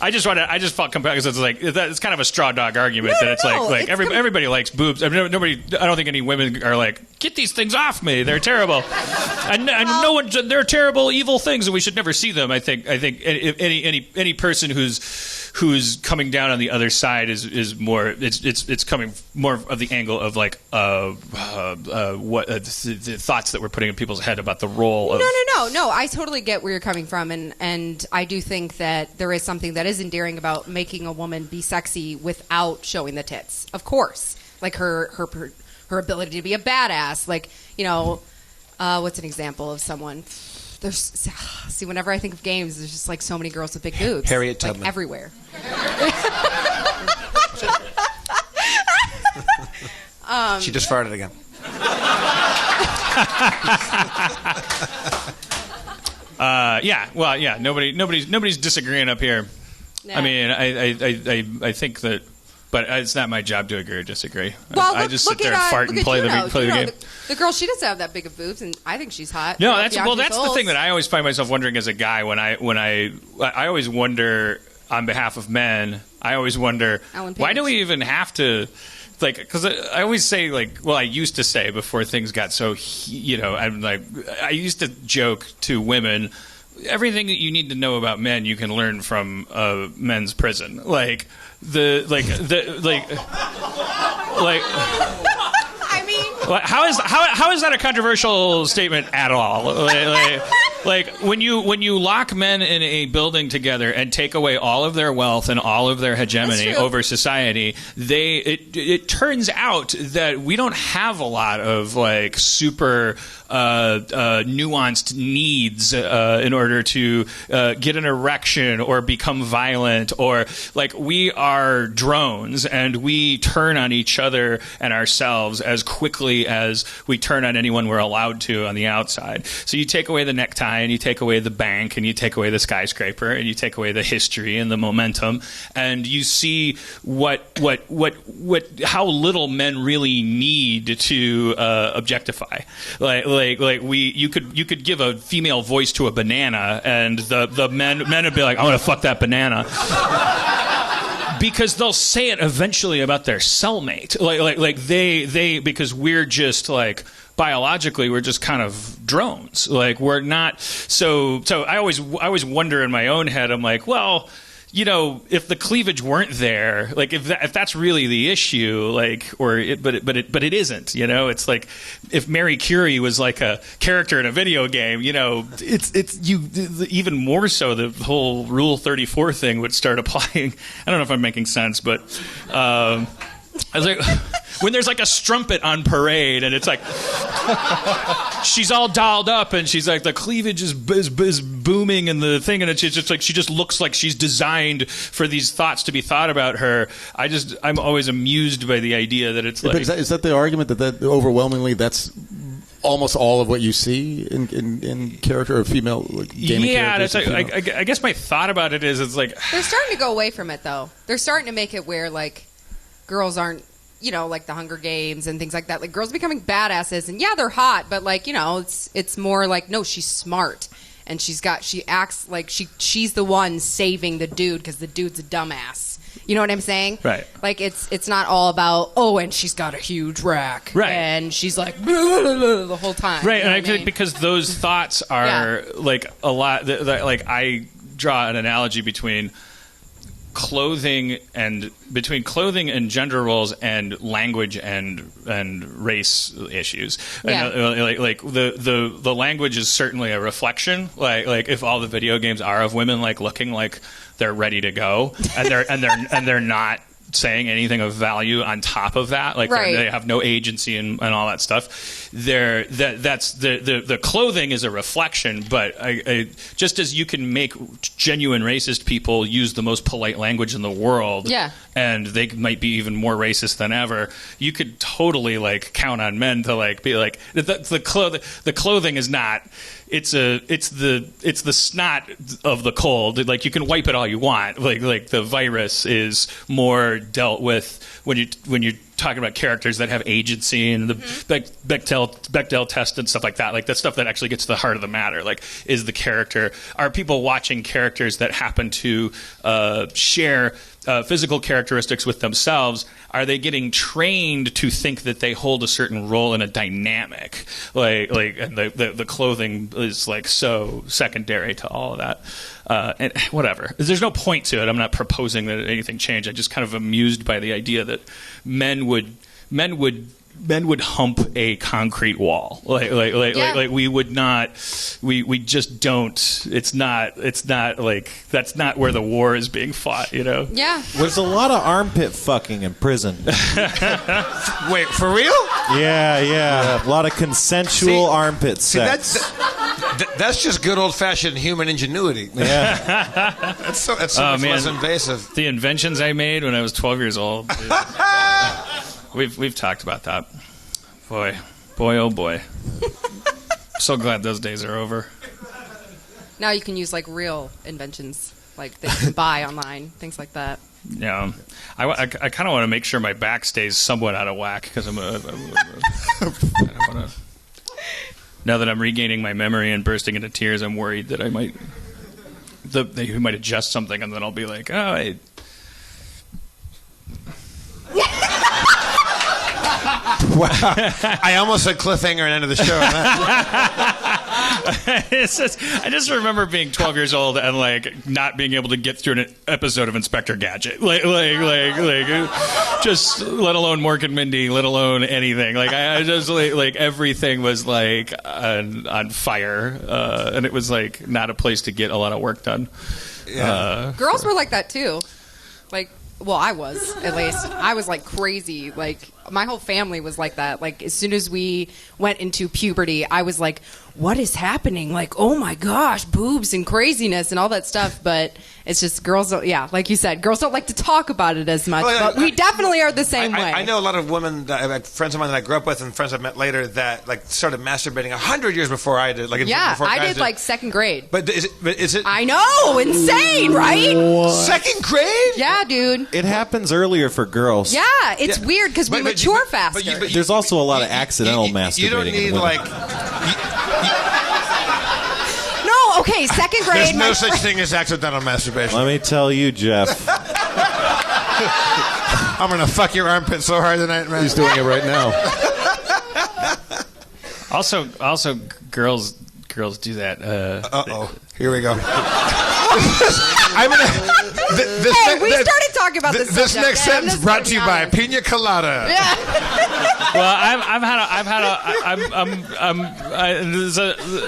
I just felt compelled because it's like it's kind of a straw dog argument that it's everybody likes boobs. I mean, I don't think any women are like, get these things off me. They're terrible, and no one. They're terrible, evil things, and we should never see them. I think any person who's coming down on the other side is more. It's coming more of the angle of like what the thoughts that we're putting in people's head about the role of. No. I totally get where you're coming from, and I do think that there is something that is endearing about making a woman be sexy without showing the tits. Of course, like her ability to be a badass, like What's an example of someone? See, whenever I think of games, there's just like so many girls with big boobs. Harriet like Tubman. everywhere. She just farted again. Nobody's disagreeing up here. No. I mean, I think that, but it's not my job to agree or disagree. Well, I just sit there and fart and play the game. The girl, she doesn't have that big of boobs, and I think she's hot. No, that's the thing that I always find myself wondering as a guy when I always wonder on behalf of men. I always wonder, why do we even have to, like, because I always say, like, well, I used to say before things got so, I'm like, I used to joke to women, everything that you need to know about men you can learn from a men's prison. I mean, how is that a controversial statement at all? Like when you lock men in a building together and take away all of their wealth and all of their hegemony over society, it turns out that we don't have a lot of like super nuanced needs in order to get an erection or become violent, or like we are drones and we turn on each other and ourselves as quickly as we turn on anyone we're allowed to on the outside. So you take away the necktie and you take away the bank and you take away the skyscraper and you take away the history and the momentum, and you see how little men really need to objectify. You could give a female voice to a banana, and the men would be like, I want to fuck that banana. Because they'll say it eventually about their cellmate, because we're just like biologically we're just kind of drones. Like we're not so. I always wonder in my own head. I'm like, well, if the cleavage weren't there, like if that's really the issue, like but it isn't. It's like if Mary Curie was like a character in a video game, even more so the whole Rule 34 thing would start applying. I don't know if I'm making sense, but I was like, when there's like a strumpet on parade and it's like she's all dolled up and she's like the cleavage is booming and the thing, and it's just like she just looks like she's designed for these thoughts to be thought about her. I'm always amused by the idea that it's like. But is that the argument that overwhelmingly that's almost all of what you see in character or female gaming characters? Yeah, I guess my thought about it is it's like they're starting to go away from it though. They're starting to make it where like girls aren't, like the Hunger Games and things like that. Like girls becoming badasses, and yeah, they're hot, but like it's more like no, she's smart, and she acts like she's the one saving the dude because the dude's a dumbass. You know what I'm saying? Right. Like it's not all about and she's got a huge rack, right? And she's like blah, blah, blah, blah, the whole time, right? And I think because those thoughts are like a lot. Like I draw an analogy between clothing and gender roles and language and race issues. Yeah. And, like the language is certainly a reflection. Like if all the video games are of women like looking like they're ready to go and they're not saying anything of value on top of that, like right. They have no agency and all that stuff. That's the clothing is a reflection, but I just as you can make genuine racist people use the most polite language in the world, and they might be even more racist than ever, you could totally like count on men to like be like the clothing is not. It's the snot of the cold. Like you can wipe it all you want. Like the virus is more dealt with when you're talking about characters that have agency and the Bechdel test and stuff like that. Like that stuff that actually gets to the heart of the matter. Like is the character? Are people watching characters that happen to share physical characteristics with themselves? Are they getting trained to think that they hold a certain role in a dynamic? Like and the clothing is like so secondary to all of that. And whatever. There's no point to it. I'm not proposing that anything change. I'm just kind of amused by the idea that men would men would hump a concrete wall. Like we would not. We just don't. It's not like that's not where the war is being fought. You know. Yeah. There's a lot of armpit fucking in prison. Wait, for real? Yeah. A lot of consensual armpit sex. That's just good old-fashioned human ingenuity. Yeah. That's so much less invasive. The inventions I made when I was 12 years old. We've talked about that. Boy, oh boy. So glad those days are over. Now you can use like real inventions, like that you can buy online, things like that. Yeah, I kind of want to make sure my back stays somewhat out of whack because I don't want to. Now that I'm regaining my memory and bursting into tears, I'm worried that I might he might adjust something, and then I'll be like, oh. Wow. I almost said cliffhanger and end of the show. I just remember being 12 years old and like not being able to get through an episode of Inspector Gadget, like just let alone Mork and Mindy, let alone anything. Like I just like everything was like on fire, and it was like not a place to get a lot of work done. Yeah. Girls were like that too. Like, well, I was, at least. I was like crazy. Like, my whole family was like that. Like, as soon as we went into puberty, I was like, what is happening? Like, oh my gosh, boobs and craziness and all that stuff. But it's just girls don't, like you said, girls don't like to talk about it as much. But we definitely are the same way. I know a lot of women, friends of mine that I grew up with and friends I've met later that like started masturbating 100 years before I did. Like, before I guys did like second grade. But is it? I know, insane, right? What? Second grade? Yeah, dude. It happens earlier for girls. Yeah, it's weird because we mature faster. There's also a lot of accidental masturbating. You don't need like. No, okay, second grade. There's no such thing as accidental masturbation. Let me tell you, Jeff. I'm gonna fuck your armpit so hard tonight, man. He's doing it right now. Also, girls do that. Here we go. We started talking about this. This next sentence brought to you by Pina Colada. Yeah.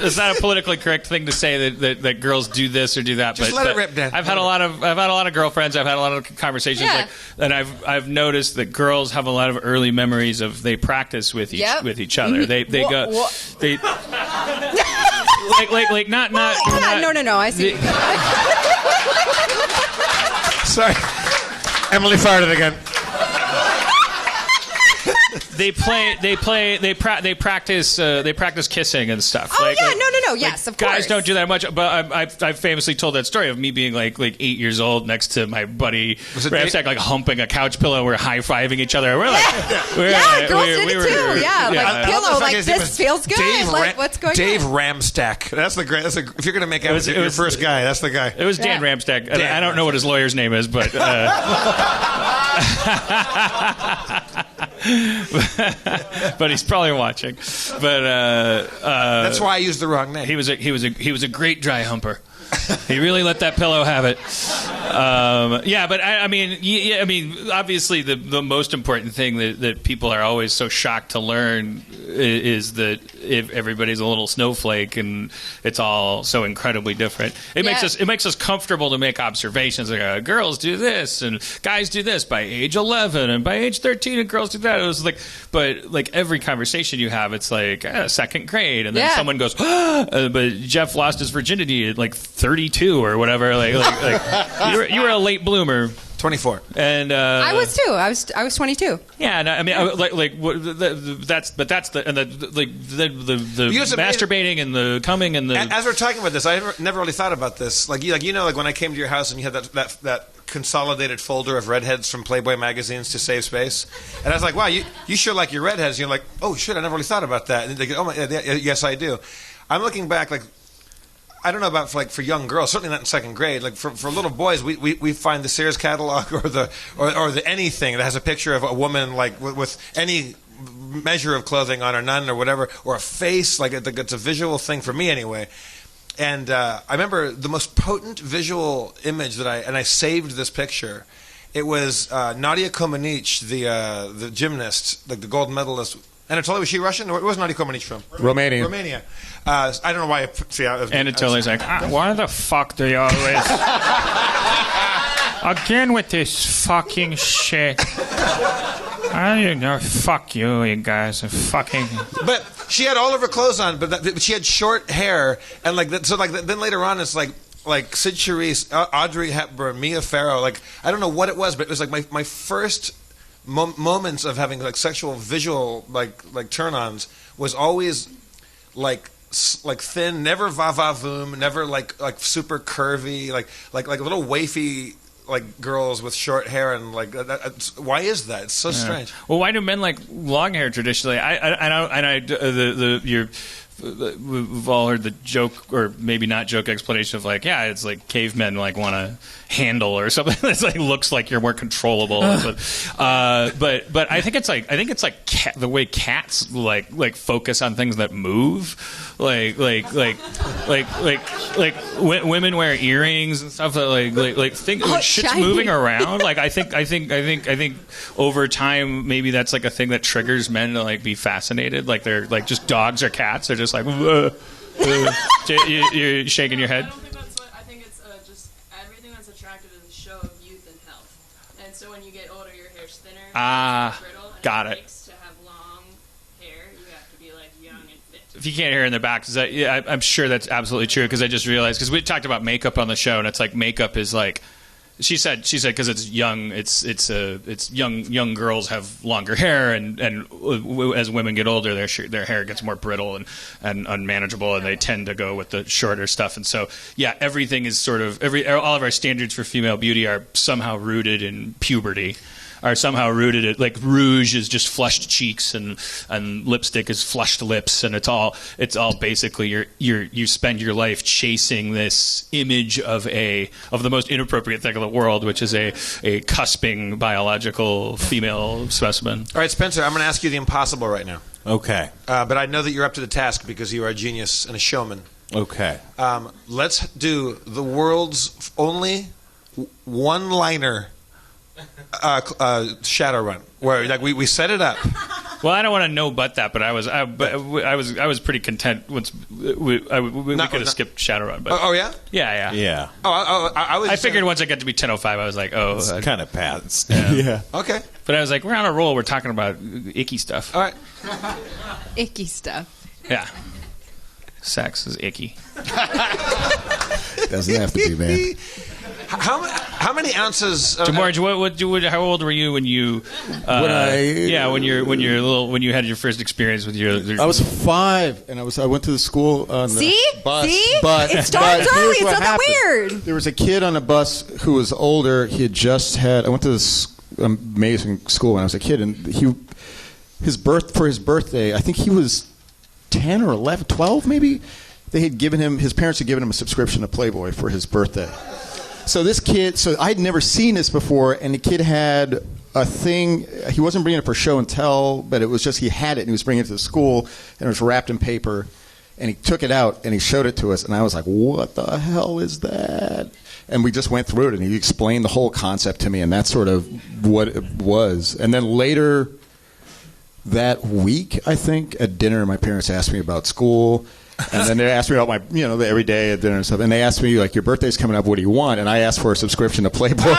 It's not a politically correct thing to say that girls do this or do that. Just let it rip, Dan. I've had a lot of girlfriends. I've had a lot of conversations, and I've noticed that girls have a lot of early memories of they practice with each other. Mm-hmm. They go like not. No. I see. Sorry, Emily farted again. They practice kissing and stuff. Oh, no. Yes, of course. Guys don't do that much, but I've famously told that story of me being like 8 years old next to my buddy Ramsack, like humping a couch pillow. We're high fiving each other. We're like, girls did it too. Like pillow, like this feels good. Like what's going on? Dave Ramstack. That's the great. If you're gonna make out your first guy, that's the guy. It was Dan Ramstack. I don't know what his lawyer's name is, but. But he's probably watching. But that's why I used the wrong name. He was a great dry humper. He really let that pillow have it. But I mean, obviously the most important thing that people are always so shocked to learn is that if everybody's a little snowflake and it's all so incredibly different. It makes us comfortable to make observations like girls do this and guys do this by age 11 and by age 13 and girls do that. It was like, but like every conversation you have, it's like second grade, and then someone goes, but Jeff lost his virginity at like 32 or whatever. Like you were a late bloomer. 24. And I was too. I was 22. Yeah, no, I mean, that's the masturbating and the coming and the. As we're talking about this, I never really thought about this. Like when I came to your house and you had that consolidated folder of redheads from Playboy magazines to save space, and I was like, wow, you sure like your redheads. And you're like, oh shit, I never really thought about that. And they go, oh my, yes, I do. I'm looking back like. I don't know about for young girls, certainly not in second grade. Like for little boys, we find the Sears catalog or the anything that has a picture of a woman like with any measure of clothing on or none or whatever, or a face. Like it's a visual thing for me anyway. And I remember the most potent visual image that I saved this picture. It was Nadia Comaneci, the gymnast, like the gold medalist. Anatoly, was she Russian? Where was Nadia Comaneci from? Romania. Romania. I don't know why. Anatoly's like, Why the fuck do you always... Again with this fucking shit. I don't know. Fuck you guys. Fucking... But she had all of her clothes on, but she had short hair, and then later on, it's like Sid Charisse, Audrey Hepburn, Mia Farrow. Like, I don't know what it was, but it was like my first moments of having like sexual visual like turn-ons was always like thin, never va-va-voom, never like super curvy, like little wafy like girls with short hair and like why is that? It's so strange. well, why do men like long hair traditionally? We've all heard the joke, or maybe not joke explanation of like, yeah, it's like cavemen like want to handle or something that's like looks like you're more controllable. But I think it's like the way cats like focus on things that move, like women wear earrings and stuff that like think shit's shiny. moving around. Like I think over time maybe that's like a thing that triggers men to like be fascinated. Like they're like just dogs or cats. They're just like you're shaking your head. I don't think that's what. I think it's just everything that's attractive is a show of youth and health. And so when you get older, your hair's thinner, it's more brittle, and got it it. takes to have long hair. You have to be like young and fit. If you can't hear in the back, I'm sure that's absolutely true because I just realized because we talked about makeup on the show and it's like makeup is like. She said because it's young, it's young girls have longer hair and as women get older, their hair gets more brittle and unmanageable, and they tend to go with the shorter stuff. And so everything is sort of all of our standards for female beauty are somehow rooted in puberty. Are somehow rooted at like rouge is just flushed cheeks and lipstick is flushed lips, and it's all basically you spend your life chasing this image of the most inappropriate thing in the world, which is a cusping biological female specimen. All right, Spencer, I'm going to ask you the impossible right now. Okay. But I know that you're up to the task because you are a genius and a showman. Okay. Let's do the world's only one-liner shadow run, where like we set it up. Well, I don't want to know but that, but I was pretty content once we could have skipped Shadowrun. But oh yeah, Yeah. I figured once I got to be 10:05, I was like, oh, It's kind of past. Yeah. okay. But I was like, we're on a roll. We're talking about icky stuff. All right. Icky stuff. Yeah, sex is icky. Doesn't have to be, man. How many ounces? DeMorge, how old were you when you? When you had your first experience with your I was 5, and I went to the school on the bus. See? But It starts but early. here's It's what not that happened. weird. There was a kid on a bus who was older. He had just had. I went to this amazing school when I was a kid, and his birthday. I think he was 10 or 11, 12 maybe. His parents had given him a subscription to Playboy for his birthday. So this kid, I'd never seen this before, and the kid had a thing. He wasn't bringing it for show and tell, but it was just he had it, and he was bringing it to the school, and it was wrapped in paper, and he took it out, and he showed it to us, and I was like, what the hell is that? And we just went through it, and he explained the whole concept to me, and that's sort of what it was. And then later that week, I think, at dinner, my parents asked me about school. And then they asked me about my, the everyday at dinner and stuff. And they asked me, like, your birthday's coming up, what do you want? And I asked for a subscription to Playboy.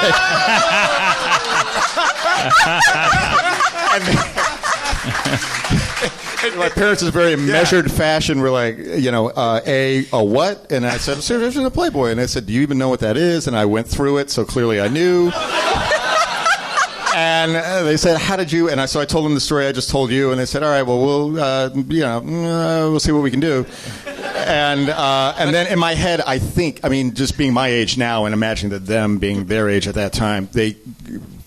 And my parents, in a very measured fashion, were like, a what? And I said, a subscription to Playboy. And they said, do you even know what that is? And I went through it, so clearly I knew. And they said, how did you? And so I told them the story I just told you. And they said, all right, well, we'll see what we can do. And then in my head, I think, just being my age now and imagining that them being their age at that time, they,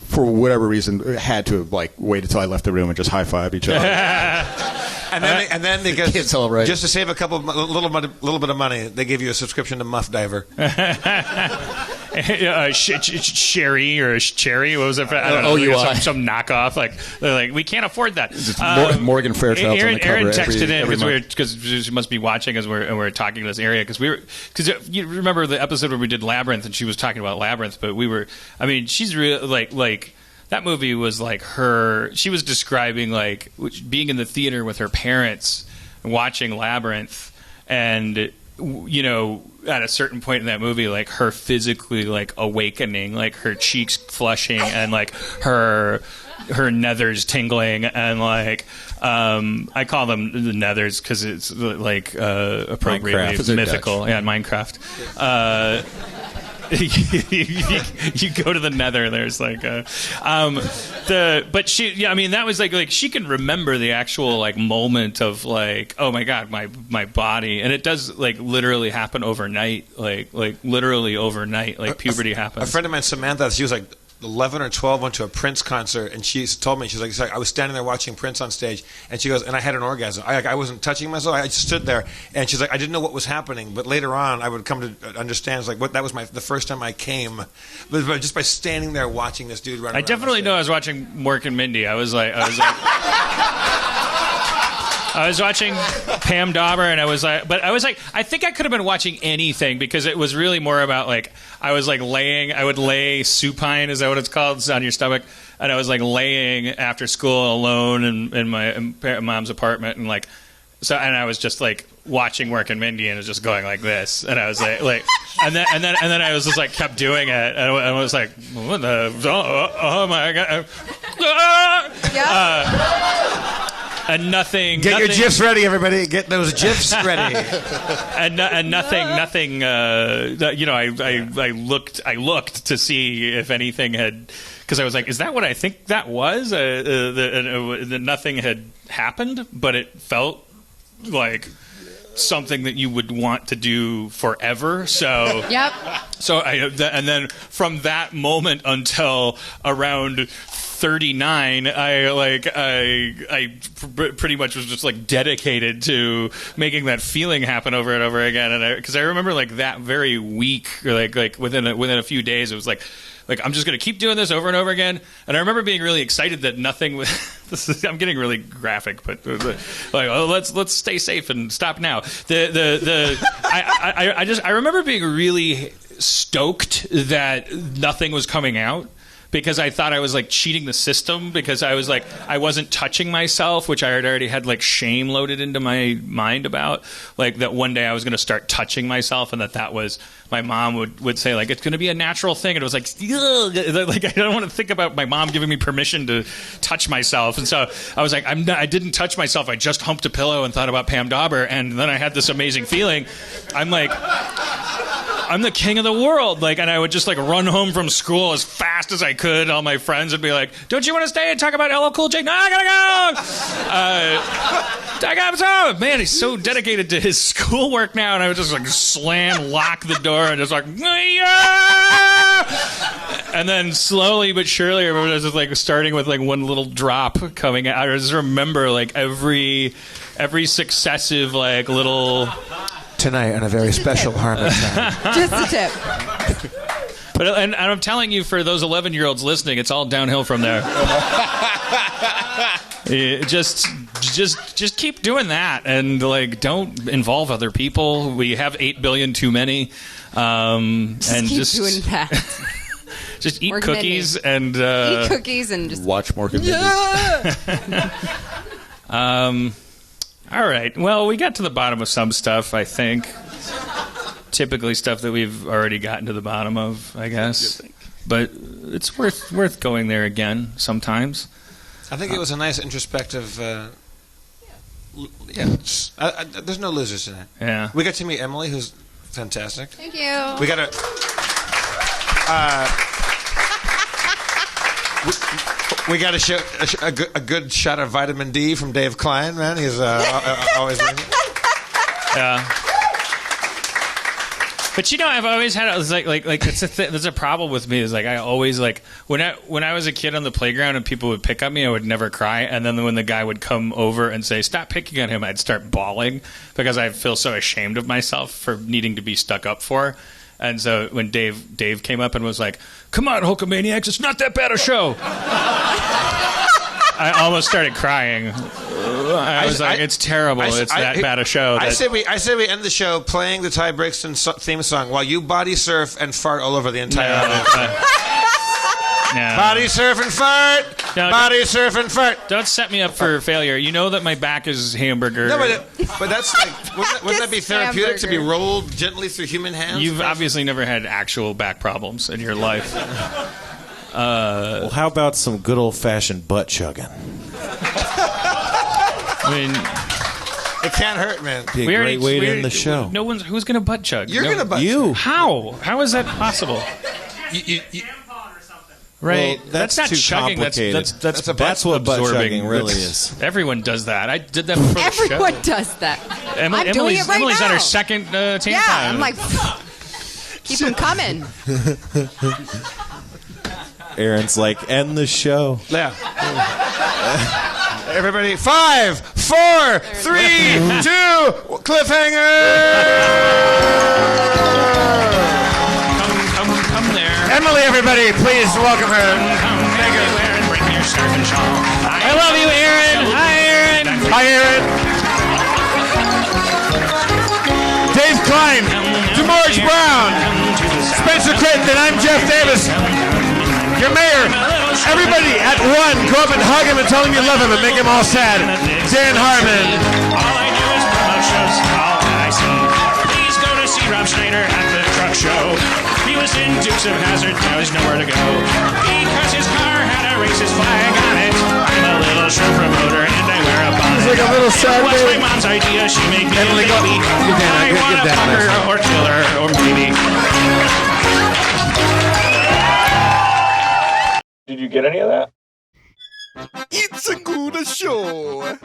for whatever reason, had to have waited till I left the room and just high-fived each other. And then they get It's all right. just to save a little bit of money, they give you a subscription to Muff Diver. Sherry or Cherry. What was it? I don't know. OUI. Some knockoff. Like they're like, we can't afford that. Morgan Fairchild's on the cover Aaron texted every in month. because she must be watching as we're talking to this area because you remember the episode where we did Labyrinth and she was talking about Labyrinth, but she's real like that movie was like her. She was describing like being in the theater with her parents watching Labyrinth, and at a certain point in that movie, like her physically like awakening, like her cheeks flushing and like her nethers tingling, and like I call them the nethers because it's like appropriately Minecraft. mythical. Yeah, Minecraft. You go to the nether. There's like but she. Yeah, I mean that was like she can remember the actual like moment of like, oh my god, my body, and it does like literally happen overnight, like literally overnight, like puberty happens. A friend of mine, Samantha, she was like 11 or 12, went to a Prince concert, and she told me, she's like, I was standing there watching Prince on stage, and she goes, and I had an orgasm. I wasn't touching myself. I just stood there, and she's like, I didn't know what was happening, but later on, I would come to understand. It's like, that was the first time I came, but just by standing there watching this dude run around. I definitely know I was watching Mork and Mindy. I was like. I was watching Pam Dauber, and I was like, I think I could have been watching anything because it was really more about like, I was like I would lay supine, is that what it's called? It's on your stomach. And I was like laying after school alone in my mom's apartment, and like, so, and I was just like watching Mork and Mindy, and it was just going like this, and I was like, and then I was just like kept doing it, and I was like, what the, oh my god, and nothing. Get your GIFs ready, everybody. Get those GIFs ready. and nothing. I looked to see if anything had, because I was like, is that what I think that was? Nothing had happened, but it felt like something that you would want to do forever. So Yep. So and then from that moment until around 39, I pretty much was just like dedicated to making that feeling happen over and over again. And because I remember like that very week, or like within a few days, it was like I'm just going to keep doing this over and over again. And I remember being really excited that nothing was. I'm getting really graphic, but like, oh, let's stay safe and stop now. I remember being really stoked that nothing was coming out, because I thought I was like cheating the system, because I was like, I wasn't touching myself, which I had already had like shame loaded into my mind about, like that one day I was going to start touching myself, and that was, my mom would say like, it's going to be a natural thing. And it was like, like I don't want to think about my mom giving me permission to touch myself. And so I was like, I didn't touch myself. I just humped a pillow and thought about Pam Dauber. And then I had this amazing feeling. I'm like, I'm the king of the world. Like, and I would just like run home from school as fast as I could. All my friends would be like, don't you want to stay and talk about LL Cool J? No, I gotta go. I got so, man, he's so dedicated to his schoolwork now. And I would just like lock the door and just like, yeah! And then slowly but surely, I remember it was just like starting with like one little drop coming out. I just remember like every successive like little. Tonight on a very special Harmontown. Just a tip. But and I'm telling you, for those 11-year-olds listening, it's all downhill from there. Just keep doing that, and like don't involve other people. We have 8 billion too many, and keep doing that. Just eat Mork cookies and eat cookies and just Watch Mork and Mindy. All right. Well, we got to the bottom of some stuff, I think. Typically stuff that we've already gotten to the bottom of, I guess. But it's worth going there again sometimes. I think it was a nice introspective. There's no losers tonight. Yeah. We got to meet Emily, who's fantastic. thank you. We got to. We got to show a good shot of vitamin D from Dave Klein, man. He's always. Yeah. But I've always had it was like there's a problem with me is like I always like when I was a kid on the playground and people would pick on me, I would never cry, and then when the guy would come over and say stop picking on him, I'd start bawling because I feel so ashamed of myself for needing to be stuck up for. And so when Dave came up and was like, "Come on, Hulkamaniacs, it's not that bad a show." I almost started crying. I was like, "It's terrible. It's that bad a show." I say we end the show playing the Ty Brixton theme song while you body surf and fart all over the entire audience. No. Body surf and fart. No, body surf and fart. Don't set me up for failure. You know that my back is hamburger. No, but that's like, wouldn't that be therapeutic to be rolled gently through human hands? You've obviously never had actual back problems in your life. Well, how about some good old-fashioned butt chugging? I mean, it can't hurt, man. Be a great way to end the show. No one's who's going to butt chug. You're going to butt chug. How? How is that possible? Right, Well, that's not too chugging. complicated. That's what butt absorbing. chugging really is. Everyone does that. I did that before the show. Everyone does that. I'm doing it right Emily's now. on her second tampon. Yeah, I'm like, keep them coming. Aaron's like, end the show. Yeah. Everybody, 5, 4, 3, 2, cliffhanger. Come there. Emily, everybody, please welcome her. Thank you. Bring your surfing shawl. I love you, Aaron. Hi, Aaron. Hi, Aaron. Dave Klein, DeMorge Brown, Spencer Crittenden, I'm Jeff Davis. Your mayor. Everybody at 1, go up and hug him and tell him you love him and make him all sad. Dan Harmon. All I do is promote shows, all that I see. Please go to see Rob Schneider at the truck show. He was in Dukes of Hazzard, now he's nowhere to go. Because his car had a racist flag on it. I'm a little show promoter and I wear a bonnet. He's like a little sad It was baby. my mom's idea, she made me Emily, a go. baby. Give Dan, I give want to Dan fuck a her nice or kill her or maybe. Did you get any of that? It's a good show.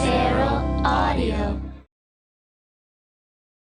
Feral Audio.